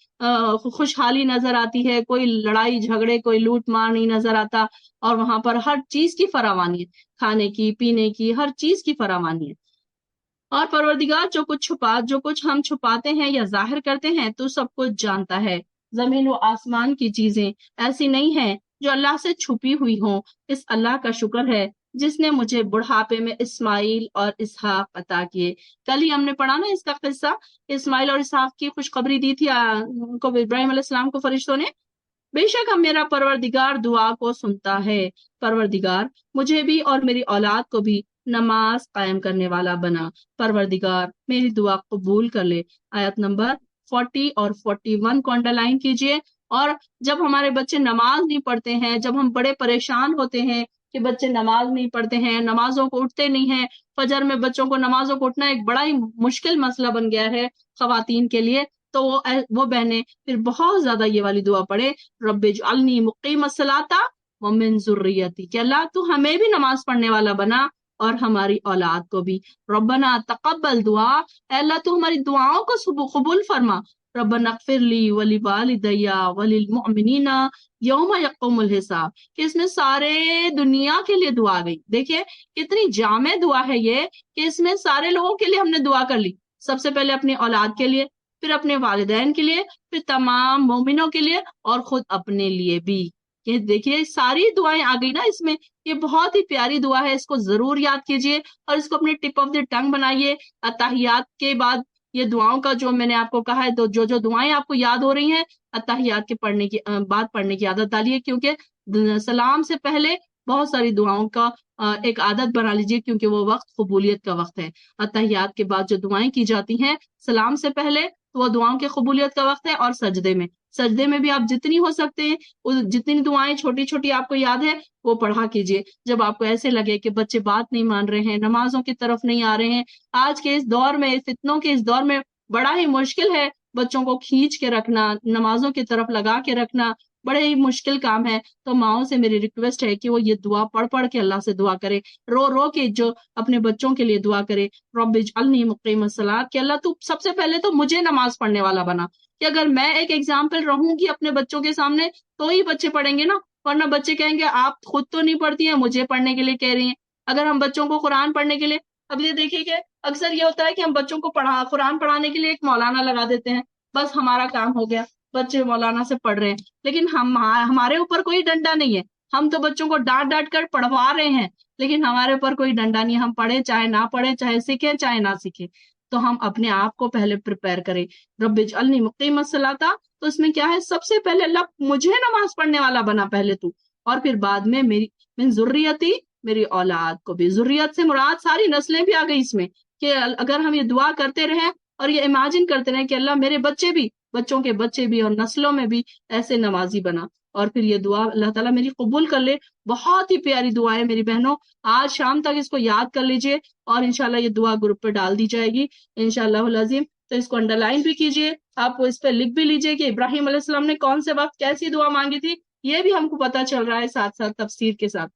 خوشحالی نظر آتی ہے، کوئی لڑائی جھگڑے، کوئی لوٹ مار نہیں نظر آتا، اور وہاں پر ہر چیز کی فراوانی ہے، کھانے کی، پینے کی، ہر چیز کی فراوانی ہے۔ اور پروردگار جو کچھ ہم چھپاتے ہیں یا ظاہر کرتے ہیں تو سب کچھ جانتا ہے۔ زمین و آسمان کی چیزیں ایسی نہیں ہیں جو اللہ سے چھپی ہوئی ہوں۔ اس اللہ کا شکر ہے جس نے مجھے بڑھاپے میں اسماعیل اور اسحاق عطا کیے۔ کل ہی ہم نے پڑھا نا اس کا قصہ، اسماعیل اور اسحاق کی خوشخبری دی تھی ان کو ابراہیم علیہ السلام کو فرشتوں نے۔ بے شک اب میرا پروردگار دعا کو سنتا ہے۔ پروردگار مجھے بھی اور میری اولاد کو بھی نماز قائم کرنے والا بنا۔ پروردگار میری دعا قبول کر لے۔ آیت نمبر 40 اور 41 کو انڈرلائن کیجئے۔ اور جب ہمارے بچے نماز نہیں پڑھتے ہیں، جب ہم بڑے پریشان ہوتے ہیں کہ بچے نماز نہیں پڑھتے ہیں، نمازوں کو اٹھتے نہیں ہیں، فجر میں بچوں کو نمازوں کو اٹھنا ایک بڑا ہی مشکل مسئلہ بن گیا ہے خواتین کے لیے، تو وہ بہنیں پھر بہت زیادہ یہ والی دعا پڑھے، رب اجعلنی مقیم الصلاۃ ومن ذریتی، کہ اللہ تو ہمیں بھی نماز پڑھنے والا بنا اور ہماری اولاد کو بھی۔ ربنا تقبل دعا، اے اللہ تو ہماری دعاؤں کو قبول فرما۔ ربنا اغفر لی ولوالدی وللمؤمنین یوم یقوم الحساب، کہ اس میں سارے دنیا کے لیے دعا گئی۔ دیکھیے کتنی جامع دعا ہے یہ، کہ اس میں سارے لوگوں کے لیے ہم نے دعا کر لی، سب سے پہلے اپنی اولاد کے لیے، پھر اپنے والدین کے لیے، پھر تمام مومنوں کے لیے، اور خود اپنے لیے بھی۔ کہ دیکھیے ساری دعائیں آ گئی نا اس میں، یہ بہت ہی پیاری دعا ہے، اس کو ضرور یاد کیجئے اور اس کو اپنے ٹپ آف دی ٹنگ بنائیے۔ اتحیات کے بعد یہ دعاؤں کا جو میں نے آپ کو کہا ہے، جو دعائیں آپ کو یاد ہو رہی ہیں، اتحیات کے پڑھنے کی بعد پڑھنے کی عادت ڈالیے، کیونکہ سلام سے پہلے بہت ساری دعاؤں کا ایک عادت بنا لیجیے، کیونکہ وہ وقت قبولیت کا وقت ہے۔ اتحیات کے بعد جو دعائیں کی جاتی ہیں سلام سے پہلے، تو وہ دعاؤں کے قبولیت کا وقت ہے۔ اور سجدے میں بھی آپ جتنی ہو سکتے ہیں، جتنی دعائیں چھوٹی چھوٹی آپ کو یاد ہے وہ پڑھا کیجئے۔ جب آپ کو ایسے لگے کہ بچے بات نہیں مان رہے ہیں، نمازوں کی طرف نہیں آ رہے ہیں، آج کے اس دور میں، فتنوں کے اس دور میں بڑا ہی مشکل ہے بچوں کو کھینچ کے رکھنا، نمازوں کی طرف لگا کے رکھنا، بڑے ہی مشکل کام ہے۔ تو ماؤں سے میری ریکویسٹ ہے کہ وہ یہ دعا پڑھ کے اللہ سے دعا کرے، رو کے جو اپنے بچوں کے لیے دعا کرے، رب اجعلنی مقیم الصلاۃ، کہ اللہ تو سب سے پہلے تو مجھے نماز پڑھنے والا بنا، کہ اگر میں ایک ایگزامپل رہوں گی اپنے بچوں کے سامنے تو ہی بچے پڑھیں گے نا، ورنہ بچے کہیں گے آپ خود تو نہیں پڑھتی ہیں، مجھے پڑھنے کے لیے کہہ رہی ہیں۔ اگر ہم بچوں کو قرآن پڑھنے کے لیے، اب یہ دیکھیے کہ اکثر یہ ہوتا ہے کہ ہم بچوں کو قرآن پڑھانے کے لیے ایک مولانا لگا دیتے ہیں، بس ہمارا کام ہو گیا، بچے مولانا سے پڑھ رہے ہیں، لیکن ہمارے اوپر کوئی ڈنڈا نہیں ہے، ہم تو بچوں کو ڈانٹ کر پڑھوا رہے ہیں، لیکن ہمارے اوپر کوئی ڈنڈا نہیں ہے، ہم پڑھیں چاہے نہ پڑھیں، چاہے سیکھیں چاہے نہ سیکھیں۔ تو ہم اپنے آپ کو پہلے پریپئر کریں، رب اجعلنی مقیم الصلاۃ، تو اس میں کیا ہے، سب سے پہلے اللہ مجھے نماز پڑھنے والا بنا پہلے تو، اور پھر بعد میں میری من ذریتی، میری اولاد کو بھی۔ ذریت سے مراد ساری نسلیں بھی آ گئی اس میں، کہ اگر ہم یہ دعا کرتے رہیں اور یہ امیجن کرتے رہیں کہ اللہ میرے بچے بھی، بچوں کے بچے بھی، اور نسلوں میں بھی ایسے نمازی بنا، اور پھر یہ دعا اللہ تعالیٰ میری قبول کر لے۔ بہت ہی پیاری دعا ہے میری بہنوں، آج شام تک اس کو یاد کر لیجئے، اور انشاءاللہ یہ دعا گروپ پہ ڈال دی جائے گی انشاءاللہ العظیم۔ تو اس کو انڈرلائن بھی کیجئے، آپ اس پہ لکھ بھی لیجئے کہ ابراہیم علیہ السلام نے کون سے وقت کیسی دعا مانگی تھی، یہ بھی ہم کو پتا چل رہا ہے ساتھ ساتھ تفسیر کے ساتھ۔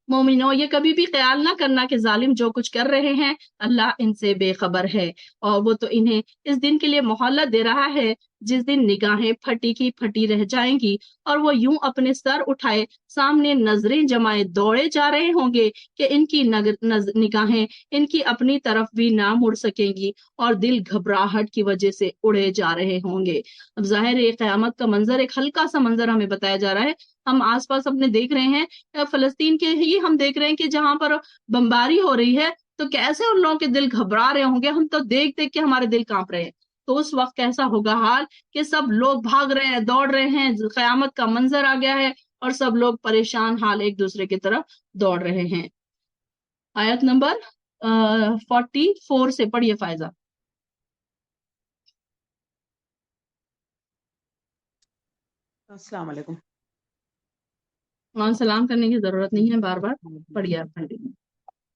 مومنوں، یہ کبھی بھی خیال نہ کرنا کہ ظالم جو کچھ کر رہے ہیں اللہ ان سے بے خبر ہے، اور وہ تو انہیں اس دن کے لیے مہلت دے رہا ہے جس دن نگاہیں پھٹی کی پھٹی رہ جائیں گی، اور وہ یوں اپنے سر اٹھائے سامنے نظریں جمائے دوڑے جا رہے ہوں گے کہ ان کی نگاہیں ان کی اپنی طرف بھی نہ مڑ سکیں گی، اور دل گھبراہٹ کی وجہ سے اڑے جا رہے ہوں گے۔ اب ظاہر ہے قیامت کا منظر ایک ہلکا سا منظر ہمیں بتایا جا رہا ہے، ہم آس پاس اپنے دیکھ رہے ہیں، فلسطین کے ہی ہم دیکھ رہے ہیں کہ جہاں پر بمباری ہو رہی ہے تو کیسے ان لوگوں کے دل گھبرا رہے ہوں گے، ہم تو دیکھ کے ہمارے دل کانپ رہے ہیں۔ تو اس وقت کیسا ہوگا حال کہ سب لوگ بھاگ رہے ہیں، دوڑ رہے ہیں، قیامت کا منظر آ گیا ہے، اور سب لوگ پریشان حال ایک دوسرے کی طرف دوڑ رہے ہیں۔ آیت نمبر 44 سے پڑھیے فائزہ۔ السلام علیکم۔ سلام کرنے کی ضرورت نہیں ہے، بار بار پڑھیے آپ۔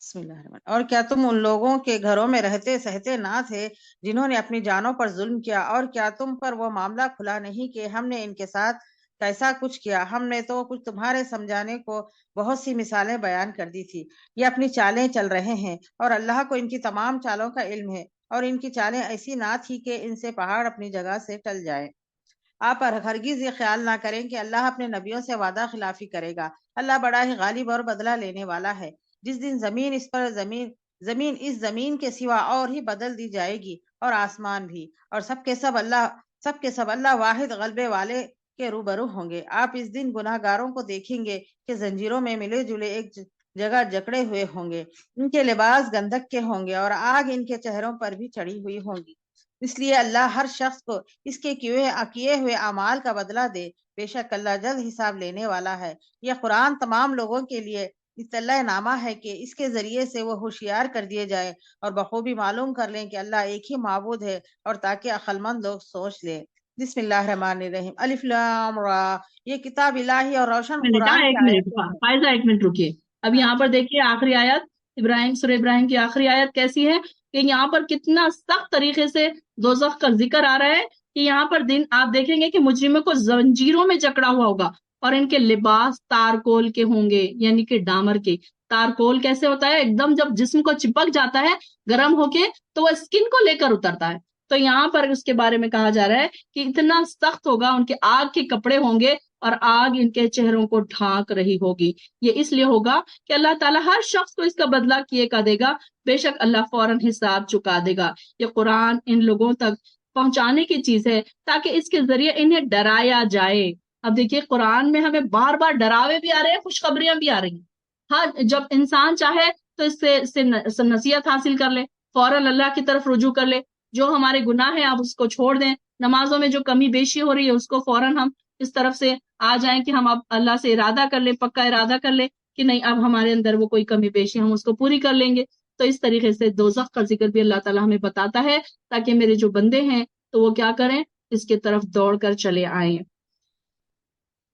بسم اللہ الرحمن۔ اور کیا تم ان لوگوں کے گھروں میں رہتے سہتے نہ تھے جنہوں نے اپنی جانوں پر ظلم کیا، اور کیا تم پر وہ معاملہ کھلا نہیں کہ ہم نے ان کے ساتھ کیسا کچھ کیا؟ ہم نے تو کچھ تمہارے سمجھانے کو بہت سی مثالیں بیان کر دی تھی۔ یہ اپنی چالیں چل رہے ہیں، اور اللہ کو ان کی تمام چالوں کا علم ہے، اور ان کی چالیں ایسی نہ تھی کہ ان سے پہاڑ اپنی جگہ سے ٹل جائے۔ آپ ہرگز یہ خیال نہ کریں کہ اللہ اپنے نبیوں سے وعدہ خلافی کرے گا۔ اللہ بڑا ہی غالب اور بدلہ لینے والا ہے۔ جس دن زمین اس زمین کے سوا اور ہی بدل دی جائے گی، اور آسمان بھی، اور سب کے سب اللہ واحد غلبے والے کے روبرو ہوں گے۔ آپ اس دن گناہ گاروں کو دیکھیں گے کہ زنجیروں میں ملے جلے ایک جگہ جکڑے ہوئے ہوں گے، ان کے لباس گندک کے ہوں گے، اور آگ ان کے چہروں پر بھی چڑھی ہوئی ہوں گی۔ اس لیے اللہ ہر شخص کو اس کے کیے ہوئے اعمال کا بدلہ دے، بے شک اللہ جلد حساب لینے والا ہے۔ یہ قرآن تمام لوگوں کے لیے اطلاع نامہ ہے کہ اس کے ذریعے سے وہ ہوشیار کر دیے جائیں اور بخوبی معلوم کر لیں کہ اللہ ایک ہی معبود ہے، اور تاکہ عقل مند لوگ سوچ لیں۔ بسم اللہ الرحمن الرحیم۔ الف لام را، یہ کتاب الہی اور روشن میں نے کہا قرآن کی ایک منٹ آیتیں ہیں۔ فائزہ، ایک منٹ رکیے۔ اب یہاں پر دیکھیے آخری آیت ابراہیم، سورہ ابراہیم کی آخری آیت کیسی ہے کہ یہاں پر کتنا سخت طریقے سے دوزخ کا ذکر آ رہا ہے کہ یہاں پر دن آپ دیکھیں گے کہ مجرموں کو زنجیروں میں جکڑا ہوا ہوگا، اور ان کے لباس تارکول کے ہوں گے، یعنی کہ ڈامر کے۔ تارکول کیسے ہوتا ہے؟ ایک دم جب جسم کو چپک جاتا ہے گرم ہو کے تو وہ اسکن کو لے کر اترتا ہے۔ تو یہاں پر اس کے بارے میں کہا جا رہا ہے کہ اتنا سخت ہوگا، ان کے آگ کے کپڑے ہوں گے اور آگ ان کے چہروں کو ڈھانک رہی ہوگی۔ یہ اس لیے ہوگا کہ اللہ تعالیٰ ہر شخص کو اس کا بدلہ کیے کا دے گا، بے شک اللہ فوراً حساب چکا دے گا۔ یہ قرآن ان لوگوں تک پہنچانے کی چیز ہے تاکہ اس کے ذریعے انہیں ڈرایا جائے۔ اب دیکھیے قرآن میں ہمیں بار بار ڈراوے بھی آ رہے ہیں، خوشخبریاں بھی آ رہی ہیں۔ ہاں، جب انسان چاہے تو اس سے نصیحت حاصل کر لے، فوراً اللہ کی طرف رجوع کر لے، جو ہمارے گناہ ہیں آپ اس کو چھوڑ دیں، نمازوں میں جو کمی بیشی ہو رہی ہے اس کو فوراً ہم اس طرف سے آ جائیں کہ ہم اب اللہ سے ارادہ کر لیں، پکا ارادہ کر لیں کہ نہیں اب ہمارے اندر وہ کوئی کمی بیشی ہم اس کو پوری کر لیں گے۔ تو اس طریقے سے دوزخ کا ذکر بھی اللہ تعالیٰ ہمیں بتاتا ہے تاکہ میرے جو بندے ہیں تو وہ کیا کریں، اس کے طرف دوڑ کر چلے آئیں۔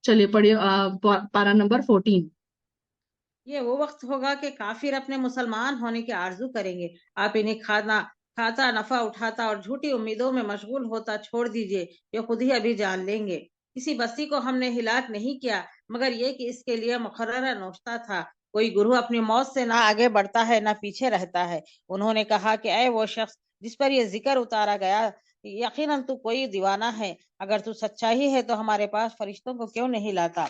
چلیے پڑھیے پارہ نمبر 14۔ یہ وہ وقت ہوگا کہ کافر اپنے مسلمان ہونے کی آرزو کریں گے، آپ انہیں کھاتا نفع اٹھاتا اور جھوٹی امیدوں میں مشغول ہوتا چھوڑ دیجئے، یہ خود ہی ابھی جان لیں گے۔ کسی بستی کو ہم نے ہلاک نہیں کیا مگر یہ کہ اس کے لیے مقررہ نوشتہ تھا، کوئی گروہ اپنی موت سے نہ آگے بڑھتا ہے نہ پیچھے رہتا ہے۔ انہوں نے کہا کہ اے وہ شخص جس پر یہ ذکر اتارا گیا، یقیناً تو کوئی دیوانہ ہے، اگر تو سچا ہی ہے تو ہمارے پاس فرشتوں کو کیوں نہیں لاتا۔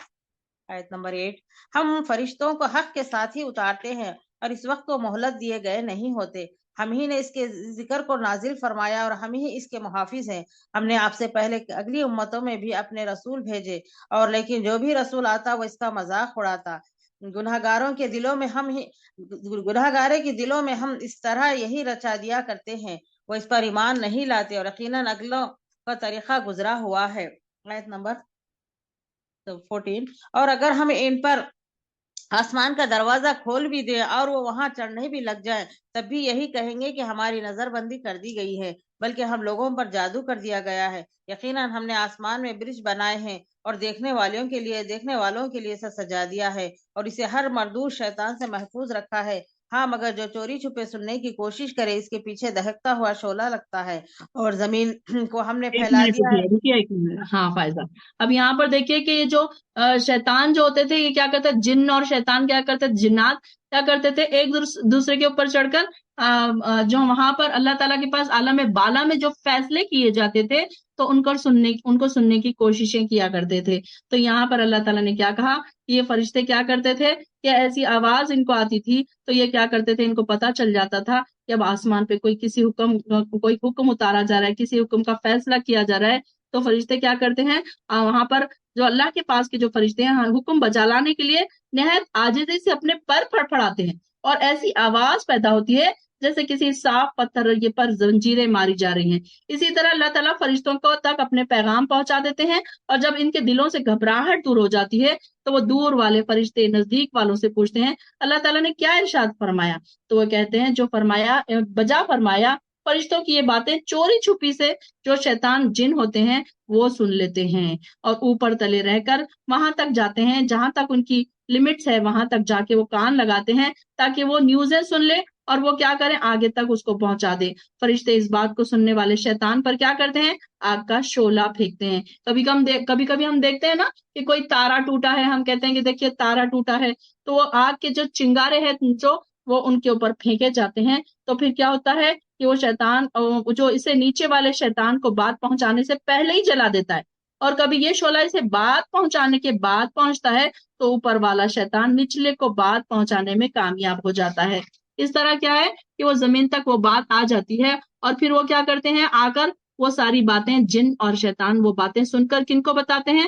آیت نمبر 8۔ ہم فرشتوں کو حق کے ساتھ ہی اتارتے ہیں اور اس وقت کو مہلت دیے گئے نہیں ہوتے، ہم ہی نے اس کے ذکر کو نازل فرمایا اور ہم ہی اس کے محافظ ہیں۔ ہم نے آپ سے پہلے اگلی امتوں میں بھی اپنے رسول بھیجے، اور لیکن جو بھی رسول آتا وہ اس کا مذاق اڑاتا۔ گناہگاروں کے دلوں میں ہم اس طرح یہی رچا دیا کرتے ہیں، وہ اس پر ایمان نہیں لاتے اور یقیناً اگلوں کا طریقہ گزرا ہوا ہے۔ آیت نمبر 14۔ اور اگر ہم ان پر آسمان کا دروازہ کھول بھی دیں اور وہ وہاں چڑھنے بھی لگ جائیں تب بھی یہی کہیں گے کہ ہماری نظر بندی کر دی گئی ہے، بلکہ ہم لوگوں پر جادو کر دیا گیا ہے۔ یقیناً ہم نے آسمان میں برج بنائے ہیں اور دیکھنے والوں کے لیے اسے سجا دیا ہے اور اسے ہر مردود شیطان سے محفوظ رکھا ہے۔ ہاں مگر جو چوری چھپے سننے کی کوشش کرے اس کے پیچھے دہکتا ہوا شعلہ لگتا ہے، اور زمین کو ہم نے ایک پھیلا منٹ دیا ہے۔ رکیے ایک منٹ، ہاں فائزہ۔ اب یہاں پر دیکھیے کہ یہ جو شیطان جو ہوتے تھے یہ کیا کرتے، جن اور شیطان کیا کرتے، جنات کیا کرتے تھے، ایک دوسرے کے اوپر چڑھ کر جو وہاں پر اللہ تعالیٰ کے پاس عالم بالا میں جو فیصلے کیے جاتے تھے تو ان کو سننے کی کوششیں کیا کرتے تھے۔ تو یہاں پر اللہ تعالیٰ نے کیا کہا، یہ فرشتے کیا کرتے تھے کہ ایسی آواز ان کو آتی تھی تو یہ کیا کرتے تھے، ان کو پتا چل جاتا تھا کہ اب آسمان پہ کوئی حکم اتارا جا رہا ہے، کسی حکم کا فیصلہ کیا جا رہا ہے، تو فرشتے کیا کرتے ہیں، وہاں پر جو اللہ کے پاس کے جو فرشتے ہیں حکم بجا لانے کے لیے نہایت عاجزی سے اپنے پر پھڑپڑاتے ہیں، اور ایسی آواز پیدا ہوتی ہے جیسے کسی صاف پتھر پر زنجیریں ماری جا رہی ہیں۔ اسی طرح اللہ تعالیٰ فرشتوں کو تک اپنے پیغام پہنچا دیتے ہیں، اور جب ان کے دلوں سے گھبراہٹ دور ہو جاتی ہے تو وہ دور والے فرشتے نزدیک والوں سے پوچھتے ہیں اللہ تعالیٰ نے کیا ارشاد فرمایا، تو وہ کہتے ہیں جو فرمایا بجا فرمایا۔ فرشتوں کی یہ باتیں چوری چھپی سے جو شیطان جن ہوتے ہیں وہ سن لیتے ہیں، اور اوپر تلے رہ کر وہاں تک جاتے ہیں جہاں تک ان کی لمٹس ہے، وہاں تک جا کے وہ کان لگاتے ہیں تاکہ وہ نیوزیں سن لے اور وہ کیا کریں، آگے تک اس کو پہنچا دے۔ فرشتے اس بات کو سننے والے شیطان پر کیا کرتے ہیں، آگ کا شعلہ پھینکتے ہیں۔ کبھی کبھی ہم دیکھتے ہیں نا کہ کوئی تارا ٹوٹا ہے، ہم کہتے ہیں کہ دیکھیے تارا ٹوٹا ہے، تو وہ آگ کے جو چنگارے ہیں جو وہ ان کے اوپر پھینکے جاتے ہیں، تو پھر کیا ہوتا ہے کہ وہ شیطان جو اسے نیچے والے شیطان کو بات پہنچانے سے پہلے ہی جلا دیتا ہے، اور کبھی یہ شعلہ اسے بات پہنچانے کے بعد پہنچتا ہے تو اوپر والا شیطان نچلے کو بات پہنچانے میں کامیاب ہو جاتا ہے۔ اس طرح کیا ہے کہ وہ زمین تک وہ بات آ جاتی ہے، اور پھر وہ کیا کرتے ہیں، آ کر وہ ساری باتیں جن اور شیطان وہ باتیں سن کر کن کو بتاتے ہیں،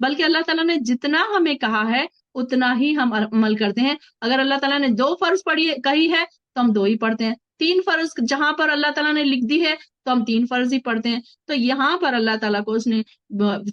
بلکہ اللہ تعالیٰ نے جتنا ہمیں کہا ہے اتنا ہی ہم عمل کرتے ہیں. اگر اللہ تعالیٰ نے 2 فرض کہی ہے تو ہم 2 ہی پڑھتے ہیں. 3 فرض جہاں پر اللہ تعالیٰ نے لکھ دی ہے تو ہم 3 فرض ہی پڑھتے ہیں. تو یہاں پر اللہ تعالیٰ کو اس نے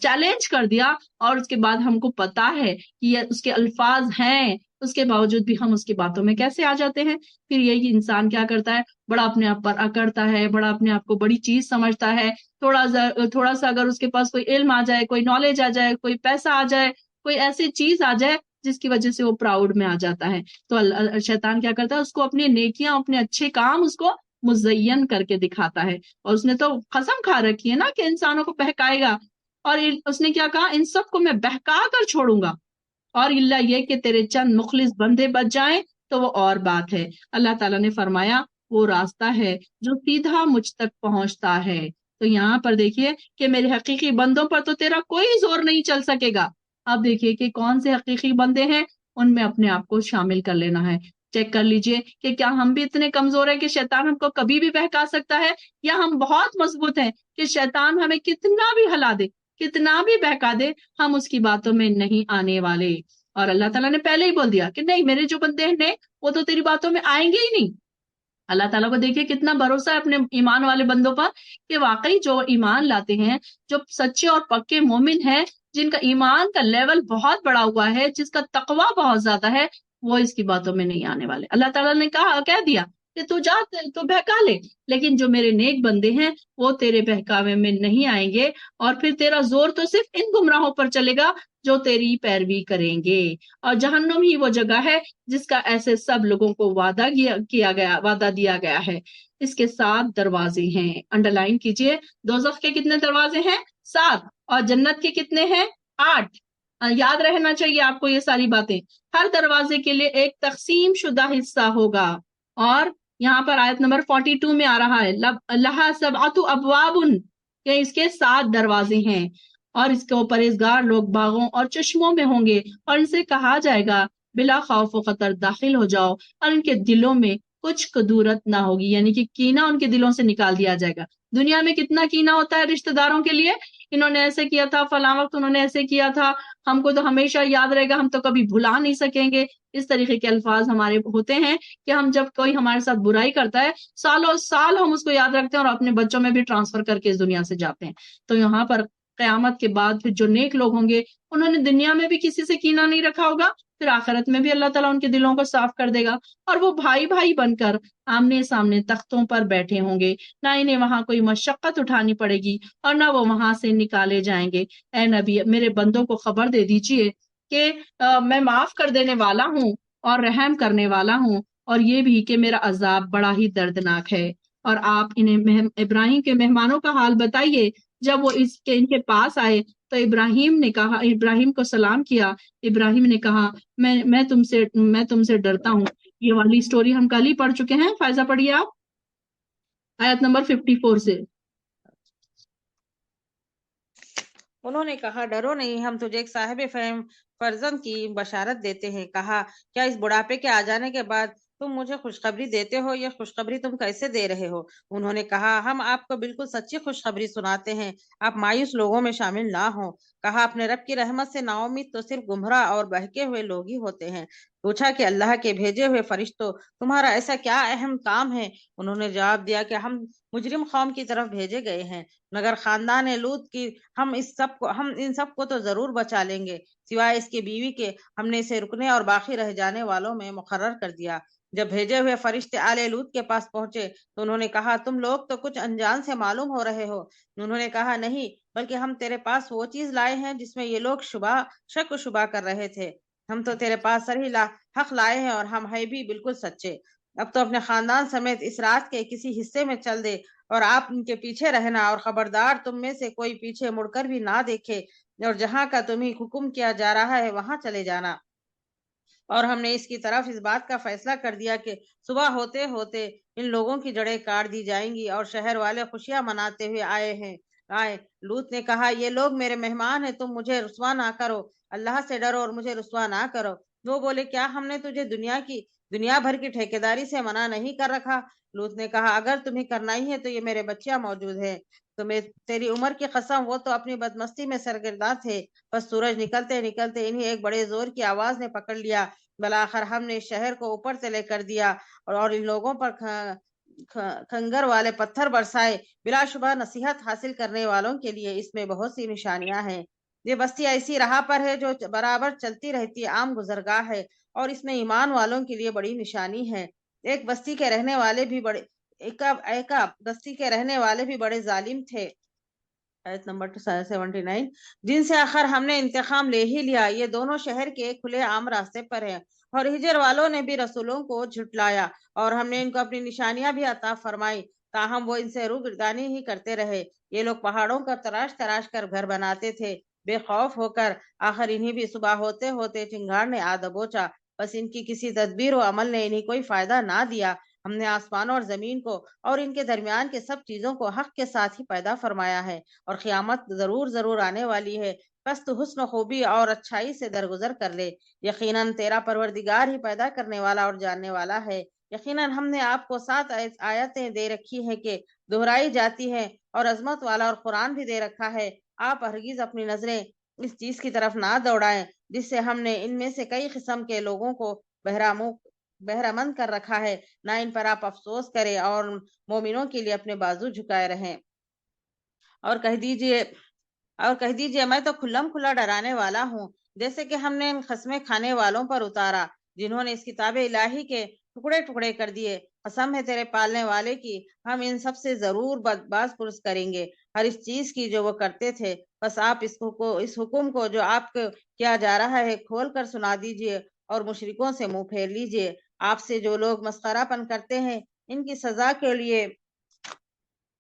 چیلنج کر دیا، اور اس کے بعد ہم کو پتا ہے کہ یہ اس کے الفاظ ہیں، اس کے باوجود بھی ہم اس کی باتوں میں کیسے آ جاتے ہیں. پھر یہی انسان کیا کرتا ہے، بڑا اپنے آپ پر اکڑتا ہے، بڑا اپنے آپ کو بڑی چیز سمجھتا ہے. تھوڑا سا اگر اس کے پاس کوئی علم آ جائے، کوئی نالج آ جائے، کوئی پیسہ آ جائے، کوئی ایسی چیز آ جائے جس کی وجہ سے وہ پراؤڈ میں آ جاتا ہے، تو شیطان کیا کرتا ہے، اس کو اپنی نیکیاں، اپنے اچھے کام اس کو مزین کر کے دکھاتا ہے. اور اس نے تو قسم کھا رکھی ہے نا کہ انسانوں کو بہکائے گا، اور اس نے کیا کہا، ان سب کو میں بہکا کر چھوڑوں گا، اور اللہ یہ کہ تیرے چند مخلص بندے بچ جائیں تو وہ اور بات ہے. اللہ تعالیٰ نے فرمایا وہ راستہ ہے جو سیدھا مجھ تک پہنچتا ہے. تو یہاں پر دیکھیے کہ میرے حقیقی بندوں پر تو تیرا کوئی زور نہیں چل سکے گا. اب دیکھیے کہ کون سے حقیقی بندے ہیں، ان میں اپنے آپ کو شامل کر لینا ہے. چیک کر لیجئے کہ کیا ہم بھی اتنے کمزور ہیں کہ شیطان ہم کو کبھی بھی بہکا سکتا ہے، یا ہم بہت مضبوط ہیں کہ شیطان ہمیں کتنا بھی ہلا دے، کتنا بھی بہکا دے، ہم اس کی باتوں میں نہیں آنے والے. اور اللہ تعالیٰ نے پہلے ہی بول دیا کہ نہیں، میرے جو بندے ہیں وہ تو تیری باتوں میں آئیں گے ہی نہیں. اللہ تعالیٰ کو دیکھیے کتنا بھروسہ ہے اپنے ایمان والے بندوں پر، کہ واقعی جو ایمان لاتے ہیں، جو سچے اور پکے مومن ہیں، جن کا ایمان کا لیول بہت بڑا ہوا ہے، جس کا تقوی بہت زیادہ ہے، وہ اس کی باتوں میں نہیں آنے والے. اللہ تعالیٰ نے کہہ دیا کہ تو جا، تو بہکا لے، لیکن جو میرے نیک بندے ہیں وہ تیرے بہکاوے میں نہیں آئیں گے. اور پھر تیرا زور تو صرف ان گمراہوں پر چلے گا جو تیری پیروی کریں گے. اور جہنم ہی وہ جگہ ہے جس کا ایسے سب لوگوں کو وعدہ دیا گیا ہے. اس کے 7 دروازے ہیں. انڈر لائن کیجئے، دوزخ کے کتنے دروازے ہیں؟ 7. اور جنت کے کتنے ہیں؟ 8. یاد رہنا چاہیے آپ کو یہ ساری باتیں. ہر دروازے کے لیے ایک تقسیم شدہ حصہ ہوگا. اور یہاں پر آیت نمبر 42 میں آ رہا ہے لہا 7 ابواب، کہ اس کے 7 دروازے ہیں، اور اس کے پرہیزگار لوگ باغوں اور چشموں میں ہوں گے، اور ان سے کہا جائے گا بلا خوف و خطر داخل ہو جاؤ، اور ان کے دلوں میں کچھ کدورت نہ ہوگی، یعنی کہ کینہ ان کے دلوں سے نکال دیا جائے گا. دنیا میں کتنا کینہ ہوتا ہے رشتہ داروں کے لیے، انہوں نے ایسے کیا تھا، فلاں وقت انہوں نے ایسے کیا تھا، ہم کو تو ہمیشہ یاد رہے گا، ہم تو کبھی بھلا نہیں سکیں گے. اس طریقے کے الفاظ ہمارے ہوتے ہیں کہ ہم جب کوئی ہمارے ساتھ برائی کرتا ہے، سالوں سال ہم اس کو یاد رکھتے ہیں اور اپنے بچوں میں بھی ٹرانسفر کر کے اس دنیا سے جاتے ہیں. تو یہاں پر قیامت کے بعد پھر جو نیک لوگ ہوں گے، انہوں نے دنیا میں بھی کسی سے کینہ نہیں رکھا ہوگا، پھر آخرت میں بھی اللہ تعالیٰ ان کے دلوں کو صاف کر دے گا، اور وہ بھائی بھائی بن کر آمنے سامنے تختوں پر بیٹھے ہوں گے. نہ انہیں وہاں کوئی مشقت اٹھانی پڑے گی، اور نہ وہ وہاں سے نکالے جائیں گے. اے نبی، میرے بندوں کو خبر دے دیجئے کہ میں معاف کر دینے والا ہوں اور رحم کرنے والا ہوں، اور یہ بھی کہ میرا عذاب بڑا ہی دردناک ہے. اور آپ انہیں ابراہیم کے مہمانوں کا حال بتائیے. جب وہ ان کے پاس آئے تو ابراہیم کو سلام کیا. ابراہیم نے کہا میں تم سے ڈرتا ہوں. یہ والی سٹوری ہم کل ہی پڑھ چکے ہیں. فائزہ پڑھیے آپ آیت نمبر 54 سے. انہوں نے کہا ڈرو نہیں، ہم تجھے ایک صاحب فہم فرزند کی بشارت دیتے ہیں. کہا کیا اس بڑھاپے کے آ جانے کے بعد تم مجھے خوشخبری دیتے ہو؟ یہ خوشخبری تم کیسے دے رہے ہو؟ انہوں نے کہا ہم آپ کو بالکل سچی خوشخبری سناتے ہیں، آپ مایوس لوگوں میں شامل نہ ہوں. کہا اپنے رب کی رحمت سے نا امید تو صرف گمراہ اور بہکے ہوئے لوگ ہی ہوتے ہیں. پوچھا کہ اللہ کے بھیجے ہوئے فرشتوں، تمہارا ایسا کیا اہم کام ہے؟ انہوں نے جواب دیا کہ ہم مجرم قوم کی طرف بھیجے گئے ہیں، مگر خاندان لوط کی ہم ان سب کو تو ضرور بچا لیں گے، سوائے اس کی بیوی کے ہم نے اسے رکنے اور باقی رہ جانے والوں میں مقرر کر دیا. جب بھیجے ہوئے فرشتے آل لوط کے پاس پہنچے تو انہوں نے کہا تم لوگ تو کچھ انجان سے معلوم ہو رہے ہو. انہوں نے کہا نہیں، بلکہ ہم تیرے پاس وہ چیز لائے ہیں جس میں یہ لوگ شک و شبہ کر رہے تھے. ہم تو تیرے پاس صریح حق لائے ہیں، اور ہم ہے بھی بالکل سچے. اب تو اپنے خاندان سمیت اس رات کے کسی حصے میں چل دے، اور آپ ان کے پیچھے رہنا، اور خبردار تم میں سے کوئی پیچھے مڑ کر بھی نہ دیکھے، اور جہاں کا تمہیں حکم کیا جا رہا ہے وہاں چلے جانا. اور ہم نے اس کی طرف اس بات کا فیصلہ کر دیا کہ صبح ہوتے ہوتے ان لوگوں کی جڑیں کاٹ دی جائیں گی، اور شہر والے خوشیاں مناتے ہوئے آئے. لوط نے کہا یہ لوگ میرے مہمان ہیں، تم مجھے رسوا نہ کرو، اللہ سے ڈرو اور مجھے رسوا نہ کرو. وہ بولے کیا ہم نے تجھے دنیا بھر کی ٹھیکیداری سے منع نہیں کر رکھا؟ لوط نے کہا اگر تمہیں کرنا ہی ہے تو یہ میرے بچیاں موجود ہیں، تیری عمر کی قسم وہ تو اپنی بدمستی میں سرگرداں تھے۔ بس سورج نکلتے نکلتے انہیں ایک بڑے زور کی آواز نے پکڑ لیا، بلاخر ہم نے شہر کو اوپر سے لے کر دیا اور ان لوگوں پر کھنگر والے پتھر برسائے۔ بلا شبہ نصیحت حاصل کرنے والوں کے لیے اس میں بہت سی نشانیاں ہیں۔ یہ بستی ایسی راہ پر ہے جو برابر چلتی رہتی عام گزرگاہ ہے، اور اس میں ایمان والوں کے لیے بڑی نشانی ہے۔ ایک بستی کے رہنے والے بھی بڑے ظالم تھے، آیت نمبر 79، جن سے آخر ہم نے انتقام لے ہی لیا۔ یہ دونوں شہر کے کھلے عام راستے پر ہیں، اور ہجر والوں نے بھی رسولوں کو جھٹلایا، اور ہم نے ان کو اپنی نشانیاں بھی عطا فرمائی، تاہم وہ ان سے روگردانی ہی کرتے رہے۔ یہ لوگ پہاڑوں کا تراش تراش کر گھر بناتے تھے بے خوف ہو کر، آخر انہیں بھی صبح ہوتے ہوتے چنگاڑ نے آ دبوچا، بس ان کی کسی تدبیر و عمل نے انہیں کوئی فائدہ نہ دیا۔ ہم نے آسمانوں اور زمین کو اور ان کے درمیان کے سب چیزوں کو حق کے ساتھ ہی پیدا فرمایا ہے، اور قیامت ضرور آنے والی ہے، بس تو حسن و خوبی اور اچھائی سے درگزر کر لے۔ یقیناً تیرا پروردگار ہی پیدا کرنے والا اور جاننے والا ہے۔ یقیناً ہم نے آپ کو 7 آیتیں دے رکھی ہیں کہ دہرائی جاتی ہیں، اور عظمت والا اور قرآن بھی دے رکھا ہے۔ آپ ہرگز اپنی نظریں اس چیز کی طرف نہ دوڑائیں جس سے ہم نے ان میں سے کئی قسم کے لوگوں کو بہرامند کر رکھا ہے، نہ ان پر آپ افسوس کریں اور مومنوں کے لیے اپنے بازو جھکائے رہیں، اور کہہ دیجئے میں تو کھلم کھلا ڈرانے والا ہوں، جیسے کہ ہم نے ان خصمیں کھانے والوں پر اتارا جنہوں نے اس کتاب الہی کے ٹکڑے ٹکڑے کر دیے۔ قسم ہے تیرے پالنے والے کی، ہم ان سب سے ضرور باز پرس کریں گے ہر اس چیز کی جو وہ کرتے تھے۔ بس آپ اس حکم کو جو آپ کو کیا جا رہا ہے کھول کر سنا دیجئے، اور مشرکوں سے منہ پھیر لیجئے۔ آپ سے جو لوگ مسخرہ پن کرتے ہیں ان کی سزا کے لیے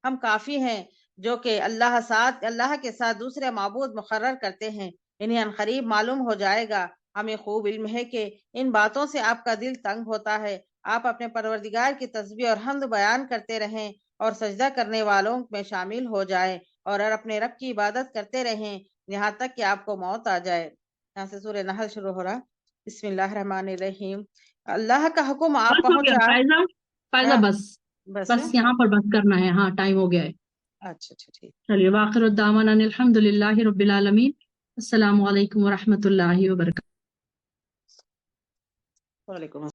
ہم کافی ہیں، جو کہ اللہ کے ساتھ دوسرے معبود مقرر کرتے ہیں، انہیں عنقریب معلوم ہو جائے گا۔ ہمیں خوب علم ہے کہ ان باتوں سے آپ کا دل تنگ ہوتا ہے۔ آپ اپنے پروردگار کی تسبیح اور حمد بیان کرتے رہیں، اور سجدہ کرنے والوں میں شامل ہو جائیں، اور اپنے رب کی عبادت کرتے رہیں یہاں تک کہ آپ کو موت آ جائے۔ یہاں سے سورہ نحل شروع ہو رہا۔ بسم اللہ الرحمن الرحیم۔ اللہ کا حکم آپ بس ہو گیا پہنچا۔ فائزہ بس بس یہاں پر بس کرنا ہے، ہاں ٹائم ہو گیا ہے۔ اچھا ٹھیک۔ چلیے، واخر الدعوانا ان الحمد للہ رب العالمین۔ السلام علیکم ورحمۃ اللہ وبرکاتہ۔ وعلیکم